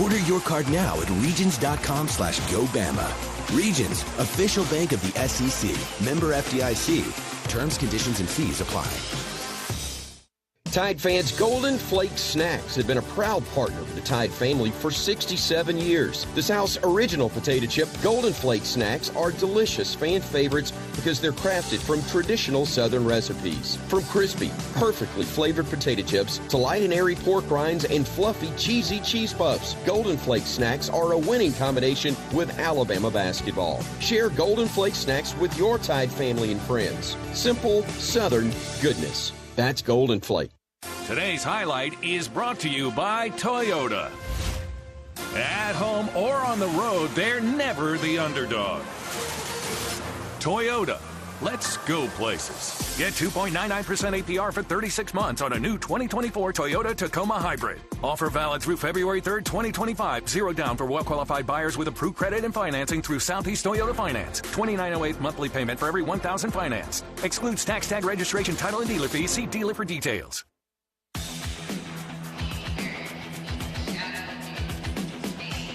Order your card now at regions.com/GoBama. Regions, official bank of the SEC. Member FDIC. Terms, conditions, and fees apply. Tide fans, Golden Flake Snacks have been a proud partner of the Tide family for 67 years. The South's original potato chip, Golden Flake Snacks are delicious fan favorites because they're crafted from traditional Southern recipes. From crispy, perfectly flavored potato chips to light and airy pork rinds and fluffy, cheesy cheese puffs, Golden Flake Snacks are a winning combination with Alabama basketball. Share Golden Flake Snacks with your Tide family and friends. Simple, Southern goodness. That's Golden Flake. Today's highlight is brought to you by Toyota. At home or on the road, they're never the underdog. Toyota. Let's go places. Get 2.99% APR for 36 months on a new 2024 Toyota Tacoma Hybrid. Offer valid through February 3rd, 2025. Zero down for well-qualified buyers with approved credit and financing through Southeast Toyota Finance. $29.08 monthly payment for every $1,000 financed. Excludes tax, tag, registration, title, and dealer fees. See dealer for details.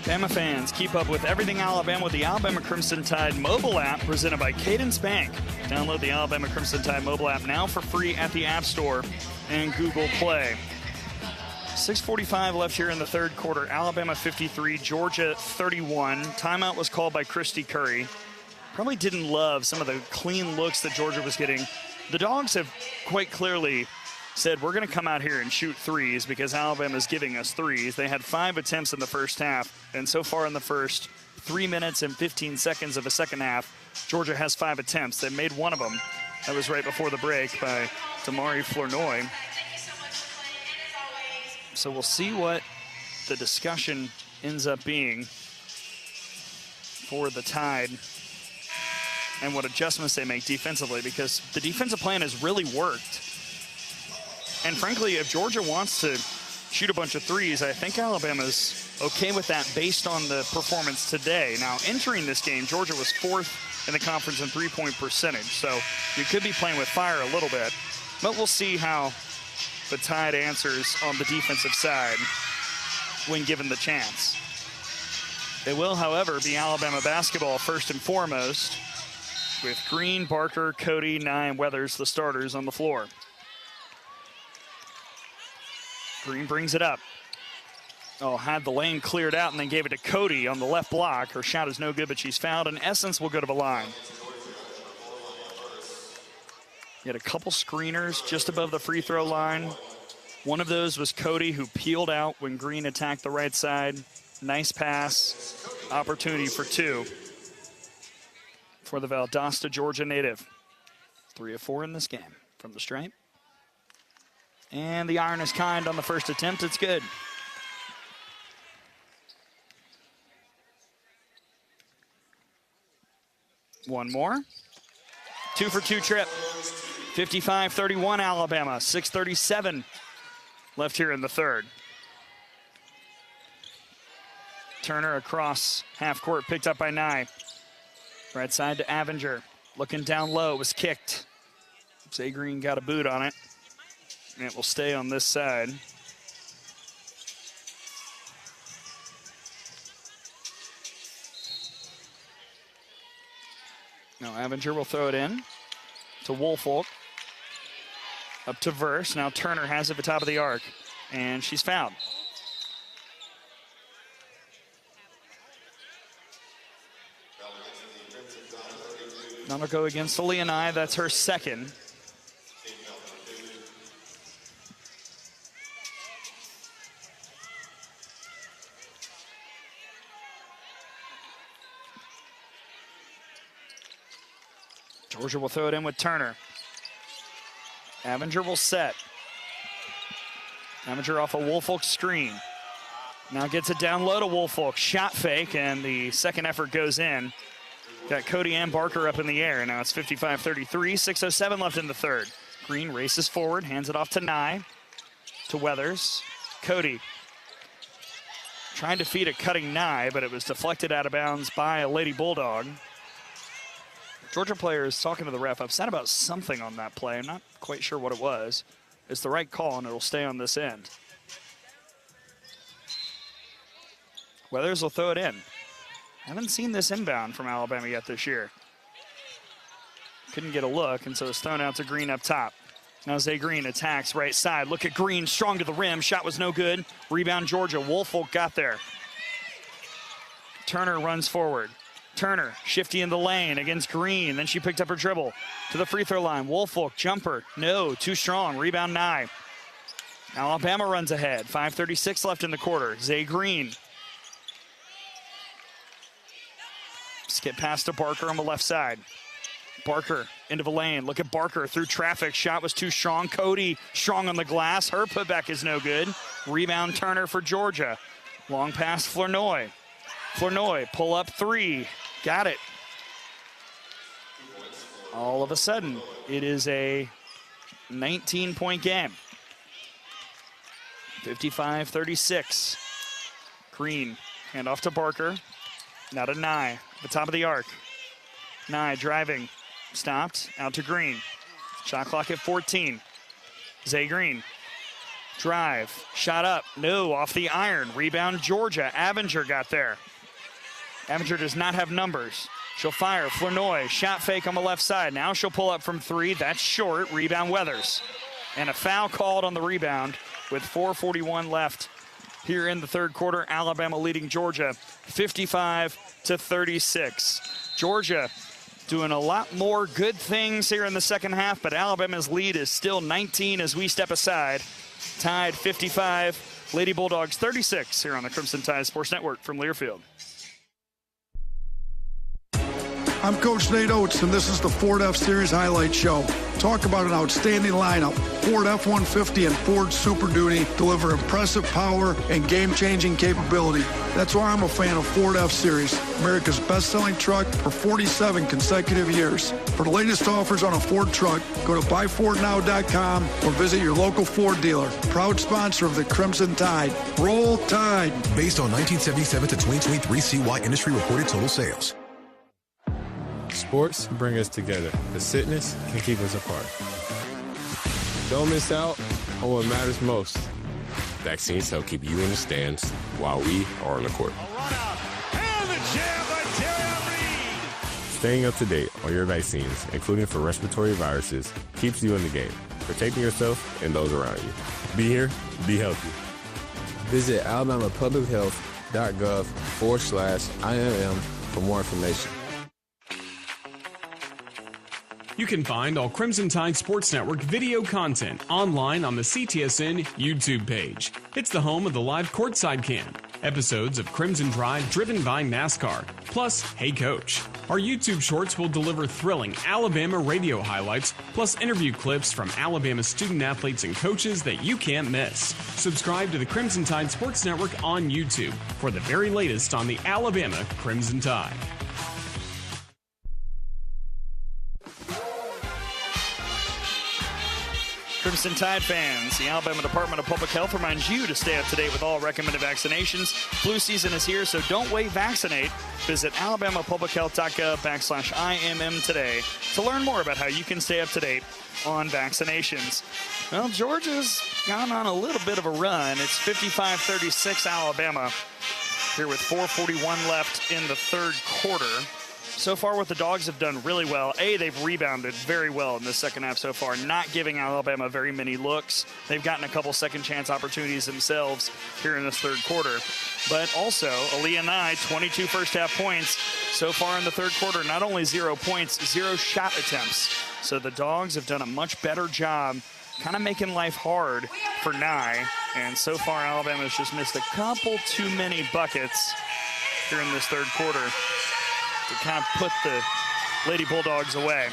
Bama fans, keep up with everything Alabama with the Alabama Crimson Tide mobile app presented by Cadence Bank. Download the Alabama Crimson Tide mobile app now for free at the App Store and Google Play. 6:45 left here in the third quarter. Alabama 53, Georgia 31. Timeout was called by Christy Curry. Probably didn't love some of the clean looks that Georgia was getting. The Dogs have quite clearly said, we're going to come out here and shoot threes because Alabama's giving us threes. They had 5 attempts in the first half, and so far in the first 3 minutes and 15 seconds of the second half, Georgia has 5 attempts. They made one of them. That was right before the break by Damari Flournoy. So we'll see what the discussion ends up being for the Tide and what adjustments they make defensively, because the defensive plan has really worked. And frankly, if Georgia wants to shoot a bunch of threes, I think Alabama's okay with that based on the performance today. Now, entering this game, Georgia was 4th in the conference in three-point percentage, so you could be playing with fire a little bit. But we'll see how the Tide answers on the defensive side when given the chance. It will, however, be Alabama basketball first and foremost, with Green, Barker, Cody, Nye, and Weathers, the starters, on the floor. Green brings it up. Oh, had the lane cleared out and then gave it to Cody on the left block. Her shot is no good, but she's fouled, and Essence will go to the line. He had a couple screeners just above the free throw line. One of those was Cody, who peeled out when Green attacked the right side. Nice pass. Opportunity for two for the Valdosta, Georgia native. 3 of 4 in this game from the stripe. And the iron is kind on the first attempt. It's good. One more. 2 for 2 trip. 55-31 Alabama. 6:37 left here in the third. Turner across half court, picked up by Nye. Right side to Avenger. Looking down low, was kicked. Zay Green got a boot on it. And it will stay on this side. Now Avenger will throw it in to Woolfolk. Up to Verse. Now Turner has it at the top of the arc. And she's fouled. That'll go against Leoni. That's her second. Georgia will throw it in with Turner. Avenger will set. Avenger off a Woolfolk screen. Now gets it down low to Woolfolk. Shot fake, and the second effort goes in. Got Cody and Barker up in the air. Now it's 55-33, 6:07 left in the third. Green races forward, hands it off to Nye. To Weathers. Cody trying to feed a cutting Nye, but it was deflected out of bounds by a Lady Bulldog. Georgia player is talking to the ref, upset about something on that play. I'm not quite sure what it was. It's the right call, and it'll stay on this end. Weathers will throw it in. Haven't seen this inbound from Alabama yet this year. Couldn't get a look, and so it's thrown out to Green up top. Now Zay Green attacks right side. Look at Green, strong to the rim. Shot was no good. Rebound Georgia. Woolfolk got there. Turner runs forward. Turner, shifty in the lane against Green. Then she picked up her dribble to the free throw line. Woolfolk, jumper. No, too strong. Rebound Nye. Alabama runs ahead. 5:36 left in the quarter. Zay Green. Skip pass to Barker on the left side. Barker into the lane. Look at Barker through traffic. Shot was too strong. Cody strong on the glass. Her putback is no good. Rebound Turner for Georgia. Long pass Flournoy. Flournoy, pull up three. Got it. All of a sudden, it is a 19-point game. 55-36. Green, hand off to Barker. Now to Nye, the top of the arc. Nye driving, stopped, out to Green. Shot clock at 14. Zay Green, drive, shot up, no, off the iron. Rebound Georgia, Avenger got there. Avenger does not have numbers. She'll fire, Flournoy, shot fake on the left side. Now she'll pull up from three, that's short, rebound Weathers. And a foul called on the rebound with 4:41 left here in the third quarter. Alabama leading Georgia 55-36. Georgia doing a lot more good things here in the second half, but Alabama's lead is still 19 as we step aside. Tide 55, Lady Bulldogs 36 here on the Crimson Tide Sports Network from Learfield. I'm Coach Nate Oates, and this is the Ford F-Series Highlight Show. Talk about an outstanding lineup. Ford F-150 and Ford Super Duty deliver impressive power and game-changing capability. That's why I'm a fan of Ford F-Series, America's best-selling truck for 47 consecutive years. For the latest offers on a Ford truck, go to buyfordnow.com or visit your local Ford dealer. Proud sponsor of the Crimson Tide. Roll Tide. Based on 1977 to 2023 CY industry reported total sales. Sports bring us together. The sickness can keep us apart. Don't miss out on what matters most. Vaccines help keep you in the stands while we are on the court. Staying up to date on your vaccines, including for respiratory viruses, keeps you in the game, protecting yourself and those around you. Be here, be healthy. Visit alabamapublichealth.gov/IMM for more information. You can find all Crimson Tide Sports Network video content online on the CTSN YouTube page. It's the home of the live Courtside Cam, episodes of Crimson Drive driven by NASCAR, plus Hey Coach. Our YouTube shorts will deliver thrilling Alabama radio highlights, plus interview clips from Alabama student athletes and coaches that you can't miss. Subscribe to the Crimson Tide Sports Network on YouTube for the very latest on the Alabama Crimson Tide. Crimson Tide fans, the Alabama Department of Public Health reminds you to stay up to date with all recommended vaccinations. Flu season is here, so don't wait, vaccinate. Visit alabamapublichealth.gov/IMM today to learn more about how you can stay up to date on vaccinations. Well, Georgia's gone on a little bit of a run. It's 55-36 Alabama here with 4:41 left in the third quarter. So far, what the Dogs have done really well, they've rebounded very well in the second half so far, not giving Alabama very many looks. They've gotten a couple second chance opportunities themselves here in this third quarter. But also, Aaliyah Nye, 22 first half points so far in the third quarter. Not only 0 points, 0 shot attempts. So the Dogs have done a much better job kind of making life hard for Nye. And so far, Alabama's just missed a couple too many buckets here in this third quarter to kind of put the Lady Bulldogs away.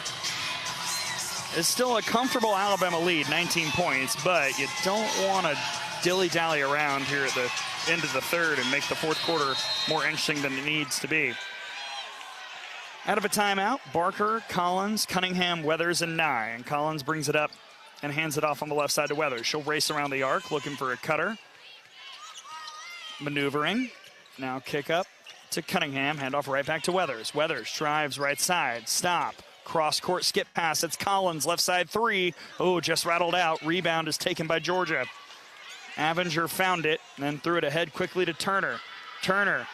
It's still a comfortable Alabama lead, 19 points, but you don't want to dilly-dally around here at the end of the third and make the fourth quarter more interesting than it needs to be. Out of a timeout, Barker, Collins, Cunningham, Weathers, and Nye. And Collins brings it up and hands it off on the left side to Weathers. She'll race around the arc looking for a cutter. Maneuvering. Now kick up to Cunningham, handoff right back to Weathers. Weathers drives right side, stop, cross court skip pass. It's Collins, left side three. Oh, just rattled out. Rebound is taken by Georgia. Avenger found it, and then threw it ahead quickly to Turner. Turner,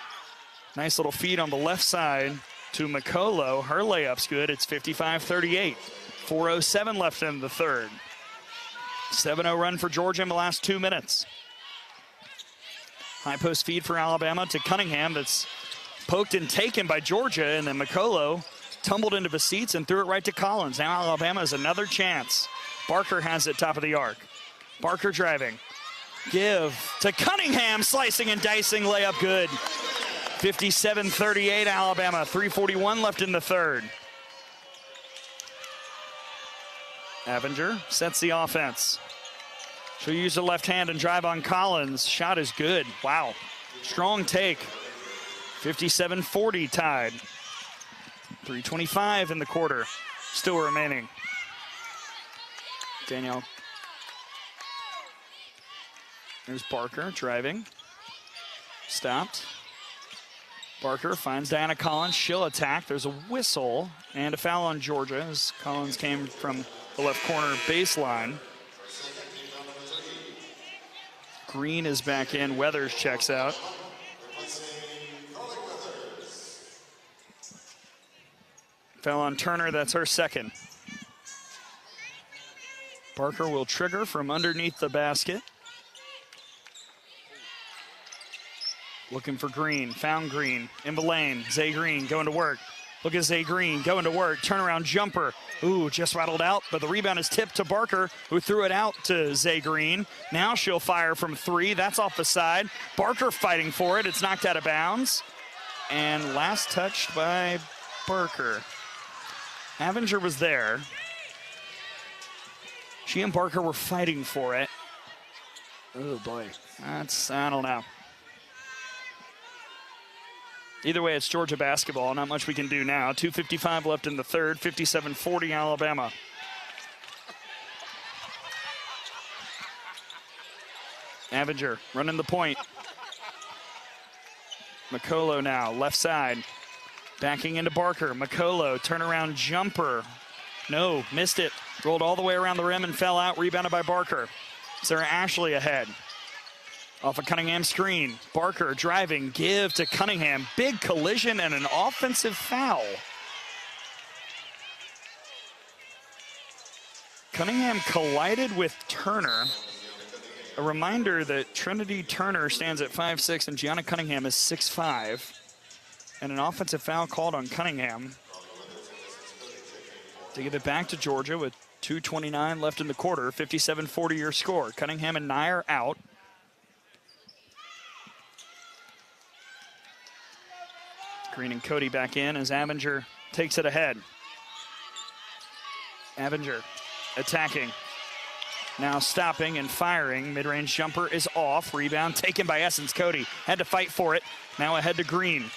nice little feed on the left side to Makolo. Her layup's good. It's 55-38. 4:07 left in the third. 7-0 run for Georgia in the last 2 minutes. High post feed for Alabama to Cunningham that's poked and taken by Georgia, and then Makolo tumbled into the seats and threw it right to Collins. Now Alabama has another chance. Barker has it top of the arc. Barker driving. Give to Cunningham, slicing and dicing, layup good. 57-38 Alabama, 3:41 left in the third. Avenger sets the offense. She'll use the left hand and drive on Collins. Shot is good. Wow. Strong take. 57-40 Tide. 3:25 in the quarter. Still remaining. Danielle. There's Barker driving. Stopped. Barker finds Diana Collins. She'll attack. There's a whistle and a foul on Georgia as Collins came from the left corner baseline. Green is back in. Weathers checks out. Foul on Turner. That's her second. Barker will trigger from underneath the basket. Looking for Green. Found Green in the lane. Zay Green going to work. Look at Zay Green going to work. Turnaround jumper. Ooh, just rattled out, but the rebound is tipped to Barker, who threw it out to Zay Green. Now she'll fire from three. That's off the side. Barker fighting for it. It's knocked out of bounds. And last touched by Barker. Avenger was there. She and Barker were fighting for it. Oh, boy. I don't know. Either way, it's Georgia basketball. Not much we can do now. 2:55 left in the third. 57-40 Alabama. Avenger running the point. McColo now, left side. Backing into Barker. McColo, turnaround jumper. No, missed it. Rolled all the way around the rim and fell out. Rebounded by Barker. Sarah Ashley ahead. Off a Cunningham screen. Barker driving, give to Cunningham. Big collision and an offensive foul. Cunningham collided with Turner. A reminder that Trinity Turner stands at 5'6" and Gianna Cunningham is 6'5". And an offensive foul called on Cunningham. To give it back to Georgia with 2:29 left in the quarter. 57-40 your score. Cunningham and Nye are out. Green and Cody back in as Abinger takes it ahead. Abinger attacking. Now stopping and firing. Mid-range jumper is off. Rebound taken by Essence. Cody had to fight for it. Now ahead to Green.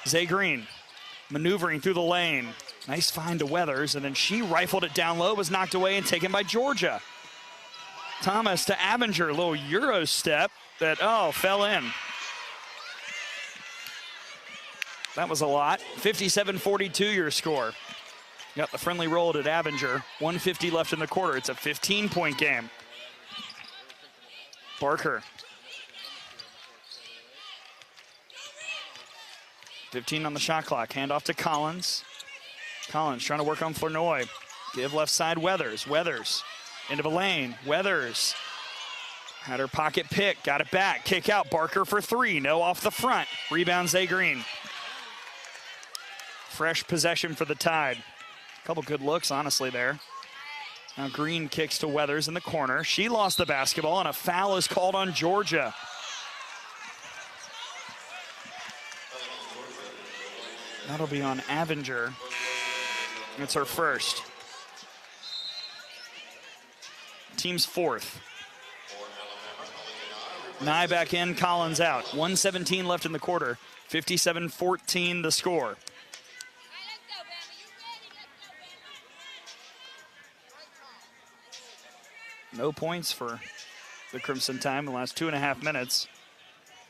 Zay Green maneuvering through the lane. Nice find to Weathers, and then she rifled it down low, was knocked away and taken by Georgia. Thomas to Abinger, little Euro step that, fell in. That was a lot. 57-42 your score. Got the friendly roll at Abinger. 1:50 left in the quarter. It's a 15-point game. Barker. 15 on the shot clock. Hand off to Collins. Collins trying to work on Flournoy. Give left side Weathers. Weathers into the lane. Weathers had her pocket pick. Got it back. Kick out. Barker for three. No off the front. Rebound Zay Green. Fresh possession for the Tide. A couple good looks, honestly, there. Now Green kicks to Weathers in the corner. She lost the basketball, and a foul is called on Georgia. That'll be on Abinger. It's her first. Team's fourth. Nye back in, Collins out. 1:17 left in the quarter. 57-14 the score. No points for the Crimson Tide in the last 2.5 minutes.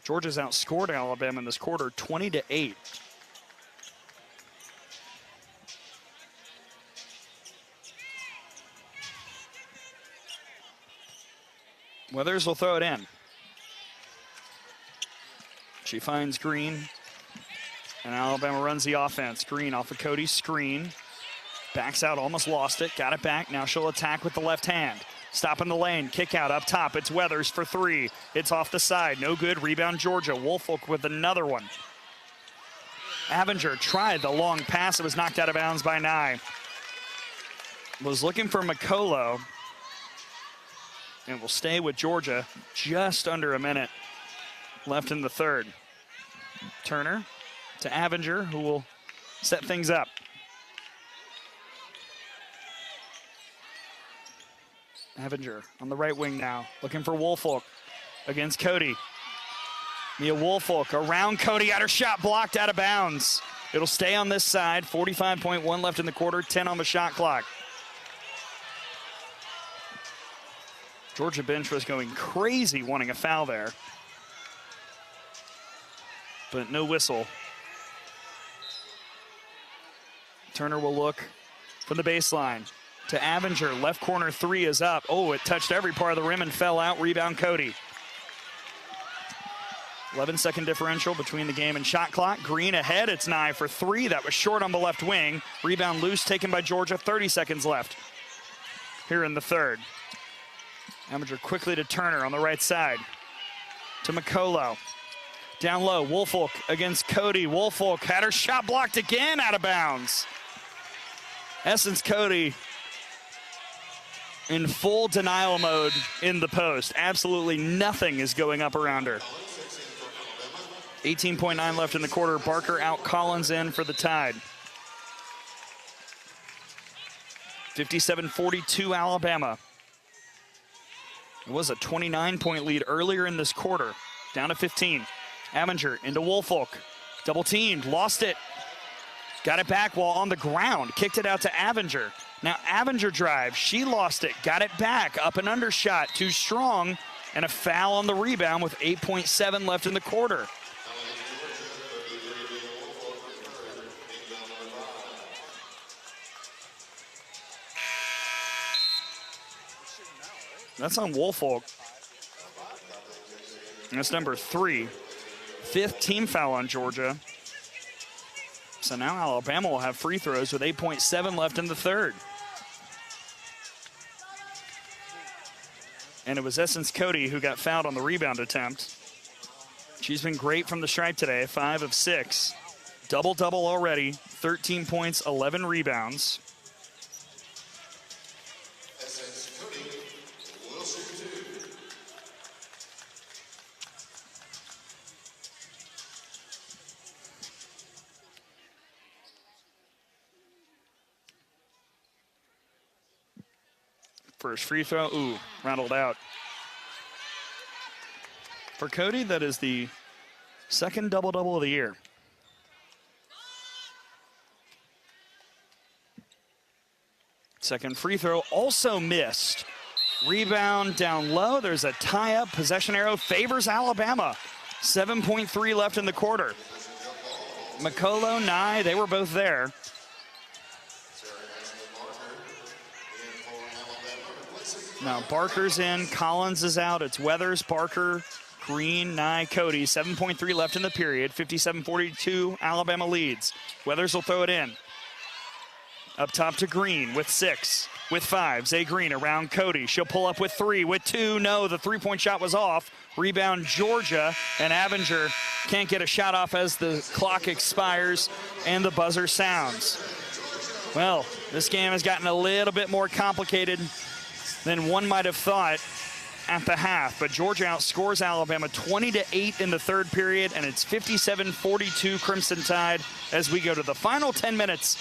Georgia's outscored Alabama in this quarter 20-8. Weathers will throw it in. She finds Green, and Alabama runs the offense. Green off of Cody's screen. Backs out, almost lost it. Got it back. Now she'll attack with the left hand. Stop in the lane. Kick out up top. It's Weathers for three. It's off the side. No good. Rebound Georgia. Woolfolk with another one. Abinger tried the long pass. It was knocked out of bounds by Nye. Was looking for McColo. And will stay with Georgia. Just under a minute left in the third. Turner to Abinger, who will set things up. Abinger on the right wing now, looking for Woolfolk against Cody. Mia Woolfolk around Cody, had her shot blocked out of bounds. It'll stay on this side. 45.1 left in the quarter, 10 on the shot clock. Georgia bench was going crazy wanting a foul there. But no whistle. Turner will look from the baseline to Abinger. Left corner three is up. Oh, it touched every part of the rim and fell out. Rebound Cody. 11-second differential between the game and shot clock. Green ahead. It's Nye for three. That was short on the left wing. Rebound loose, taken by Georgia. 30 seconds left here in the third. Abinger quickly to Turner on the right side. To McColo. Down low, Woolfolk against Cody. Woolfolk had her shot blocked again, out of bounds. Essence Cody in full denial mode in the post. Absolutely nothing is going up around her. 18.9 left in the quarter. Barker out, Collins in for the Tide. 57-42 Alabama. It was a 29-point lead earlier in this quarter. Down to 15. Avinger into Woolfolk. Double teamed, lost it. Got it back while on the ground. Kicked it out to Avinger. Now Avinger drives. She lost it. Got it back. Up and under shot. Too strong. And a foul on the rebound with 8.7 left in the quarter. That's on Woolfolk. That's number 3. 5th team foul on Georgia. So now Alabama will have free throws with 8.7 left in the third. And it was Essence Cody who got fouled on the rebound attempt. She's been great from the stripe today, 5 of 6. Double-double already, 13 points, 11 rebounds. First free throw, rattled out. For Cody, that is the second double-double of the year. Second free throw also missed. Rebound down low. There's a tie-up. Possession arrow favors Alabama. 7.3 left in the quarter. Makolo, Nye, they were both there. Now Barker's in, Collins is out. It's Weathers, Barker, Green, Nye, Cody. 7.3 left in the period. 57-42, Alabama leads. Weathers will throw it in. Up top to Green with 6, with 5. Zay Green around Cody. She'll pull up with 3, with 2. No, the three-point shot was off. Rebound Georgia, and Avinger can't get a shot off as the clock expires and the buzzer sounds. Well, this game has gotten a little bit more complicated than one might have thought at the half, but Georgia outscores Alabama 20-8 in the third period, and it's 57-42 Crimson Tide as we go to the final 10 minutes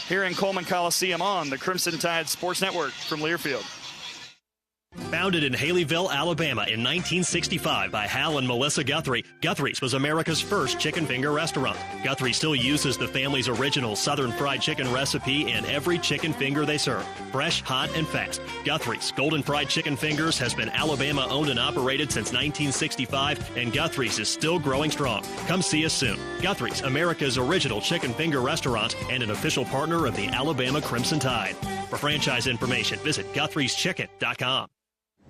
here in Coleman Coliseum on the Crimson Tide Sports Network from Learfield. Founded in Haleyville, Alabama in 1965 by Hal and Melissa Guthrie, Guthrie's was America's first chicken finger restaurant. Guthrie still uses the family's original Southern fried chicken recipe in every chicken finger they serve. Fresh, hot, and fast. Guthrie's Golden Fried Chicken Fingers has been Alabama owned and operated since 1965, and Guthrie's is still growing strong. Come see us soon. Guthrie's, America's original chicken finger restaurant and an official partner of the Alabama Crimson Tide. For franchise information, visit Guthrie'sChicken.com.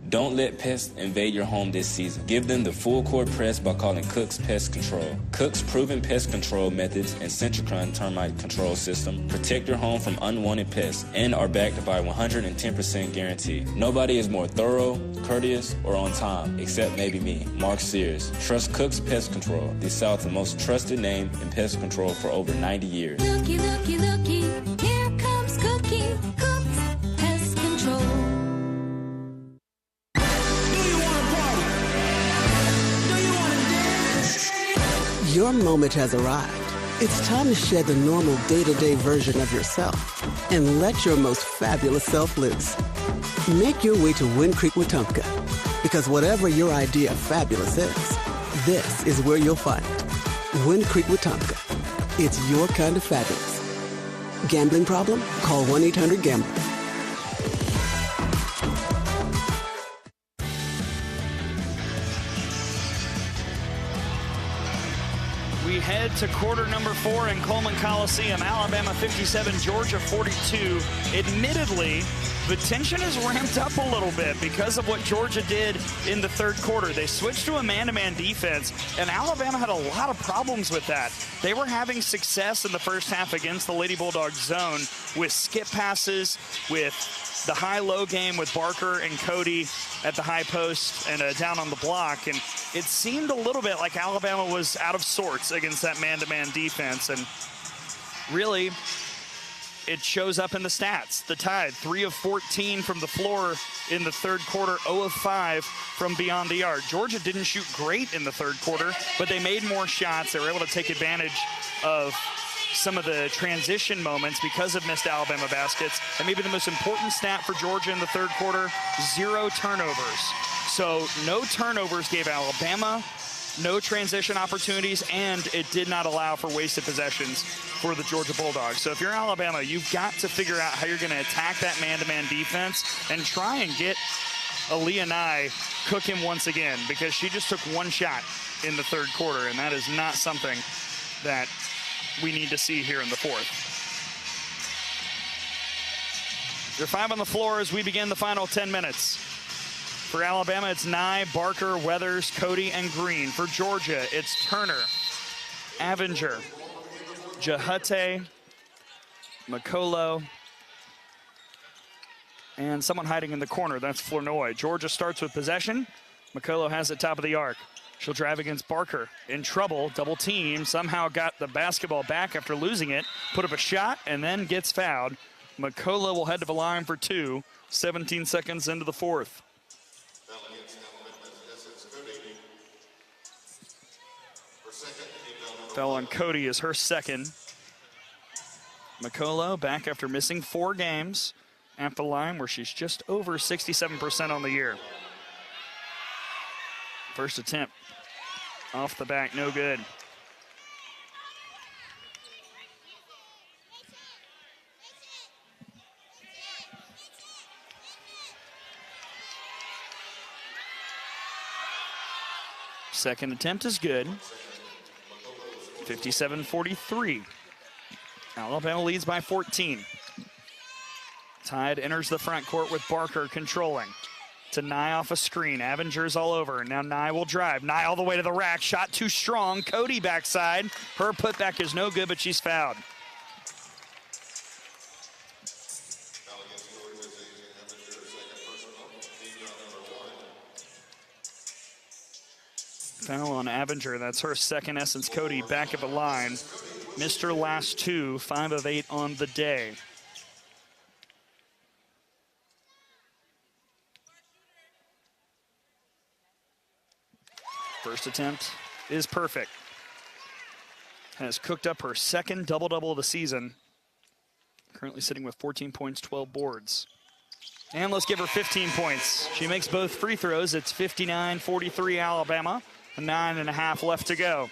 Don't let pests invade your home this season. Give them the full court press by calling Cook's Pest Control. Cook's proven pest control methods and Centricron termite control system protect your home from unwanted pests and are backed by a 110% guarantee. Nobody is more thorough, courteous, or on time, except maybe me, Mark Sears. Trust Cook's Pest Control, the South's most trusted name in pest control for over 90 years. Looky, looky, looky, here comes Cookie, Cook's Pest Control. Your moment has arrived. It's time to shed the normal day-to-day version of yourself and let your most fabulous self loose. Make your way to Wind Creek Wetumpka, because whatever your idea of fabulous is, this is where you'll find it. Wind Creek Wetumpka. It's your kind of fabulous. Gambling problem? Call 1-800-GAMBLER. We head to quarter number 4 in Coleman Coliseum. Alabama 57, Georgia 42. Admittedly, the tension has ramped up a little bit because of what Georgia did in the third quarter. They switched to a man-to-man defense, and Alabama had a lot of problems with that. They were having success in the first half against the Lady Bulldogs zone with skip passes, with the high-low game with Barker and Cody at the high post and down on the block. And it seemed a little bit like Alabama was out of sorts against that man-to-man defense. And really, it shows up in the stats. The Tide, 3 of 14 from the floor in the third quarter, 0 of 5 from beyond the arc. Georgia didn't shoot great in the third quarter, but they made more shots. They were able to take advantage of some of the transition moments because of missed Alabama baskets. And maybe the most important stat for Georgia in the third quarter, 0 turnovers. So no turnovers gave Alabama no transition opportunities, and it did not allow for wasted possessions for the Georgia Bulldogs. So if you're Alabama, you've got to figure out how you're going to attack that man-to-man defense and try and get Aaliyah Nye cook him once again, because she just took one shot in the third quarter, and that is not something that we need to see here in the fourth. There are 5 on the floor as we begin the final 10 minutes. For Alabama, it's Nye, Barker, Weathers, Cody, and Green. For Georgia, it's Turner, Avenger, Jahute, McCullough, and someone hiding in the corner. That's Flournoy. Georgia starts with possession. McCullough has it top of the arc. She'll drive against Barker. In trouble, double team. Somehow got the basketball back after losing it. Put up a shot and then gets fouled. McCullough will head to the line for 2. 17 seconds into the fourth. Foul on Cody is her second. McCullough back after missing 4 games at the line, where she's just over 67% on the year. First attempt off the back, no good. Second attempt is good. 57-43. Alabama leads by 14. Tide enters the front court with Barker controlling. To Nye off a screen. Avenger's all over. Now Nye will drive. Nye all the way to the rack. Shot too strong. Cody backside. Her putback is no good, but she's fouled. Foul on Avenger. That's her second. Essence Cody back at the line. Missed her last 2, 5 of 8 on the day. First attempt is perfect. Has cooked up her second double-double of the season. Currently sitting with 14 points, 12 boards. And let's give her 15 points. She makes both free throws. It's 59-43 Alabama. 9.5 left to go.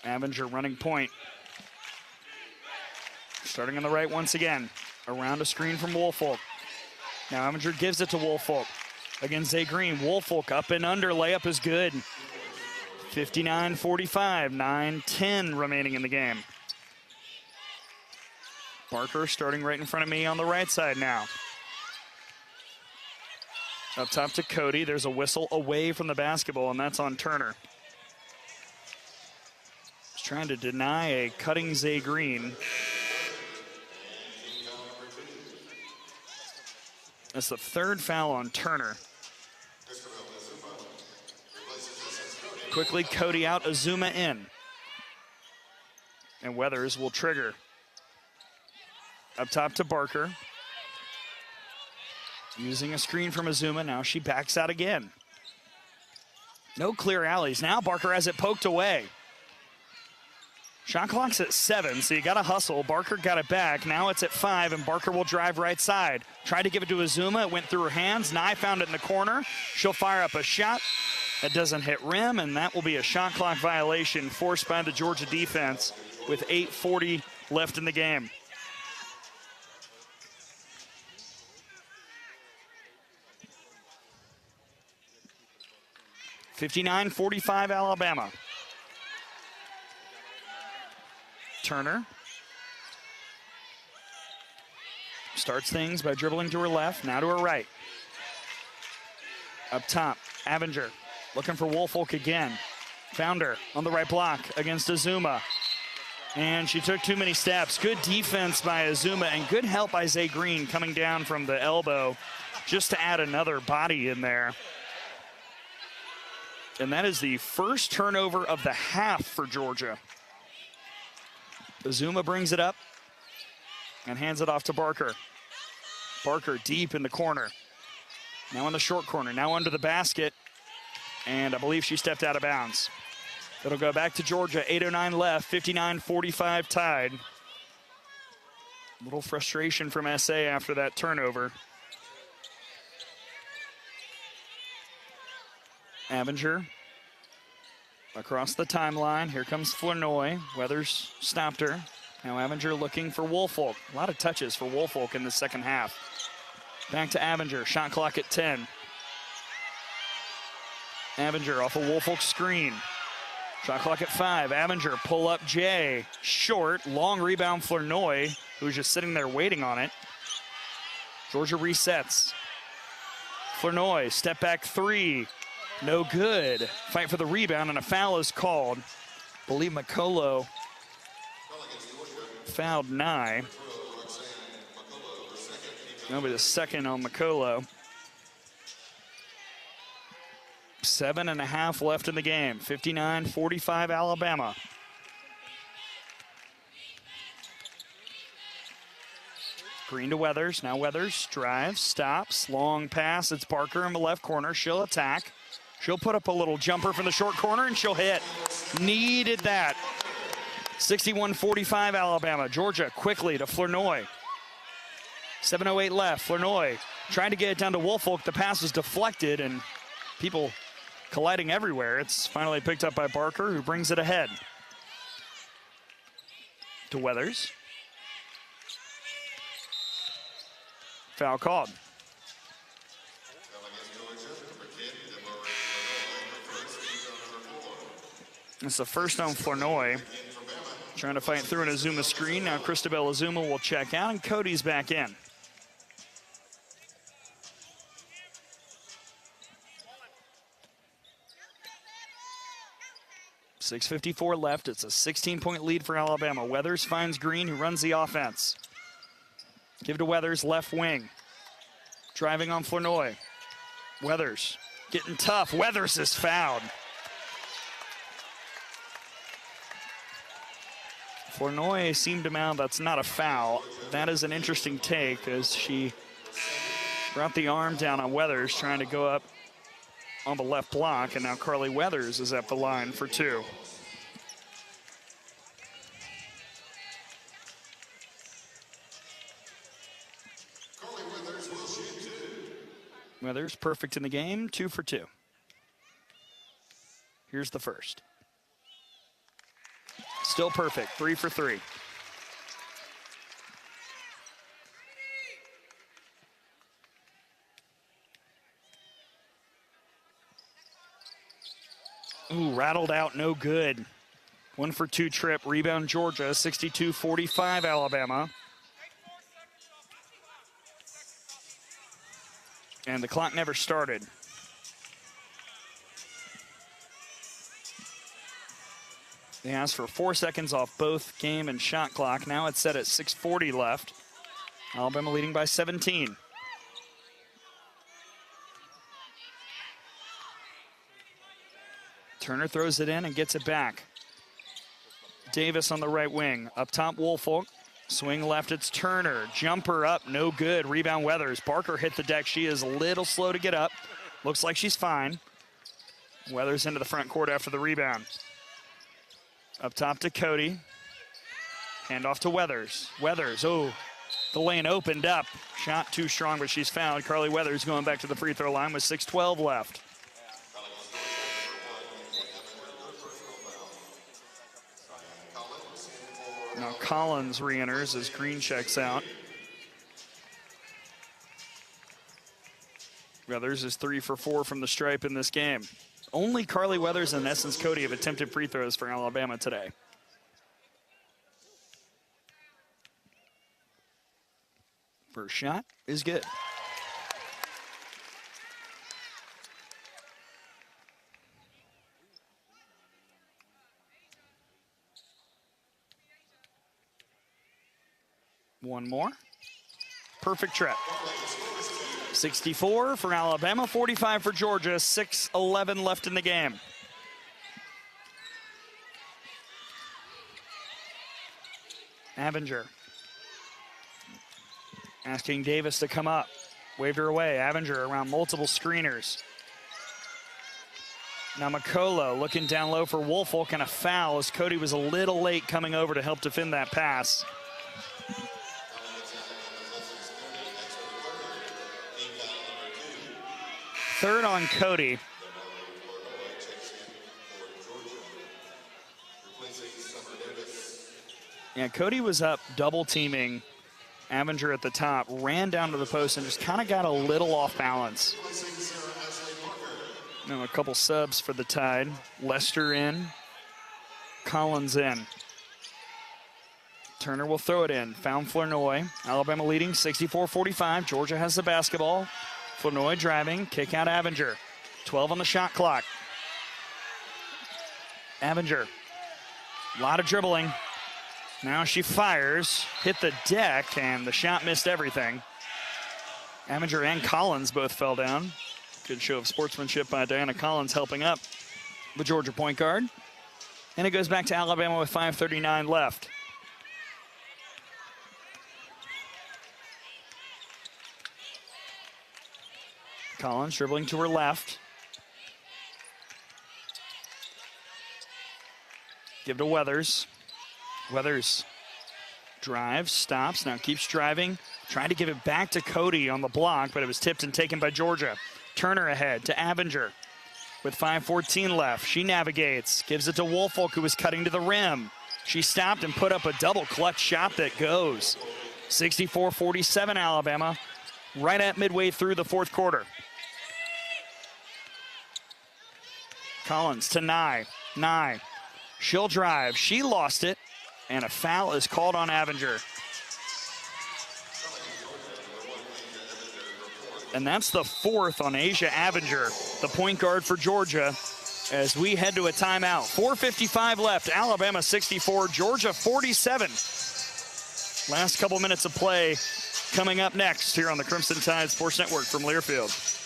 Avenger running point. Starting on the right once again. Around a screen from Woolfolk. Now Avenger gives it to Woolfolk. Against Zay Green. Woolfolk up and under. Layup is good. 59-45. 9-10 remaining in the game. Barker starting right in front of me on the right side now. Up top to Cody. There's a whistle away from the basketball, and that's on Turner. He's trying to deny a cutting Zay Green. That's the third foul on Turner. Quickly, Cody out, Azuma in. And Weathers will trigger. Up top to Barker. Using a screen from Azuma. Now she backs out again. No clear alleys. Now Barker has it poked away. Shot clock's at 7, so you got to hustle. Barker got it back. Now it's at 5, and Barker will drive right side. Tried to give it to Azuma. It went through her hands. Nye found it in the corner. She'll fire up a shot. That doesn't hit rim, and that will be a shot clock violation forced by the Georgia defense with 8:40 left in the game. (59-45) Alabama. Turner starts things by dribbling to her left, now to her right. Up top, Avenger looking for Woolfolk again. Found her on the right block against Azuma. And she took too many steps. Good defense by Azuma and good help by Zay Green coming down from the elbow just to add another body in there. And that is the first turnover of the half for Georgia. Azuma brings it up and hands it off to Barker. Barker deep in the corner. Now in the short corner, now under the basket. And I believe she stepped out of bounds. It'll go back to Georgia, 8:09 left, 59-45 Tide. A little frustration from SA after that turnover. Avinger across the timeline. Here comes Flournoy. Weathers stopped her. Now Avinger looking for Woolfolk. A lot of touches for Woolfolk in the second half. Back to Avinger. Shot clock at 10. Avinger off a Woolfolk screen. Shot clock at 5. Avinger pull up Jay. Short. Long rebound Flournoy, who's just sitting there waiting on it. Georgia resets. Flournoy, step back 3. No good. Fight for the rebound, and a foul is called. I believe McCullough fouled Nye. Nobody, the second on McCullough. 7.5 left in the game. 59-45 Alabama. Green to Weathers. Now Weathers drives, stops, long pass. It's Barker in the left corner. She'll attack. She'll put up a little jumper from the short corner, and she'll hit. Needed that. 61-45 Alabama. Georgia quickly to Flournoy. 7:08 left. Flournoy trying to get it down to Woolfolk. The pass was deflected, and people colliding everywhere. It's finally picked up by Barker, who brings it ahead. To Weathers. Foul called. It's the first on Flournoy. Trying to fight through an Azuma screen. Now Christabel Azuma will check out, and Cody's back in. .654 left. It's a 16-point lead for Alabama. Weathers finds Green, who runs the offense. Give to Weathers, left wing. Driving on Flournoy. Weathers getting tough. Weathers is fouled. Flournoy seemed to mount that's not a foul. That is an interesting take as she brought the arm down on Weathers, trying to go up on the left block, and now Carly Weathers is at the line for 2. Weathers perfect in the game, 2 for 2. Here's the first. Still perfect, 3 for 3. Ooh, rattled out, no good. 1 for 2 trip, rebound Georgia, 62-45 Alabama. And the clock never started. They asked for 4 seconds off both game and shot clock. Now it's set at 6:40 left. Alabama leading by 17. Turner throws it in and gets it back. Davis on the right wing. Up top, Woolfolk. Swing left, it's Turner. Jumper up, no good. Rebound Weathers. Barker hit the deck. She is a little slow to get up. Looks like she's fine. Weathers into the front court after the rebound. Up top to Cody. Hand off to Weathers. Weathers, oh, the lane opened up. Shot too strong, but she's fouled. Carly Weathers going back to the free throw line with 6:12 left. Now Collins re-enters as Green checks out. Weathers is 3 for 4 from the stripe in this game. Only Carly Weathers and Essence Cody have attempted free throws for Alabama today. First shot is good. One more. Perfect trip. 64 for Alabama, 45 for Georgia, 6:11 left in the game. Avinger asking Davis to come up. Waved her away. Avinger around multiple screeners. Now McCullough looking down low for Woolfolk, and a foul as Cody was a little late coming over to help defend that pass. Third on Cody. Yeah, Cody was up double teaming Avenger at the top, ran down to the post and just kind of got a little off balance. Now a couple subs for the Tide. Lester in, Collins in. Turner will throw it in. Found Flournoy. Alabama leading 64-45. Georgia has the basketball. Flournoy driving. Kick out Avenger. 12 on the shot clock. Avenger. A lot of dribbling. Now she fires. Hit the deck, and the shot missed everything. Avenger and Collins both fell down. Good show of sportsmanship by Diana Collins helping up the Georgia point guard. And it goes back to Alabama with 5:39 left. Collins dribbling to her left. Give to Weathers. Weathers drives, stops, now keeps driving. Trying to give it back to Cody on the block, but it was tipped and taken by Georgia. Turner ahead to Avenger with 5:14 left. She navigates, gives it to Woolfolk, who was cutting to the rim. She stopped and put up a double clutch shot that goes. 64-47 Alabama, right at midway through the fourth quarter. Collins to Nye. Nye. She'll drive. She lost it, and a foul is called on Avenger. And that's the fourth on Asia Avenger, the point guard for Georgia, as we head to a timeout. 4:55 left. Alabama 64, Georgia 47. Last couple minutes of play coming up next here on the Crimson Tide Sports Network from Learfield.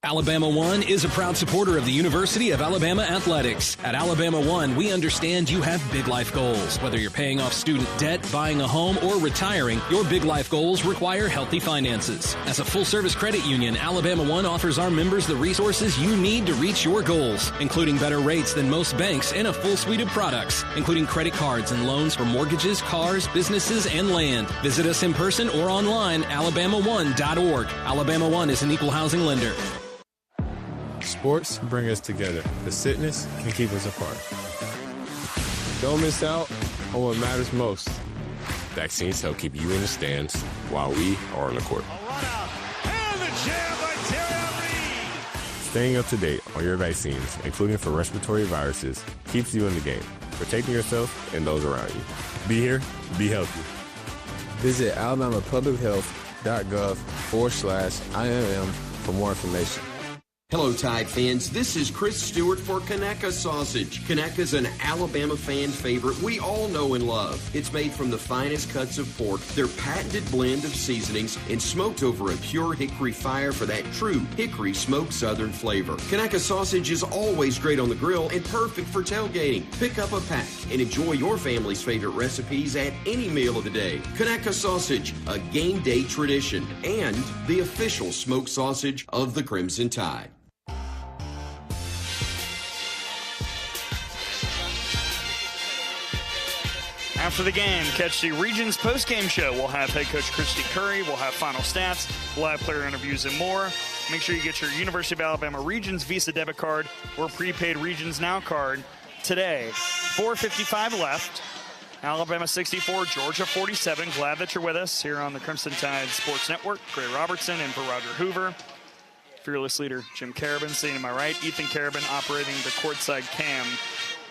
Alabama One is a proud supporter of the University of Alabama Athletics. At Alabama One, we understand you have big life goals. Whether you're paying off student debt, buying a home, or retiring, your big life goals require healthy finances. As a full-service credit union, Alabama One offers our members the resources you need to reach your goals, including better rates than most banks and a full suite of products, including credit cards and loans for mortgages, cars, businesses, and land. Visit us in person or online, alabama1.org. Alabama One is an equal housing lender. Sports bring us together. The sickness can keep us apart. Don't miss out on what matters most. Vaccines help keep you in the stands while we are on the court. Staying up to date on your vaccines, including for respiratory viruses, keeps you in the game, protecting yourself and those around you. Be here, be healthy. Visit alabamapublichealth.gov/IMM for more information. Hello, Tide fans. This is Chris Stewart for Conecuh Sausage. Conecuh's an Alabama fan favorite we all know and love. It's made from the finest cuts of pork, their patented blend of seasonings, and smoked over a pure hickory fire for that true hickory smoked southern flavor. Conecuh Sausage is always great on the grill and perfect for tailgating. Pick up a pack and enjoy your family's favorite recipes at any meal of the day. Conecuh Sausage, a game day tradition, and the official smoked sausage of the Crimson Tide. After the game, catch the Regions post-game show. We'll have head coach Christy Curry. We'll have final stats. We'll have player interviews and more. Make sure you get your University of Alabama Regions Visa debit card or prepaid Regions Now card today. 4:55 left. Alabama 64, Georgia 47. Glad that you're with us here on the Crimson Tide Sports Network. Gray Robertson and for Roger Hoover. Fearless leader Jim Carabin sitting to my right. Ethan Carabin operating the courtside cam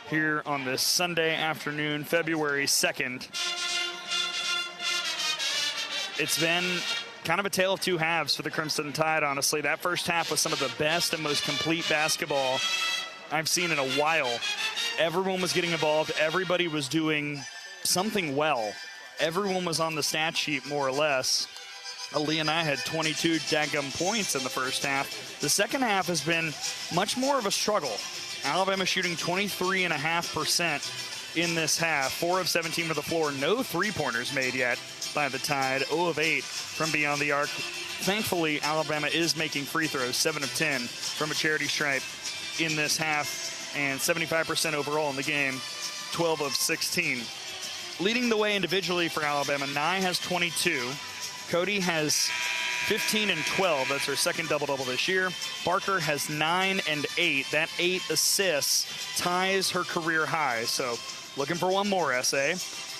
here on this Sunday afternoon, February 2nd. It's been kind of a tale of two halves for the Crimson Tide, honestly. That first half was some of the best and most complete basketball I've seen in a while. Everyone was getting involved. Everybody was doing something well. Everyone was on the stat sheet, more or less. Ali and I had 22 daggum points in the first half. The second half has been much more of a struggle. Alabama shooting 23.5% in this half. 4 of 17 for the floor. No three-pointers made yet by the Tide. 0 of 8 from beyond the arc. Thankfully, Alabama is making free throws. 7 of 10 from a charity stripe in this half. And 75% overall in the game. 12 of 16. Leading the way individually for Alabama, Nye has 22. Cody has 15 and 12. That's her second double-double this year. Barker has 9 and 8. That 8 assists ties her career high. So looking for one more, SA.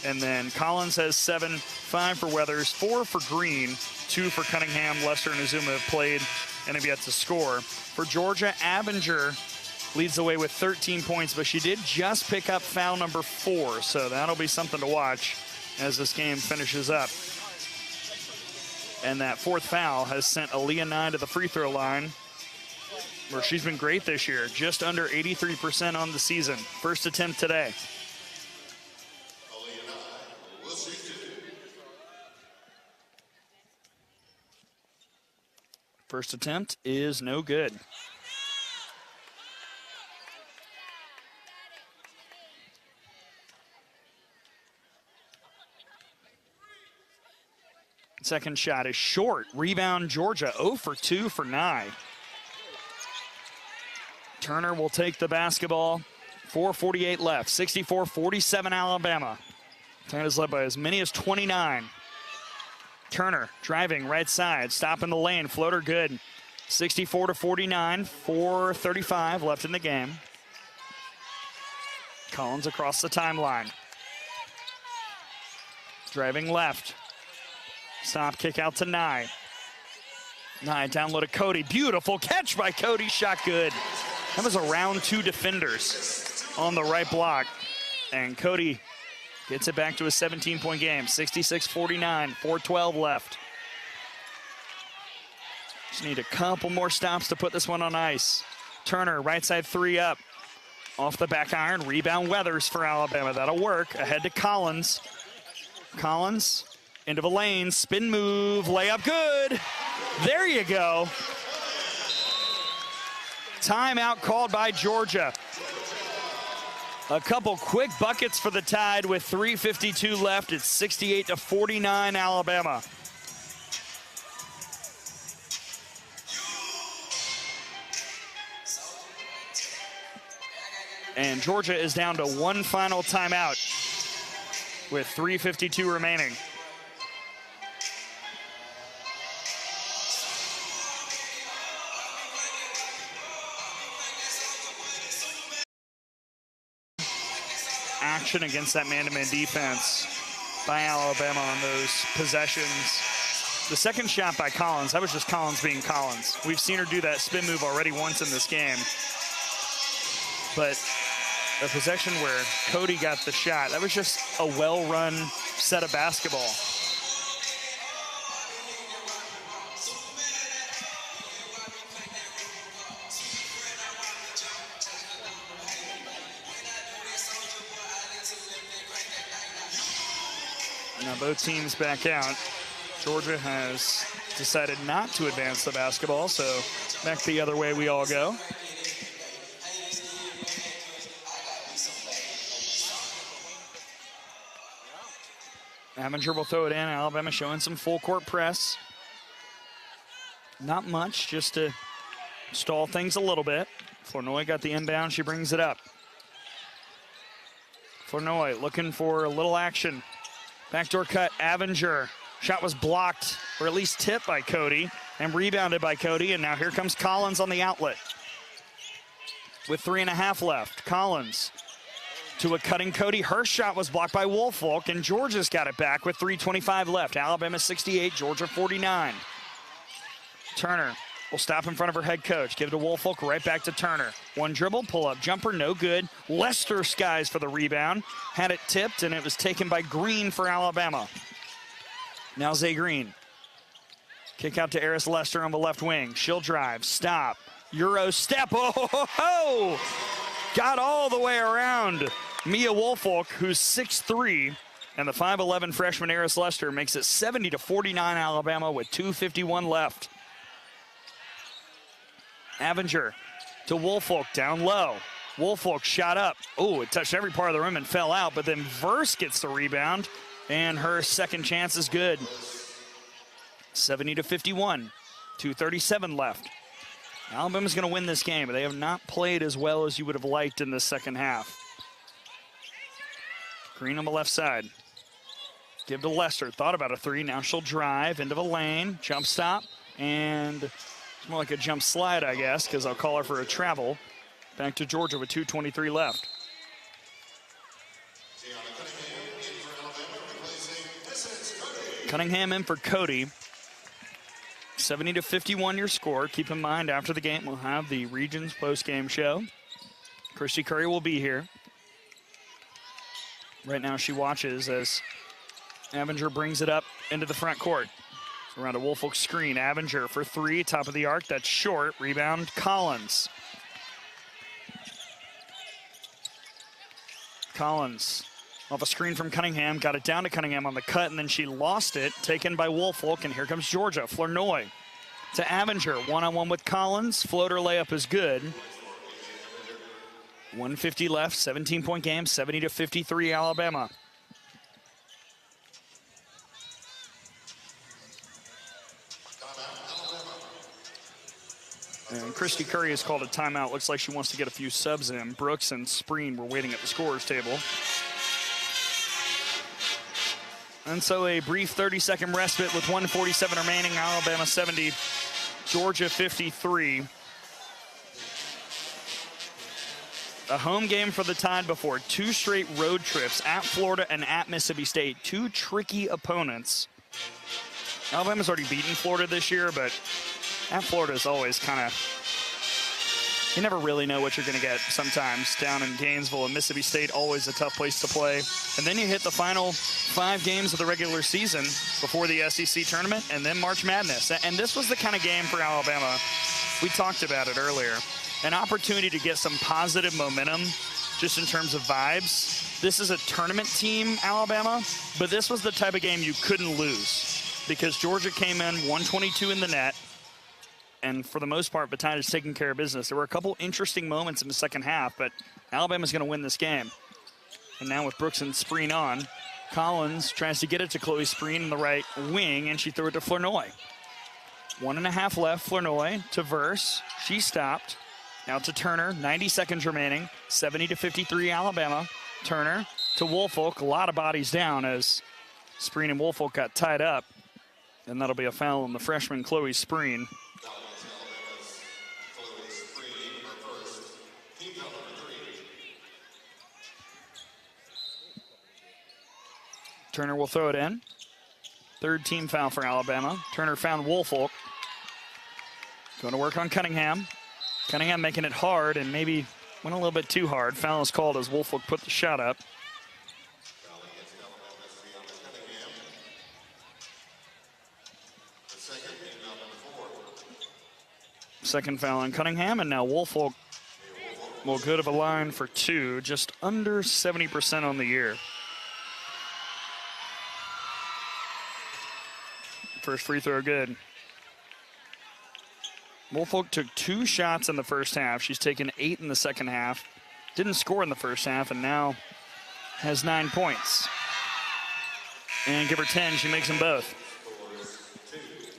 And then Collins has 7, 5 for Weathers, 4 for Green, 2 for Cunningham. Lester and Azuma have played and have yet to score. For Georgia, Abinger leads the way with 13 points, but she did just pick up foul number 4, so that'll be something to watch as this game finishes up. And that 4th foul has sent Aaliyah Nye to the free throw line, where she's been great this year, just under 83% on the season. First attempt today. First attempt is no good. Second shot is short. Rebound Georgia, 0 for 2 for Nye. Turner will take the basketball. 4:48 left, 64-47 Alabama. That is led by as many as 29. Turner driving right side, stopping the lane, floater good. 64-49, 4:35 left in the game. Collins across the timeline. Driving left. Stop, kick out to Nye. Nye down low to Cody. Beautiful catch by Cody, shot good. That was around 2 defenders on the right block. And Cody gets it back to a 17-point game. 66-49, 4:12 left. Just need a couple more stops to put this one on ice. Turner, right side 3 up. Off the back iron, rebound Weathers for Alabama. That'll work. Ahead to Collins. Collins into the lane, spin move, layup good. There you go. Timeout called by Georgia. A couple quick buckets for the Tide with 3:52 left. It's 68-49 Alabama. And Georgia is down to one final timeout with 3:52 remaining. Action against that man-to-man defense by Alabama on those possessions. The second shot by Collins, that was just Collins being Collins. We've seen her do that spin move already once in this game. But a possession where Cody got the shot, that was just a well-run set of basketball. Now both teams back out. Georgia has decided not to advance the basketball, so back the other way we all go. Abinger will throw it in. Alabama showing some full court press. Not much, just to stall things a little bit. Flournoy got the inbound. She brings it up. Flournoy looking for a little action. Backdoor cut, Abinger. Shot was blocked, or at least tipped by Cody, and rebounded by Cody, and now here comes Collins on the outlet. With 3.5 left, Collins to a cutting Cody. Her shot was blocked by Woolfolk, and Georgia's got it back with 3:25 left. Alabama 68, Georgia 49. Turner will stop in front of her head coach. Give it to Woolfolk, right back to Turner. One dribble, pull-up jumper, no good. Lester skies for the rebound. Had it tipped, and it was taken by Green for Alabama. Now Zay Green. Kick out to Eris Lester on the left wing. She'll drive, stop. Euro step, oh! Got all the way around Mia Woolfolk, who's 6'3", and the 5'11" freshman Eris Lester makes it 70-49 Alabama with 2:51 left. Abinger to Woolfolk, down low. Woolfolk shot up. Oh, it touched every part of the rim and fell out, but then Verse gets the rebound, and her second chance is good. 70-51, 2:37 left. Alabama's going to win this game, but they have not played as well as you would have liked in the second half. Green on the left side. give to Lester. Thought about a three. Now she'll drive into the lane. Jump stop. And it's more like a jump slide, I guess, because I'll call her for a travel. Back to Georgia with 2:23 left. Cunningham in for Cody. 70-51 your score. Keep in mind, after the game, we'll have the Regions post-game show. Christy Curry will be here. Right now she watches as Avenger brings it up into the front court. Around a Woolfolk screen. Avenger for three, top of the arc. That's short. Rebound, Collins. Collins off a screen from Cunningham. Got it down to Cunningham on the cut, and then she lost it. Taken by Woolfolk, and here comes Georgia. Flournoy to Avenger. One-on-one with Collins. Floater layup is good. 1:50 left. 17-point game. 70-53 Alabama. And Christy Curry has called a timeout. Looks like she wants to get a few subs in. Brooks and Spreen were waiting at the scorer's table. And so a brief 30-second respite with 1:47 remaining. Alabama 70, Georgia 53. A home game for the Tide before 2 straight road trips at Florida and at Mississippi State. 2 tricky opponents. Alabama's already beaten Florida this year, but at Florida is always kind of, you never really know what you're going to get sometimes. Down in Gainesville and Mississippi State, always a tough place to play. And then you hit the final 5 games of the regular season before the SEC tournament and then March Madness. And this was the kind of game for Alabama. We talked about it earlier. An opportunity to get some positive momentum just in terms of vibes. This is a tournament team, Alabama, but this was the type of game you couldn't lose because Georgia came in 122 in the net. And for the most part, Tide is taking care of business. There were a couple interesting moments in the second half, but Alabama's going to win this game. And now with Brooks and Spreen on, Collins tries to get it to Chloe Spreen in the right wing, and she threw it to Flournoy. 1.5 left, Flournoy to Verse. She stopped. Now to Turner, 90 seconds remaining. 70-53 Alabama. Turner to Woolfolk. A lot of bodies down as Spreen and Woolfolk got tied up. And that'll be a foul on the freshman, Chloe Spreen. Turner will throw it in. 3rd team foul for Alabama. Turner found Woolfolk. Going to work on Cunningham. Cunningham making it hard and maybe went a little bit too hard. Foul is called as Woolfolk put the shot up. Second foul on Cunningham, and now Woolfolk will go to the line for 2, just under 70% on the year. First free throw good. Woolfolk took 2 shots in the first half. She's taken 8 in the second half. Didn't score in the first half, and now has 9 points. And give her 10, she makes them both.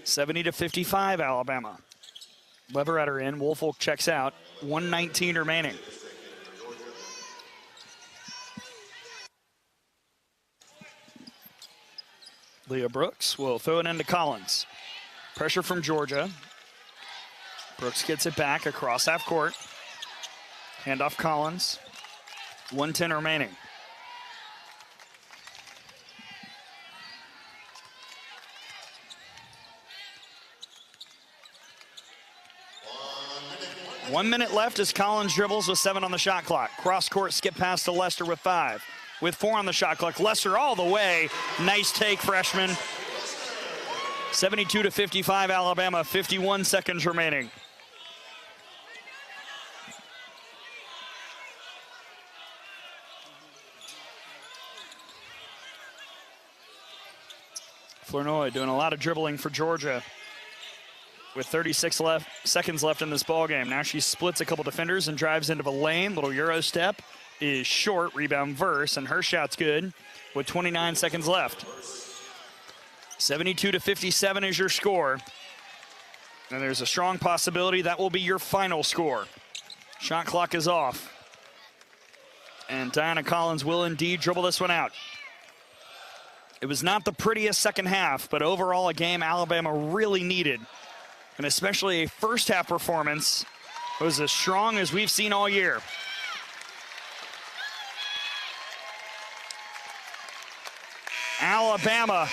70-55 Alabama. Leverett in, Woolfolk checks out. 1:19 remaining. Leah Brooks will throw it into Collins. Pressure from Georgia. Brooks gets it back across half court. Handoff Collins. 1:10 remaining. One minute left as Collins dribbles with 7 on the shot clock. Cross court skip pass to Lester with 5. With 4 on the shot clock. Lester all the way. Nice take, freshman. 72-55 Alabama. 51 seconds remaining. Flournoy doing a lot of dribbling for Georgia. With 36 seconds left in this ball game. Now she splits a couple defenders and drives into the lane. Little Euro step is short. Rebound Verse, and her shot's good with 29 seconds left. 72-57 is your score. And there's a strong possibility that will be your final score. Shot clock is off. And Diana Collins will indeed dribble this one out. It was not the prettiest second half, but overall a game Alabama really needed. And especially a first half performance was as strong as we've seen all year. Alabama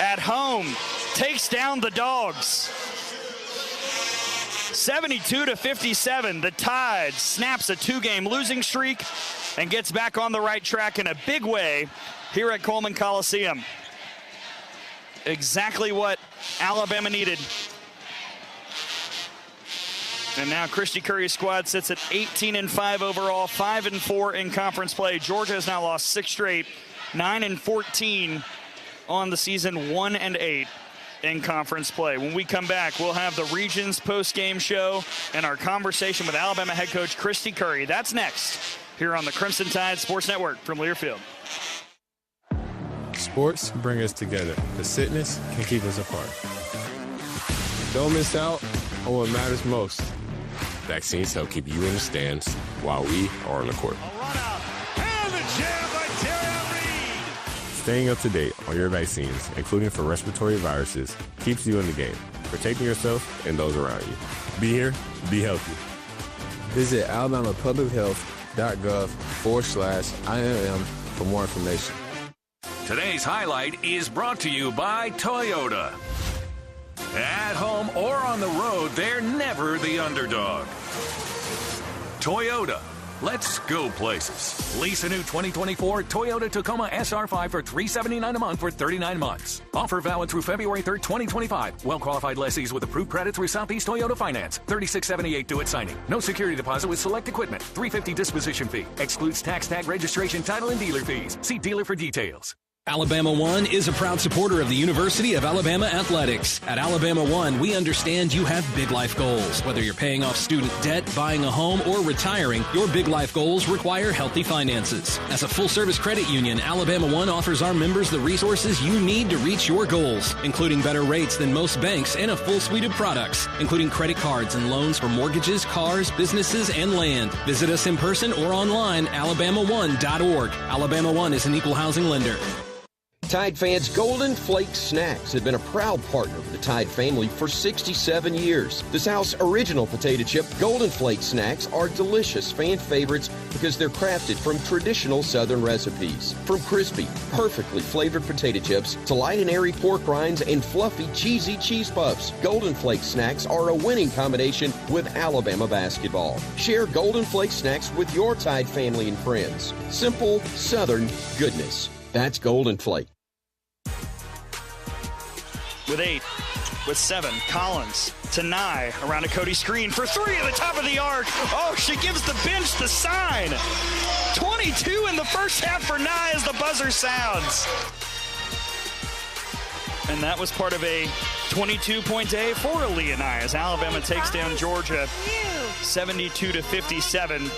at home takes down the Dogs. 72-57, the Tide snaps a 2-game losing streak and gets back on the right track in a big way here at Coleman Coliseum. Exactly what Alabama needed. And now Christy Curry's squad sits at 18-5 overall, 5-4 in conference play. Georgia has now lost 6 straight, 9-14 on the season, 1-8 in conference play. When we come back, we'll have the Regions post-game show and our conversation with Alabama head coach Christy Curry. That's next here on the Crimson Tide Sports Network from Learfield. Sports bring us together. The sickness can keep us apart. Don't miss out on what matters most. Vaccines help keep you in the stands while we are on the court. Staying up to date on your vaccines, including for respiratory viruses, keeps you in the game, protecting yourself and those around you. Be here, be healthy. Visit alabamapublichealth.gov/IMM for more information. Today's highlight is brought to you by Toyota. At home or on the road, they're never the underdog. Toyota. Let's go places. Lease a new 2024 Toyota Tacoma SR5 for $379 a month for 39 months. Offer valid through February 3rd, 2025. Well-qualified lessees with approved credit through Southeast Toyota Finance. $36.78 due at signing. No security deposit with select equipment. $350 disposition fee. Excludes tax, tag, registration, title, and dealer fees. See dealer for details. Alabama One is a proud supporter of the University of Alabama Athletics. At Alabama One, we understand you have big life goals. Whether you're paying off student debt, buying a home, or retiring, your big life goals require healthy finances. As a full-service credit union, Alabama One offers our members the resources you need to reach your goals, including better rates than most banks and a full suite of products, including credit cards and loans for mortgages, cars, businesses, and land. Visit us in person or online, alabama1.org. Alabama One is an equal housing lender. Tide fans, Golden Flake Snacks have been a proud partner of the Tide family for 67 years. The South's original potato chip, Golden Flake Snacks, are delicious fan favorites because they're crafted from traditional Southern recipes. From crispy, perfectly flavored potato chips to light and airy pork rinds and fluffy, cheesy cheese puffs, Golden Flake Snacks are a winning combination with Alabama basketball. Share Golden Flake Snacks with your Tide family and friends. Simple, Southern goodness. That's Golden Flake. With 8, with 7, Collins to Nye around a Cody screen for 3 at the top of the arc. Oh, she gives the bench the sign. 22 in the first half for Nye as the buzzer sounds. And that was part of a 22-point day for Aaliyah Nye as Alabama takes down Georgia 72-57.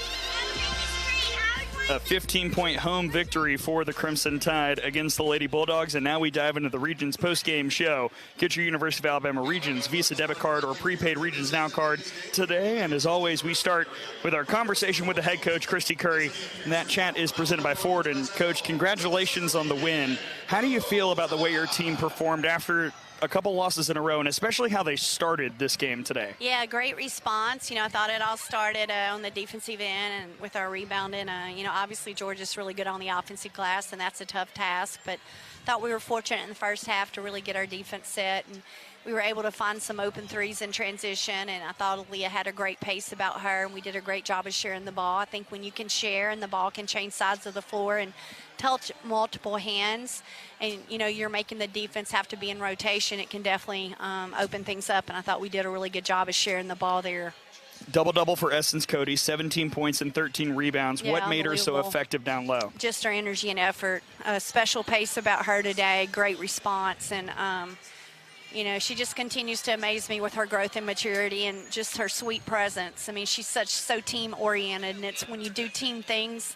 A 15-point home victory for the Crimson Tide against the Lady Bulldogs. And now we dive into the Regions post-game show. Get your University of Alabama Regions Visa debit card or prepaid Regions Now card today. And as always, we start with our conversation with the head coach, Christy Curry. And that chat is presented by Ford. And Coach, congratulations on the win. How do you feel about the way your team performed after a couple losses in a row, and especially how they started this game today? Yeah, great response. I thought it all started on the defensive end and with our rebounding. Obviously Georgia's really good on the offensive glass, and that's a tough task, but thought we were fortunate in the first half to really get our defense set, and we were able to find some open threes in transition, and I thought Aaliyah had a great pace about her, and we did a great job of sharing the ball. I think when you can share and the ball can change sides of the floor and touch multiple hands, and you're making the defense have to be in rotation, it can definitely open things up, and I thought we did a really good job of sharing the ball there. Double-double for Essence Cody, 17 points and 13 rebounds. Yeah, what made her so effective down low? Just her energy and effort. A special pace about her today, great response, and she just continues to amaze me with her growth and maturity and just her sweet presence. I mean, she's so team-oriented, and it's when you do team things,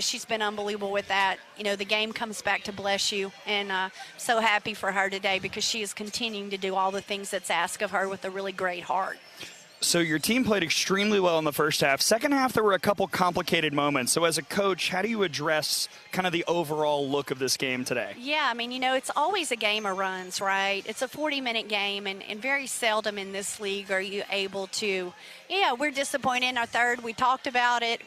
she's been unbelievable with that. The game comes back to bless you, and so happy for her today because she is continuing to do all the things that's asked of her with a really great heart. So your team played extremely well in the first half. Second half, there were a couple complicated moments. So as a coach, how do you address kind of the overall look of this game today? Yeah, I mean, it's always a game of runs, right? It's a 40-minute game, and very seldom in this league are you able to, we're disappointed in our third. We talked about it.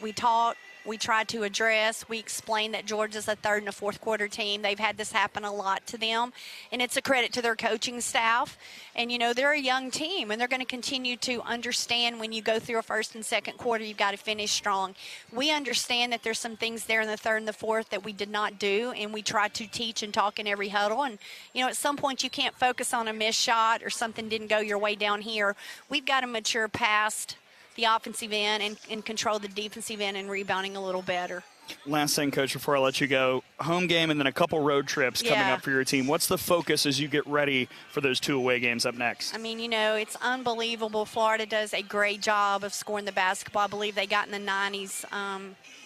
We tried to address. We explained that Georgia's a third and a fourth quarter team. They've had this happen a lot to them, and it's a credit to their coaching staff. And, they're a young team, and they're going to continue to understand when you go through a first and second quarter, you've got to finish strong. We understand that there's some things there in the third and the fourth that we did not do, and we try to teach and talk in every huddle. And, at some point you can't focus on a missed shot or something didn't go your way down here. We've got to mature past the offensive end and control the defensive end and rebounding a little better. Last thing, Coach, before I let you go, home game and then a couple road trips coming up for your team. What's the focus as you get ready for those 2 away games up next? I mean, it's unbelievable. Florida does a great job of scoring the basketball. I believe they got in the 90s.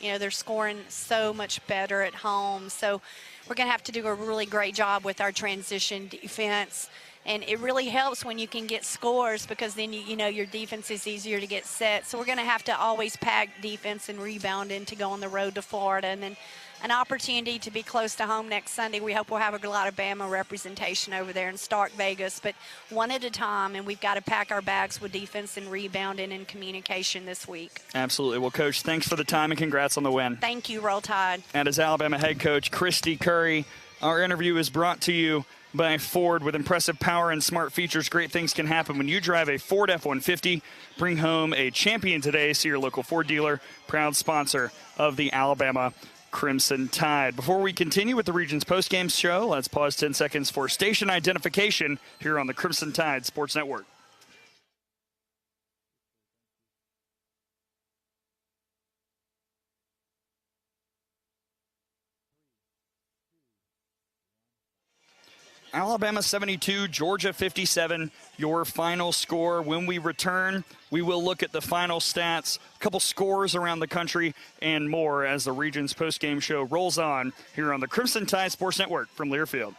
They're scoring so much better at home. So we're going to have to do a really great job with our transition defense. And it really helps when you can get scores because then, your defense is easier to get set. So we're going to have to always pack defense and rebounding to go on the road to Florida. And then an opportunity to be close to home next Sunday. We hope we'll have a lot of Bama representation over there in Stark Vegas. But one at a time, and we've got to pack our bags with defense and rebounding and communication this week. Absolutely. Well, Coach, thanks for the time and congrats on the win. Thank you, Roll Tide. And as Alabama head coach Christy Curry, our interview is brought to you by Ford. With impressive power and smart features, great things can happen when you drive a Ford F-150. Bring home a champion today. See your local Ford dealer, proud sponsor of the Alabama Crimson Tide. Before we continue with the Regions postgame show, let's pause 10 seconds for station identification here on the Crimson Tide Sports Network. Alabama 72, Georgia 57, your final score. When we return, we will look at the final stats, a couple scores around the country, and more as the Regions postgame show rolls on here on the Crimson Tide Sports Network from Learfield.